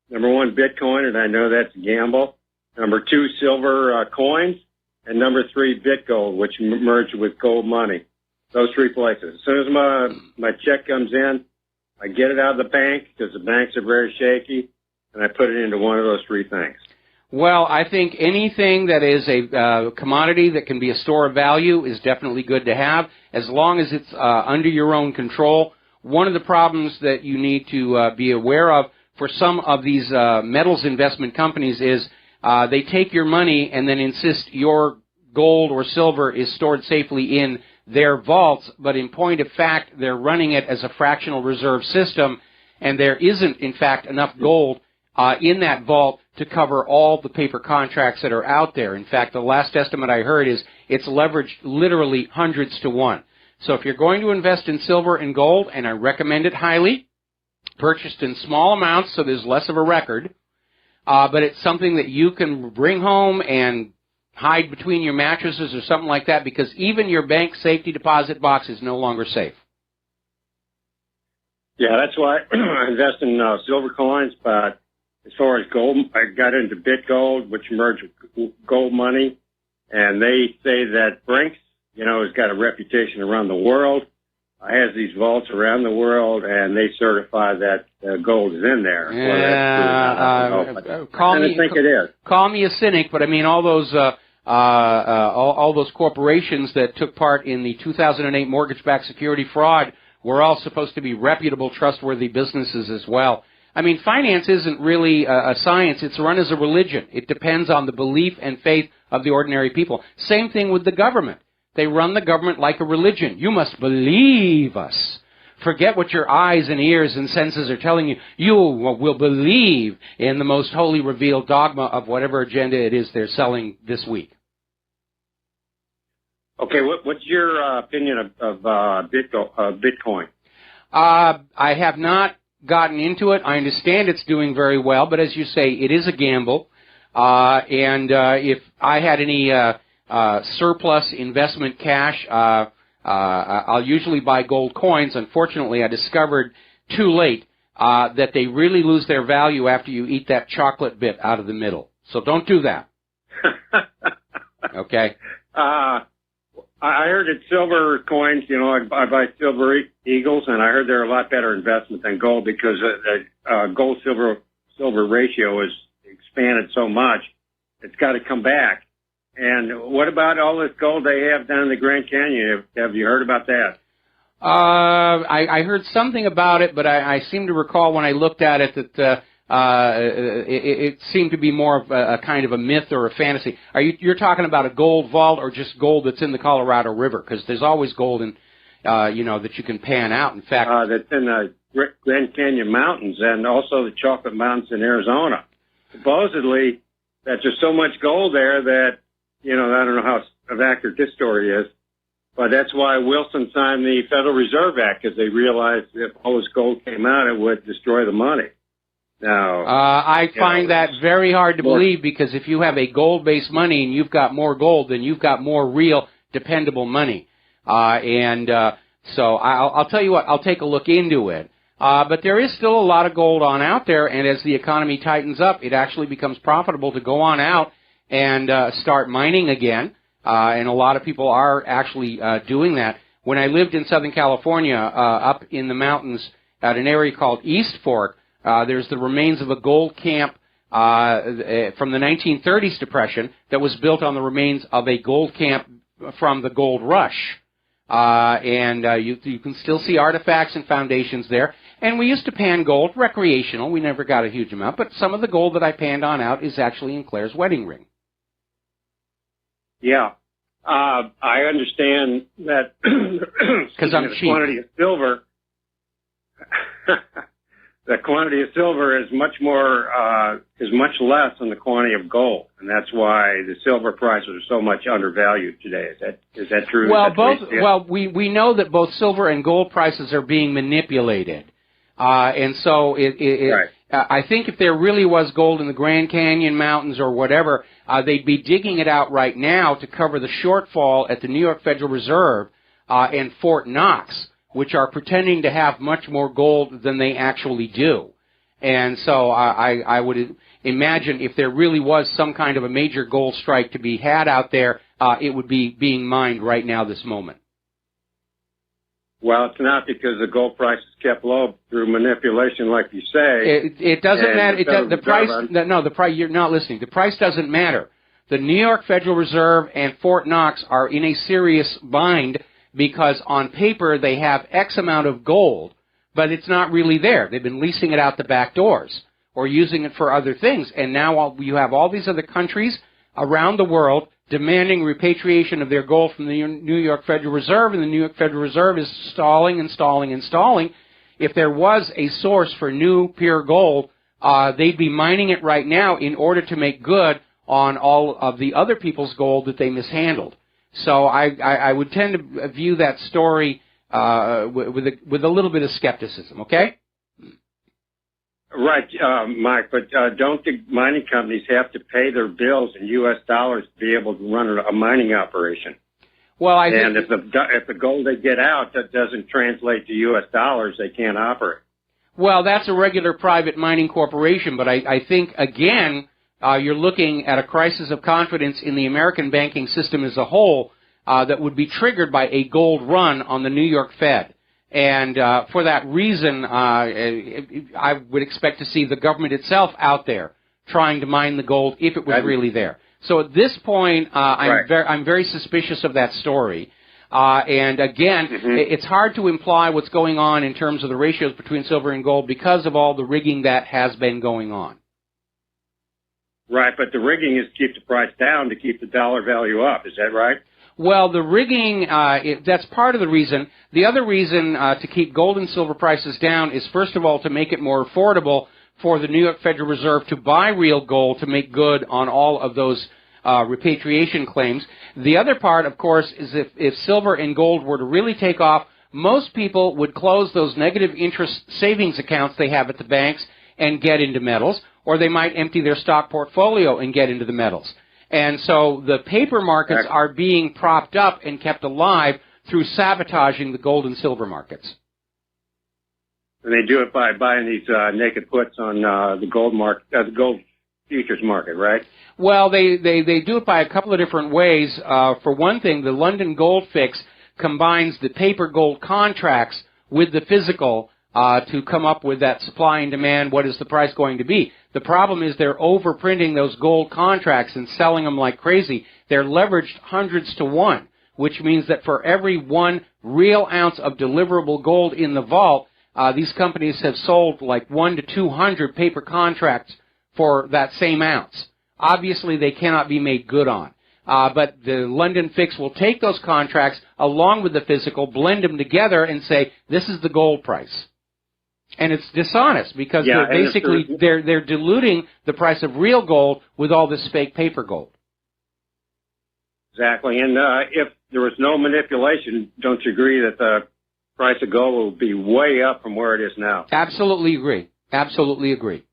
Number 1, Bitcoin, and I know that's a gamble. Number 2, silver coins. And number 3, Bitgold, which merged with gold money. Those 3 places. As soon as my check comes in, I get it out of the bank because the banks are very shaky, and I put it into one of those 3 things. Well, I think anything that is a commodity that can be a store of value is definitely good to have, as long as it's under your own control. One of the problems that you need to be aware of for some of these metals investment companies is they take your money and then insist your gold or silver is stored safely in their vaults, but in point of fact, they're running it as a fractional reserve system, and there isn't, in fact, enough gold in that vault to cover all the paper contracts that are out there. In fact, the last estimate I heard is it's leveraged literally hundreds to 1. So if you're going to invest in silver and gold, and I recommend it highly, purchased in small amounts so there's less of a record, but it's something that you can bring home and hide between your mattresses or something like that, because even your bank safety deposit box is no longer safe. Yeah, that's why I invest in silver coins, but as far as gold, I got into Bitgold, which merged with gold money, and they say that Brinks, has got a reputation around the world, has these vaults around the world, and they certify that gold is in there. Call me a cynic, but I mean all those corporations that took part in the 2008 mortgage-backed security fraud were all supposed to be reputable, trustworthy businesses as well. I mean, finance isn't really a science. It's run as a religion. It depends on the belief and faith of the ordinary people. Same thing with the government. They run the government like a religion. You must believe us. Forget what your eyes and ears and senses are telling you. You will believe in the most holy revealed dogma of whatever agenda it is they're selling this week. Okay, what's your opinion of Bitcoin? I have not gotten into it. I understand it's doing very well, but as you say, it is a gamble. And if I had any surplus investment cash, I'll usually buy gold coins. Unfortunately, I discovered too late that they really lose their value after you eat that chocolate bit out of the middle. So don't do that. Okay? I heard that silver coins, I buy silver eagles, and I heard they're a lot better investment than gold because the gold-silver ratio is expanded so much, it's got to come back. And what about all this gold they have down in the Grand Canyon? Have you heard about that? I heard something about it, but I seem to recall when I looked at it that it seemed to be more of a kind of a myth or a fantasy. You're talking about a gold vault or just gold that's in the Colorado River? Because there's always gold in, that you can pan out. In fact, that's in the Grand Canyon Mountains and also the Chocolate Mountains in Arizona. Supposedly, that there's so much gold there that, I don't know how accurate this story is, but that's why Wilson signed the Federal Reserve Act, because they realized if all this gold came out, it would destroy the money. Now, I find that very hard to believe, because if you have a gold-based money and you've got more gold, then you've got more real, dependable money. So I'll tell you what, I'll take a look into it. But there is still a lot of gold on out there, and as the economy tightens up, it actually becomes profitable to go on out and start mining again. And a lot of people are actually doing that. When I lived in Southern California, up in the mountains at an area called East Fork, there's the remains of a gold camp from the 1930s depression that was built on the remains of a gold camp from the gold rush. You can still see artifacts and foundations there. And we used to pan gold, recreational. We never got a huge amount, but some of the gold that I panned on out is actually in Claire's wedding ring. Yeah. I understand that because I'm the cheap. Quantity of silver, the quantity of silver is much less than the quantity of gold, and that's why the silver prices are so much undervalued today. Is that true? Well, we know that both silver and gold prices are being manipulated, and so right. I think if there really was gold in the Grand Canyon Mountains or whatever, they'd be digging it out right now to cover the shortfall at the New York Federal Reserve and Fort Knox, which are pretending to have much more gold than they actually do. And so I would imagine if there really was some kind of a major gold strike to be had out there, it would be being mined right now this moment. Well, it's not because the gold price is kept low through manipulation, like you say. It doesn't matter. The price. No, the price. You're not listening. The price doesn't matter. The New York Federal Reserve and Fort Knox are in a serious bind because on paper they have X amount of gold, but it's not really there. They've been leasing it out the back doors or using it for other things, and now you have all these other countries around the world demanding repatriation of their gold from the New York Federal Reserve, and the New York Federal Reserve is stalling and stalling and stalling. If there was a source for new pure gold, they'd be mining it right now in order to make good on all of the other people's gold that they mishandled. So I would tend to view that story with a little bit of skepticism, okay? Right, Mike, but don't the mining companies have to pay their bills in U.S. dollars to be able to run a mining operation? Well, if the gold they get out that doesn't translate to U.S. dollars, they can't operate. Well, that's a regular private mining corporation, but I think, again, you're looking at a crisis of confidence in the American banking system as a whole that would be triggered by a gold run on the New York Fed. And for that reason, I would expect to see the government itself out there trying to mine the gold if it was really there. So at this point, I'm very suspicious of that story. And again, it's hard to imply what's going on in terms of the ratios between silver and gold because of all the rigging that has been going on. Right, but the rigging is to keep the price down to keep the dollar value up. Is that right? Well, the rigging, that's part of the reason. The other reason to keep gold and silver prices down is, first of all, to make it more affordable for the New York Federal Reserve to buy real gold to make good on all of those repatriation claims. The other part, of course, is if silver and gold were to really take off, most people would close those negative interest savings accounts they have at the banks and get into metals, or they might empty their stock portfolio and get into the metals. And so the paper markets are being propped up and kept alive through sabotaging the gold and silver markets. And they do it by buying these naked puts on the gold market, the gold futures market, right? Well, they do it by a couple of different ways. For one thing, the London Gold Fix combines the paper gold contracts with the physical to come up with that supply and demand. What is the price going to be? The problem is they're overprinting those gold contracts and selling them like crazy. They're leveraged hundreds to one, which means that for every 1 real ounce of deliverable gold in the vault, these companies have sold like 1 to 200 paper contracts for that same ounce. Obviously, they cannot be made good on. But the London Fix will take those contracts along with the physical, blend them together, and say, this is the gold price. And it's dishonest because they're diluting the price of real gold with all this fake paper gold. Exactly. And if there was no manipulation, don't you agree that the price of gold will be way up from where it is now? Absolutely agree. Absolutely agree.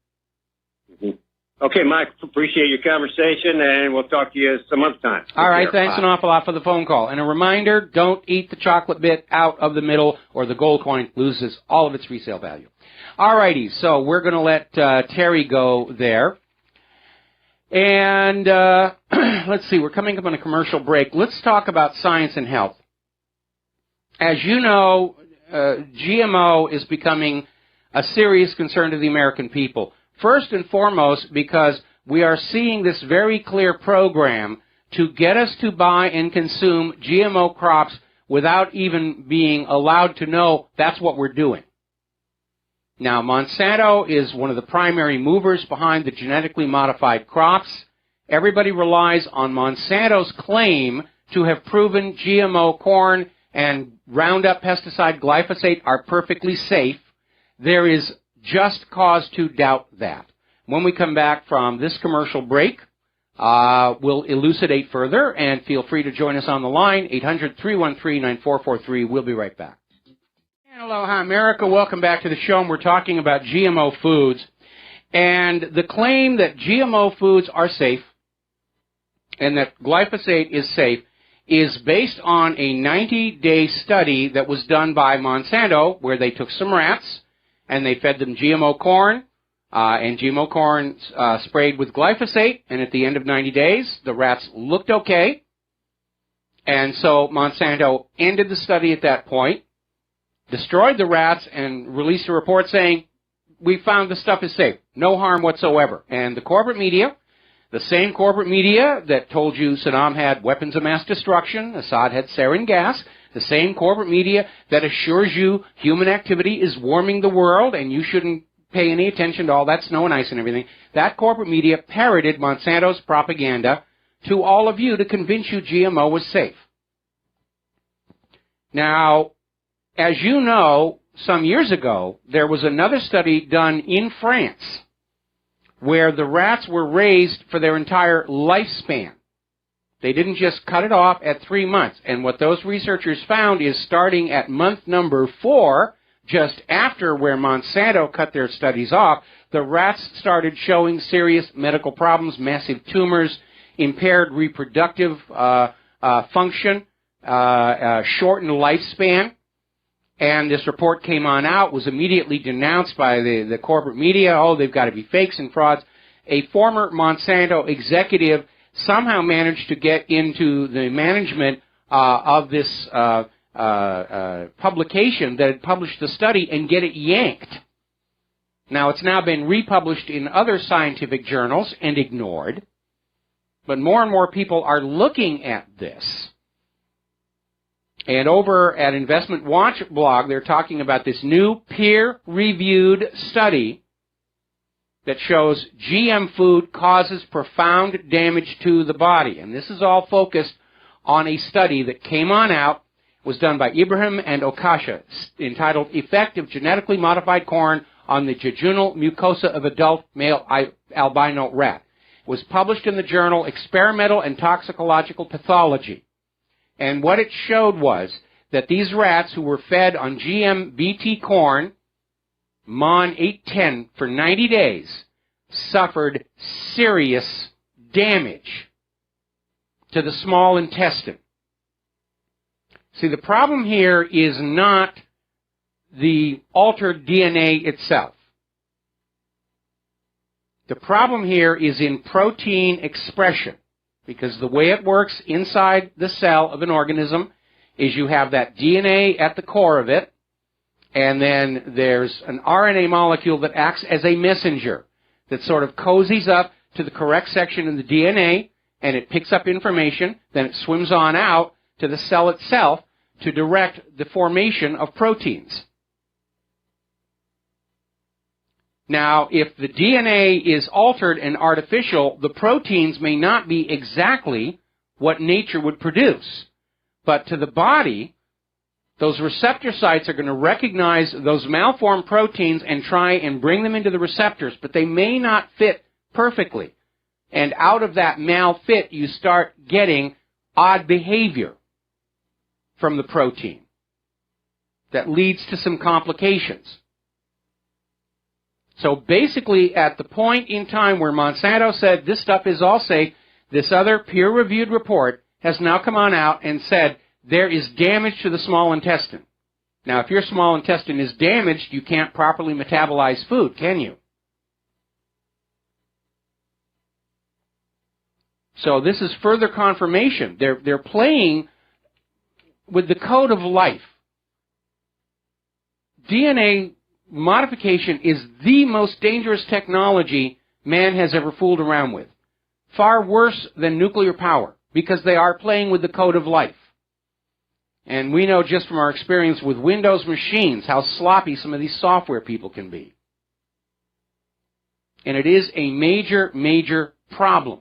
Okay, Mike, appreciate your conversation, and we'll talk to you some other time. All right, thanks an awful lot for the phone call. And a reminder, don't eat the chocolate bit out of the middle or the gold coin loses all of its resale value. All righty, so we're going to let Terry go there. And let's see, we're coming up on a commercial break. Let's talk about science and health. As you know, GMO is becoming a serious concern to the American people. First and foremost, because we are seeing this very clear program to get us to buy and consume GMO crops without even being allowed to know that's what we're doing. Now, Monsanto is one of the primary movers behind the genetically modified crops. Everybody relies on Monsanto's claim to have proven GMO corn and Roundup pesticide glyphosate are perfectly safe. There is just cause to doubt that. When we come back from this commercial break, we'll elucidate further, and feel free to join us on the line, 800-313-9443. We'll be right back. Aloha, America. Welcome back to the show, and we're talking about GMO foods. And the claim that GMO foods are safe and that glyphosate is safe is based on a 90-day study that was done by Monsanto, where they took some rats and they fed them GMO corn, and GMO corn sprayed with glyphosate, and at the end of 90 days, the rats looked okay. And so Monsanto ended the study at that point, destroyed the rats, and released a report saying, we found the stuff is safe, no harm whatsoever. And the corporate media, the same corporate media that told you Saddam had weapons of mass destruction, Assad had sarin gas, the same corporate media that assures you human activity is warming the world and you shouldn't pay any attention to all that snow and ice and everything, that corporate media parroted Monsanto's propaganda to all of you to convince you GMO was safe. Now, as you know, some years ago, there was another study done in France where the rats were raised for their entire lifespan. They didn't just cut it off at 3 months. And what those researchers found is starting at month number 4, just after where Monsanto cut their studies off, the rats started showing serious medical problems, massive tumors, impaired reproductive function, shortened lifespan. And this report came on out, was immediately denounced by the corporate media. Oh, they've got to be fakes and frauds. A former Monsanto executive somehow managed to get into the management of this publication that had published the study and get it yanked. Now, it's now been republished in other scientific journals and ignored. But more and more people are looking at this. And over at Investment Watch blog, they're talking about this new peer-reviewed study that shows GM food causes profound damage to the body. And this is all focused on a study that came on out, was done by Ibrahim and Okasha, entitled Effect of Genetically Modified Corn on the Jejunal Mucosa of Adult Male Albino Rat. It was published in the journal Experimental and Toxicological Pathology. And what it showed was that these rats who were fed on GM BT corn, MON 810, for 90 days, suffered serious damage to the small intestine. See, the problem here is not the altered DNA itself. The problem here is in protein expression. Because the way it works inside the cell of an organism is you have that DNA at the core of it, and then there's an RNA molecule that acts as a messenger that sort of cozies up to the correct section in the DNA, and it picks up information, then it swims on out to the cell itself to direct the formation of proteins. Now, if the DNA is altered and artificial, the proteins may not be exactly what nature would produce. But to the body, those receptor sites are going to recognize those malformed proteins and try and bring them into the receptors, but they may not fit perfectly. And out of that malfit, you start getting odd behavior from the protein that leads to some complications. So basically, at the point in time where Monsanto said this stuff is all safe, this other peer-reviewed report has now come on out and said there is damage to the small intestine. Now, if your small intestine is damaged, you can't properly metabolize food, can you? So this is further confirmation. They're playing with the code of life. DNA modification is the most dangerous technology man has ever fooled around with. Far worse than nuclear power. because they are playing with the code of life. And we know just from our experience with Windows machines how sloppy some of these software people can be. And it is a major, major problem.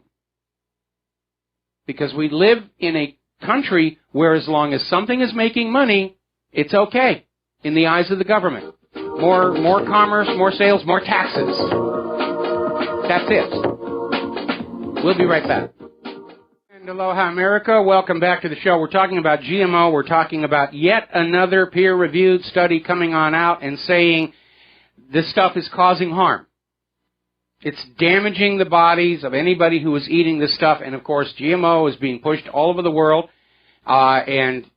Because we live in a country where as long as something is making money, it's okay in the eyes of the government. More commerce, more sales, more taxes. That's it. We'll be right back. And aloha, America. Welcome back to the show. We're talking about GMO. We're talking about yet another peer-reviewed study coming on out and saying this stuff is causing harm. It's damaging the bodies of anybody who is eating this stuff. And, of course, GMO is being pushed all over the world. And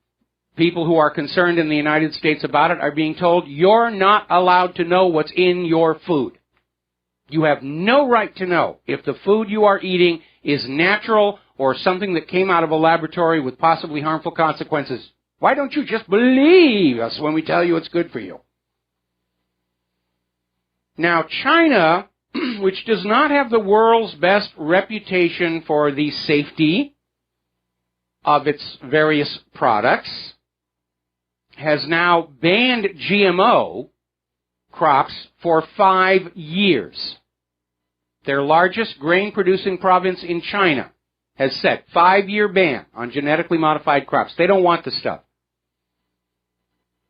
people who are concerned in the United States about it are being told, you're not allowed to know what's in your food. You have no right to know if the food you are eating is natural or something that came out of a laboratory with possibly harmful consequences. Why don't you just believe us when we tell you it's good for you? Now, China, which does not have the world's best reputation for the safety of its various products, has now banned GMO crops for 5 years. Their largest grain-producing province in China has set 5-year ban on genetically modified crops. They don't want the stuff.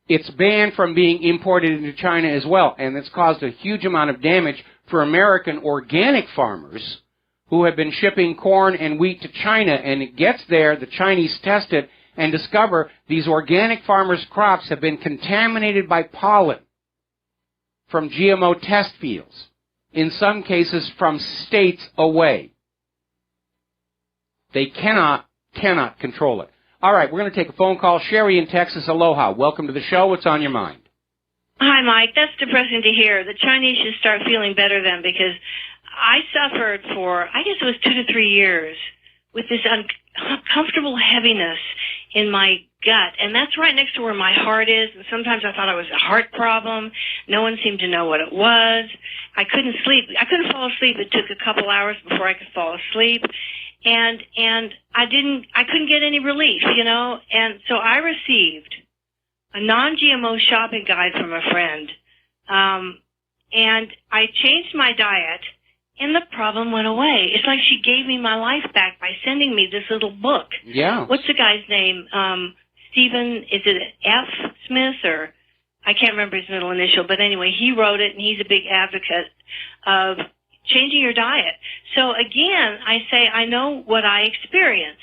It's banned from being imported into China as well, and it's caused a huge amount of damage for American organic farmers who have been shipping corn and wheat to China, and it gets there, the Chinese test it, and discover these organic farmers' crops have been contaminated by pollen from GMO test fields, in some cases from states away. They cannot control it. All right, we're going to take a phone call. Sherry in Texas, aloha. Welcome to the show. What's on your mind? Hi, Mike. That's depressing to hear. The Chinese should start feeling better then, because I suffered for, I guess it was 2 to 3 years with this uncomfortable heaviness in my gut. And that's right next to where my heart is. And sometimes I thought it was a heart problem. No one seemed to know what it was. I couldn't sleep. I couldn't fall asleep. It took a couple hours before I could fall asleep. And I couldn't get any relief, you know. And so I received a non-GMO shopping guide from a friend. And I changed my diet, and the problem went away. It's like she gave me my life back by sending me this little book. Yeah. What's the guy's name? Stephen, is it F. Smith, or I can't remember his middle initial, but anyway, he wrote it, and he's a big advocate of changing your diet. So again, I say I know what I experienced.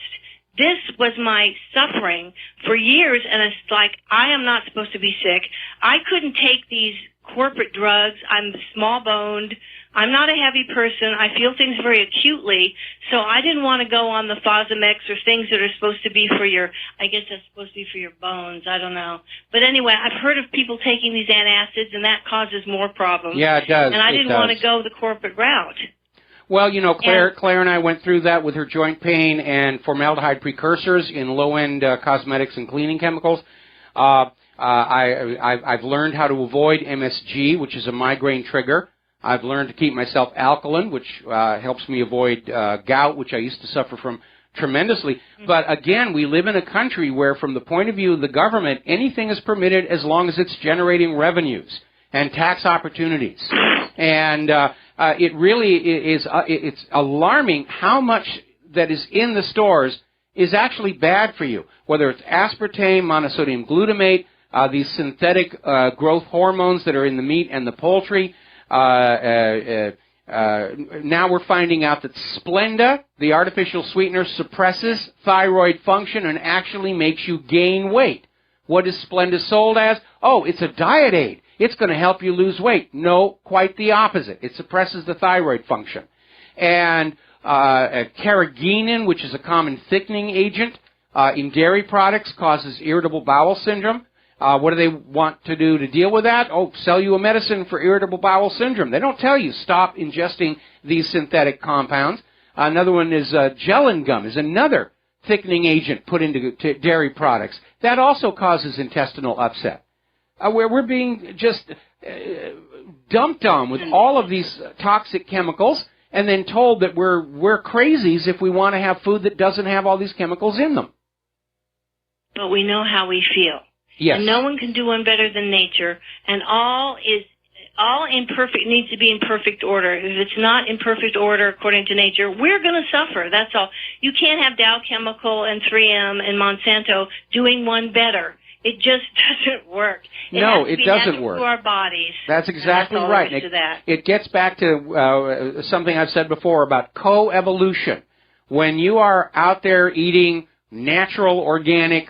This was my suffering for years, and it's like I am not supposed to be sick. I couldn't take these corporate drugs. I'm small-boned. I'm not a heavy person. I feel things very acutely, so I didn't want to go on the Fosamax or things that are supposed to be for your, I guess that's supposed to be for your bones. I don't know. But anyway, I've heard of people taking these antacids, and that causes more problems. Yeah, it does. And I didn't want to go the corporate route. Well, you know, Claire and I went through that with her joint pain and formaldehyde precursors in low-end cosmetics and cleaning chemicals. I've learned how to avoid MSG, which is a migraine trigger. I've learned to keep myself alkaline, which helps me avoid gout, which I used to suffer from tremendously. Mm-hmm. But again, we live in a country where, from the point of view of the government, anything is permitted as long as it's generating revenues and tax opportunities. And it really is it's alarming how much that is in the stores is actually bad for you, whether it's aspartame, monosodium glutamate, these synthetic growth hormones that are in the meat and the poultry. Now we're finding out that Splenda, the artificial sweetener, suppresses thyroid function and actually makes you gain weight. What is Splenda sold as? Oh, it's a diet aid. It's going to help you lose weight. No, quite the opposite. It suppresses the thyroid function. And carrageenan, which is a common thickening agent in dairy products, causes irritable bowel syndrome. What do they want to do to deal with that? Oh, sell you a medicine for irritable bowel syndrome. They don't tell you stop ingesting these synthetic compounds. Another one is gellan gum, is another thickening agent put into dairy products. That also causes intestinal upset. Where we're being just dumped on with all of these toxic chemicals, and then told that we're crazies if we want to have food that doesn't have all these chemicals in them. But we know how we feel. Yes. And no one can do one better than nature, and all imperfect needs to be in perfect order. If it's not in perfect order according to nature, we're going to suffer. That's all. You can't have Dow Chemical and 3M and Monsanto doing one better. It just doesn't work. It doesn't work. To our bodies. That's exactly right. It gets back to something I've said before about coevolution. When you are out there eating natural, organic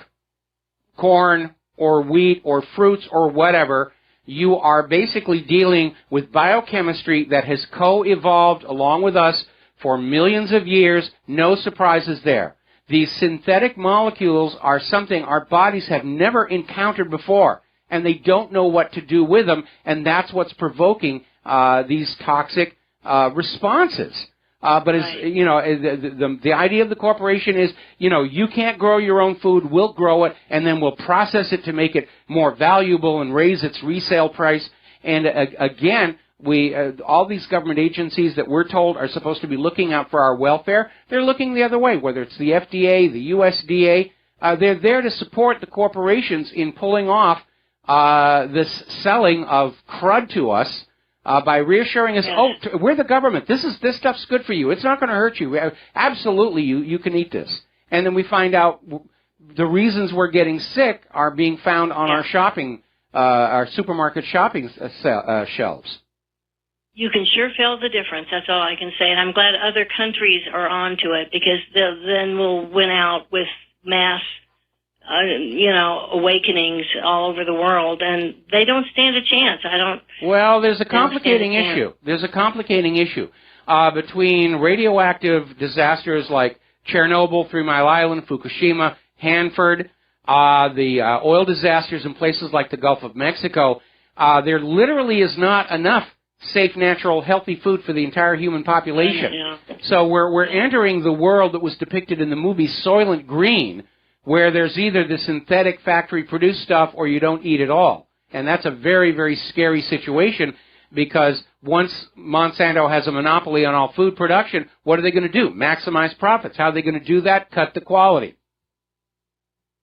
corn or wheat or fruits or whatever, you are basically dealing with biochemistry that has co-evolved along with us for millions of years. No surprises there. These synthetic molecules are something our bodies have never encountered before, and they don't know what to do with them, and that's what's provoking these toxic responses. But as you know, the idea of the corporation is, you can't grow your own food, we'll grow it, and then we'll process it to make it more valuable and raise its resale price. And again, all these government agencies that we're told are supposed to be looking out for our welfare, they're looking the other way, whether it's the FDA, the USDA. They're there to support the corporations in pulling off this selling of crud to us. By reassuring us, we're the government. This stuff's good for you. It's not going to hurt you. Absolutely, you can eat this. And then we find out the reasons we're getting sick are being found on our supermarket shopping shelves. You can sure feel the difference. That's all I can say. And I'm glad other countries are on to it, because then we'll win out with mass awakenings all over the world, and they don't stand a chance. Well, there's a complicating issue. There's a complicating issue between radioactive disasters like Chernobyl, 3 Mile Island, Fukushima, Hanford, the oil disasters in places like the Gulf of Mexico. There literally is not enough safe, natural, healthy food for the entire human population. Yeah. So we're entering the world that was depicted in the movie Soylent Green, where there's either the synthetic factory-produced stuff or you don't eat at all. And that's a very, very scary situation, because once Monsanto has a monopoly on all food production, what are they going to do? Maximize profits. How are they going to do that? Cut the quality.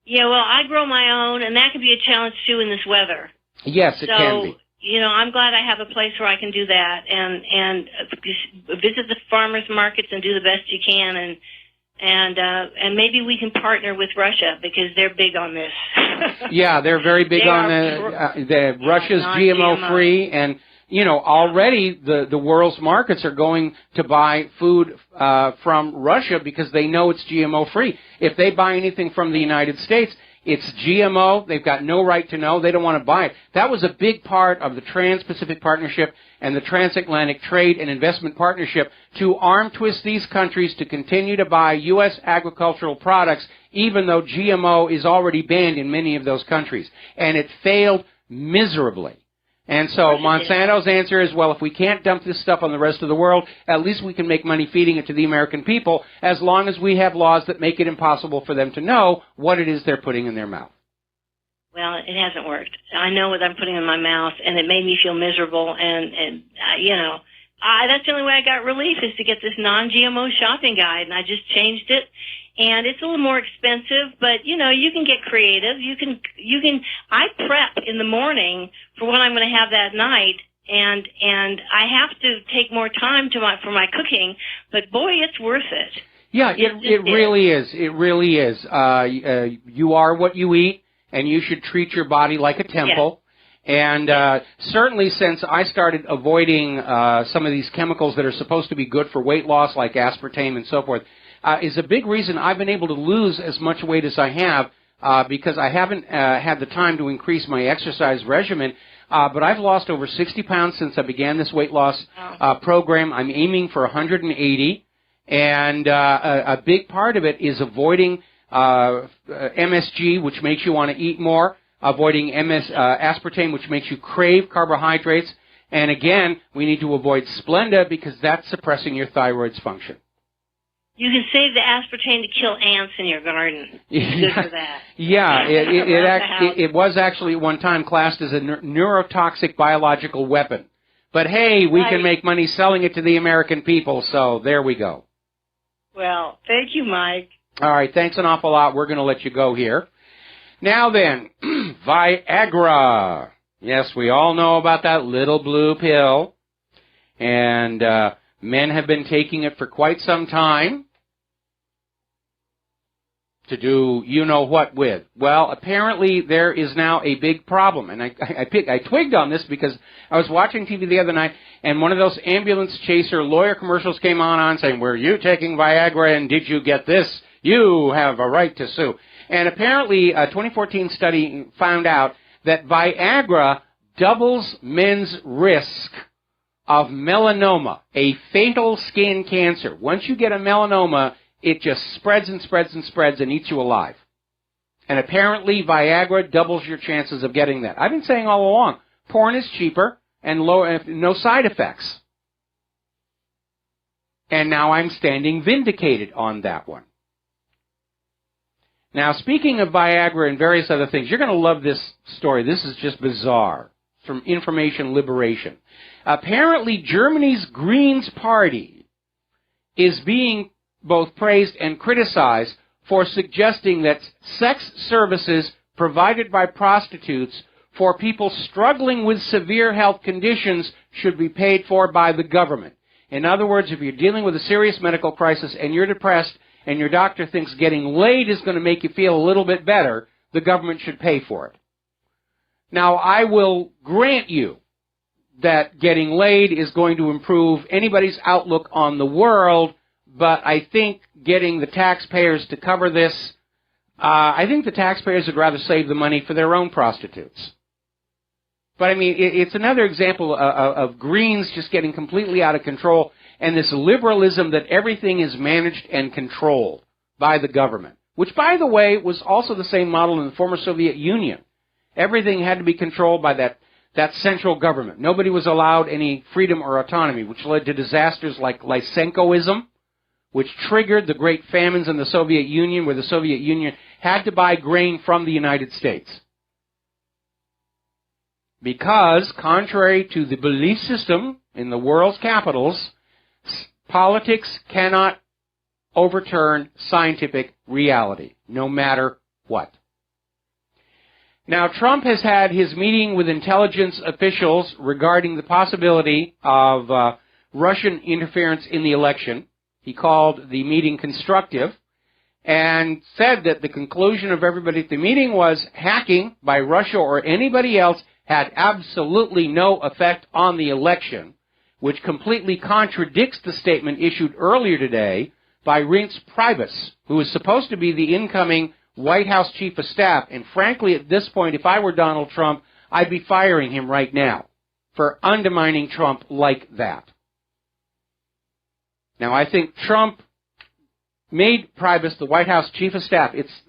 Yeah, well, I grow my own, and that can be a challenge, too, in this weather. Yes, it can be. I'm glad I have a place where I can do that and visit the farmers markets and do the best you can, and maybe we can partner with Russia, because they're big on this. Yeah, they're very big on Russia's GMO-free, and already the world's markets are going to buy food from Russia because they know it's GMO-free. If they buy anything from the United States, it's GMO. They've got no right to know. They don't want to buy it. That was a big part of the Trans-Pacific Partnership and the Transatlantic Trade and Investment Partnership, to arm twist these countries to continue to buy U.S. agricultural products, even though GMO is already banned in many of those countries. And it failed miserably. And so Monsanto's answer is, well, if we can't dump this stuff on the rest of the world, at least we can make money feeding it to the American people, as long as we have laws that make it impossible for them to know what it is they're putting in their mouth. Well, it hasn't worked. I know what I'm putting in my mouth, and it made me feel miserable. And that's the only way I got relief, is to get this non-GMO shopping guide, and I just changed it. And it's a little more expensive, but you can get creative. You can. I prep in the morning for what I'm going to have that night, and I have to take more time for my cooking. But boy, it's worth it. Yeah, it really is. It really is. You are what you eat, and you should treat your body like a temple. Yeah. And certainly, since I started avoiding some of these chemicals that are supposed to be good for weight loss, like aspartame and so forth, is a big reason I've been able to lose as much weight as I have, because I haven't had the time to increase my exercise regimen. But I've lost over 60 pounds since I began this weight loss program. I'm aiming for 180. And a big part of it is avoiding MSG, which makes you want to eat more, avoiding aspartame, which makes you crave carbohydrates. And again, we need to avoid Splenda, because that's suppressing your thyroid's function. You can save the aspartame to kill ants in your garden. It's good for that. Yeah, it was actually at one time classed as a neurotoxic biological weapon. But hey, we can make money selling it to the American people, so there we go. Well, thank you, Mike. All right, thanks an awful lot. We're going to let you go here. Now then, Viagra. Yes, we all know about that little blue pill. And men have been taking it for quite some time to do you-know-what with. Well, apparently there is now a big problem. And I twigged on this because I was watching TV the other night, and one of those ambulance chaser lawyer commercials came on saying, were you taking Viagra and did you get this? You have a right to sue. And apparently a 2014 study found out that Viagra doubles men's risk of melanoma, a fatal skin cancer. Once you get a melanoma, it just spreads and spreads and spreads and eats you alive. And apparently Viagra doubles your chances of getting that. I've been saying all along, porn is cheaper and no side effects. And now I'm standing vindicated on that one. Now, speaking of Viagra and various other things, you're going to love this story. This is just bizarre. It's from Information Liberation. Apparently, Germany's Greens Party is being both praised and criticized for suggesting that sex services provided by prostitutes for people struggling with severe health conditions should be paid for by the government. In other words, if you're dealing with a serious medical crisis and you're depressed and your doctor thinks getting laid is going to make you feel a little bit better, the government should pay for it. Now, I will grant you that getting laid is going to improve anybody's outlook on the world, but I think getting the taxpayers to cover this, I think the taxpayers would rather save the money for their own prostitutes. But, I mean, it's another example of Greens just getting completely out of control and this liberalism that everything is managed and controlled by the government, which, by the way, was also the same model in the former Soviet Union. Everything had to be controlled by that central government. Nobody was allowed any freedom or autonomy, which led to disasters like Lysenkoism, which triggered the great famines in the Soviet Union, where the Soviet Union had to buy grain from the United States. Because, contrary to the belief system in the world's capitals, politics cannot overturn scientific reality, no matter what. Now, Trump has had his meeting with intelligence officials regarding the possibility of Russian interference in the election. He called the meeting constructive and said that the conclusion of everybody at the meeting was hacking by Russia or anybody else had absolutely no effect on the election, which completely contradicts the statement issued earlier today by Reince Priebus, who is supposed to be the incoming White House Chief of Staff. And frankly, at this point, if I were Donald Trump, I'd be firing him right now for undermining Trump like that. Now, I think Trump made Priebus the White House Chief of Staff. It's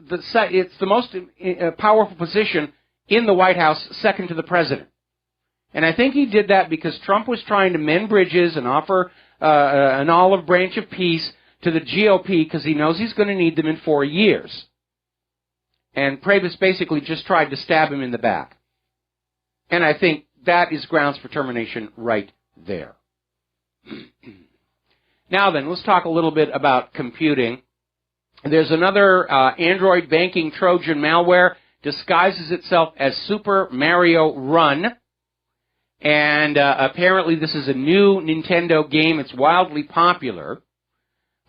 the most powerful position in the White House, second to the president. And I think he did that because Trump was trying to mend bridges and offer an olive branch of peace to the GOP because he knows he's going to need them in 4 years. And Priebus basically just tried to stab him in the back. And I think that is grounds for termination right there. Now then, let's talk a little bit about computing. There's another Android banking Trojan malware, disguises itself as Super Mario Run. And apparently this is a new Nintendo game. It's wildly popular.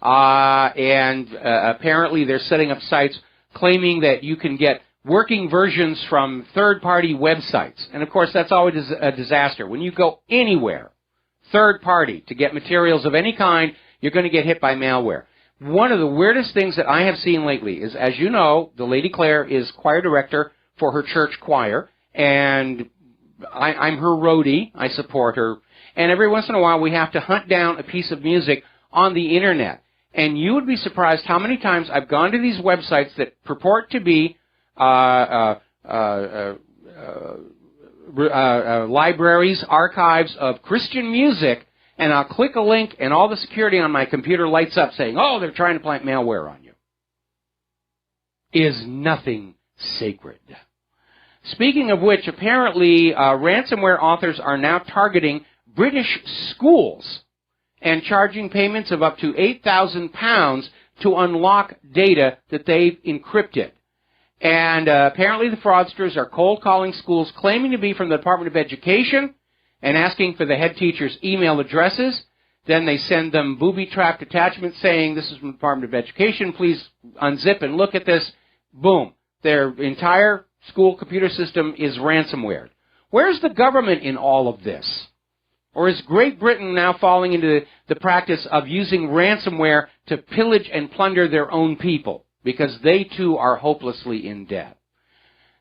And apparently they're setting up sites claiming that you can get working versions from third-party websites. And, of course, that's always a disaster. When you go anywhere, third-party, to get materials of any kind, you're going to get hit by malware. One of the weirdest things that I have seen lately is, as you know, the Lady Claire is choir director for her church choir, and I'm her roadie. I support her. And every once in a while we have to hunt down a piece of music on the Internet. And you would be surprised how many times I've gone to these websites that purport to be libraries, archives of Christian music, and I'll click a link and all the security on my computer lights up saying, oh, they're trying to plant malware on you. Is nothing sacred. Speaking of which, apparently ransomware authors are now targeting British schools and charging payments of up to £8,000 to unlock data that they've encrypted. And apparently the fraudsters are cold calling schools claiming to be from the Department of Education and asking for the head teacher's email addresses. Then they send them booby-trapped attachments saying, this is from the Department of Education, please unzip and look at this. Boom. Their entire school computer system is ransomware. Where's the government in all of this? Or is Great Britain now falling into the practice of using ransomware to pillage and plunder their own people? Because they too are hopelessly in debt.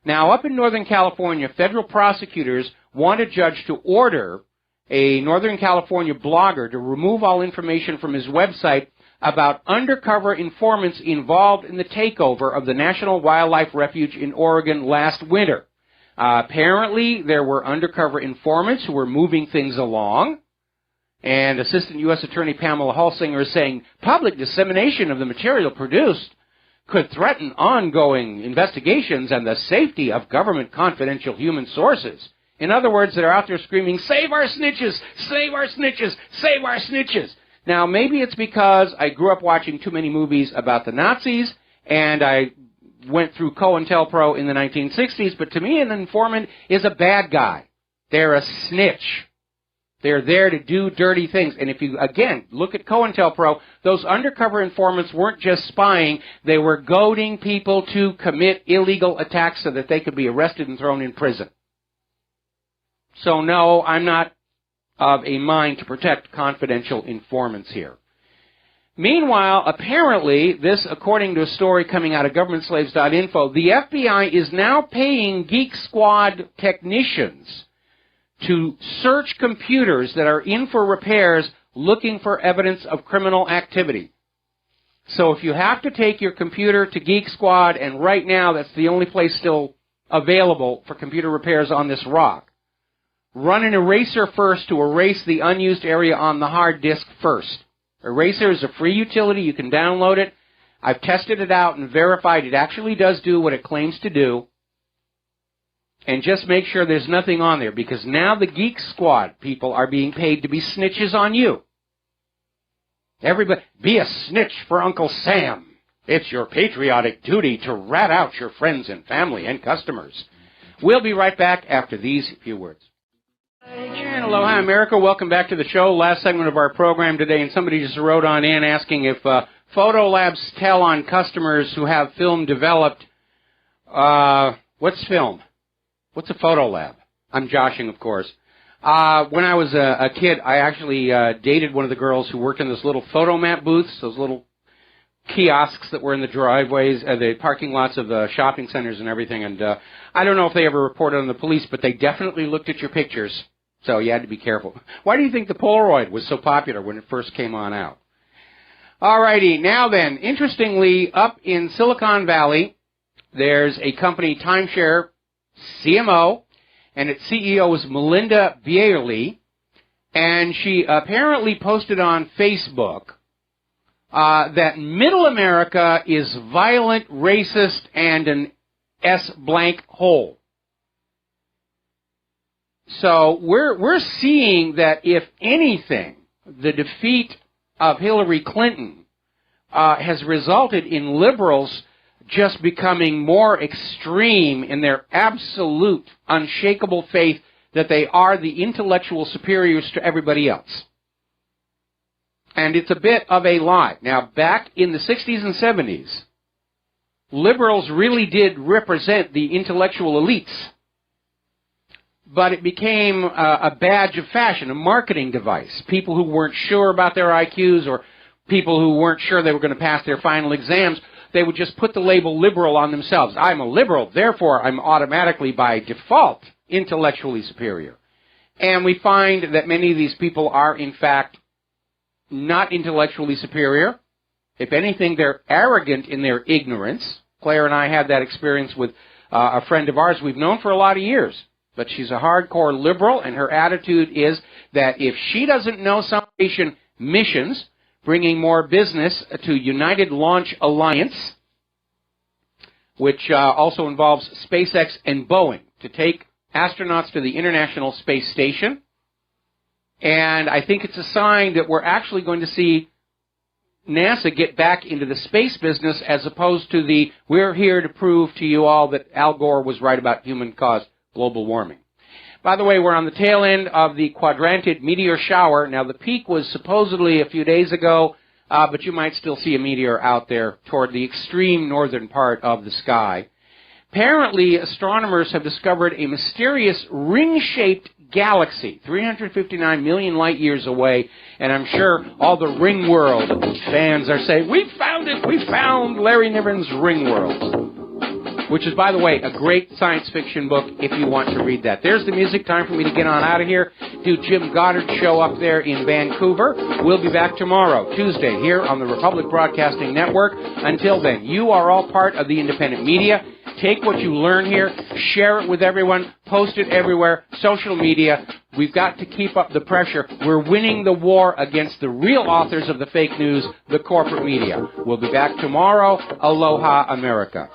Now, up in Northern California, federal prosecutors want a judge to order a Northern California blogger to remove all information from his website about undercover informants involved in the takeover of the National Wildlife Refuge in Oregon last winter. Apparently, there were undercover informants who were moving things along, and Assistant U.S. Attorney Pamela Hulsinger is saying public dissemination of the material produced could threaten ongoing investigations and the safety of government confidential human sources. In other words, they're out there screaming, save our snitches, save our snitches, save our snitches. Now, maybe it's because I grew up watching too many movies about the Nazis, and I went through COINTELPRO in the 1960s, but to me, an informant is a bad guy. They're a snitch. They're there to do dirty things. And if you, again, look at COINTELPRO, those undercover informants weren't just spying. They were goading people to commit illegal attacks so that they could be arrested and thrown in prison. So, no, I'm not of a mind to protect confidential informants here. Meanwhile, apparently, this, according to a story coming out of governmentslaves.info, the FBI is now paying Geek Squad technicians to search computers that are in for repairs looking for evidence of criminal activity. So if you have to take your computer to Geek Squad, and right now that's the only place still available for computer repairs on this rock, run an eraser first to erase the unused area on the hard disk first. Eraser is a free utility. You can download it. I've tested it out and verified it actually does do what it claims to do. And just make sure there's nothing on there, because now the Geek Squad people are being paid to be snitches on you. Everybody, be a snitch for Uncle Sam. It's your patriotic duty to rat out your friends and family and customers. We'll be right back after these few words. And aloha, America. Welcome back to the show. Last segment of our program today, and somebody just wrote on in asking if photo labs tell on customers who have film developed. What's film? What's a photo lab? I'm joshing, of course. When I was a kid, I actually dated one of the girls who worked in those little photomat booths, those little kiosks that were in the driveways, the parking lots of the shopping centers and everything. And I don't know if they ever reported on the police, but they definitely looked at your pictures. So you had to be careful. Why do you think the Polaroid was so popular when it first came on out? All righty. Now then, interestingly, up in Silicon Valley, there's a company, Timeshare CMO, and its CEO is Melinda Byerly, and she apparently posted on Facebook that Middle America is violent, racist, and an S-blank hole. So we're seeing that, if anything, the defeat of Hillary Clinton has resulted in liberals just becoming more extreme in their absolute, unshakable faith that they are the intellectual superiors to everybody else. And it's a bit of a lie. Now, back in the 60s and 70s, liberals really did represent the intellectual elites. But it became a badge of fashion, a marketing device. People who weren't sure about their IQs, or people who weren't sure they were going to pass their final exams, they would just put the label liberal on themselves. I'm a liberal, therefore I'm automatically, by default, intellectually superior. And we find that many of these people are, in fact, not intellectually superior. If anything, they're arrogant in their ignorance. Claire and I had that experience with a friend of ours we've known for a lot of years. But she's a hardcore liberal, and her attitude is that if she doesn't know some missions, bringing more business to United Launch Alliance, which also involves SpaceX and Boeing, to take astronauts to the International Space Station, And I think it's a sign that we're actually going to see NASA get back into the space business as opposed to the we're here to prove to you all that Al Gore was right about human-caused global warming. By the way, we're on the tail end of the quadrantid meteor shower. Now, the peak was supposedly a few days ago, but you might still see a meteor out there toward the extreme northern part of the sky. Apparently, astronomers have discovered a mysterious ring-shaped galaxy, 359 million light years away, and I'm sure all the Ring World fans are saying, we found it! We found Larry Niven's Ring World, which is, by the way, a great science fiction book if you want to read that. There's the music. Time for me to get on out of here. Do Jim Goddard's show up there in Vancouver. We'll be back tomorrow, Tuesday, here on the Republic Broadcasting Network. Until then, you are all part of the independent media. Take what you learn here, share it with everyone, post it everywhere, social media. We've got to keep up the pressure. We're winning the war against the real authors of the fake news, the corporate media. We'll be back tomorrow. Aloha, America.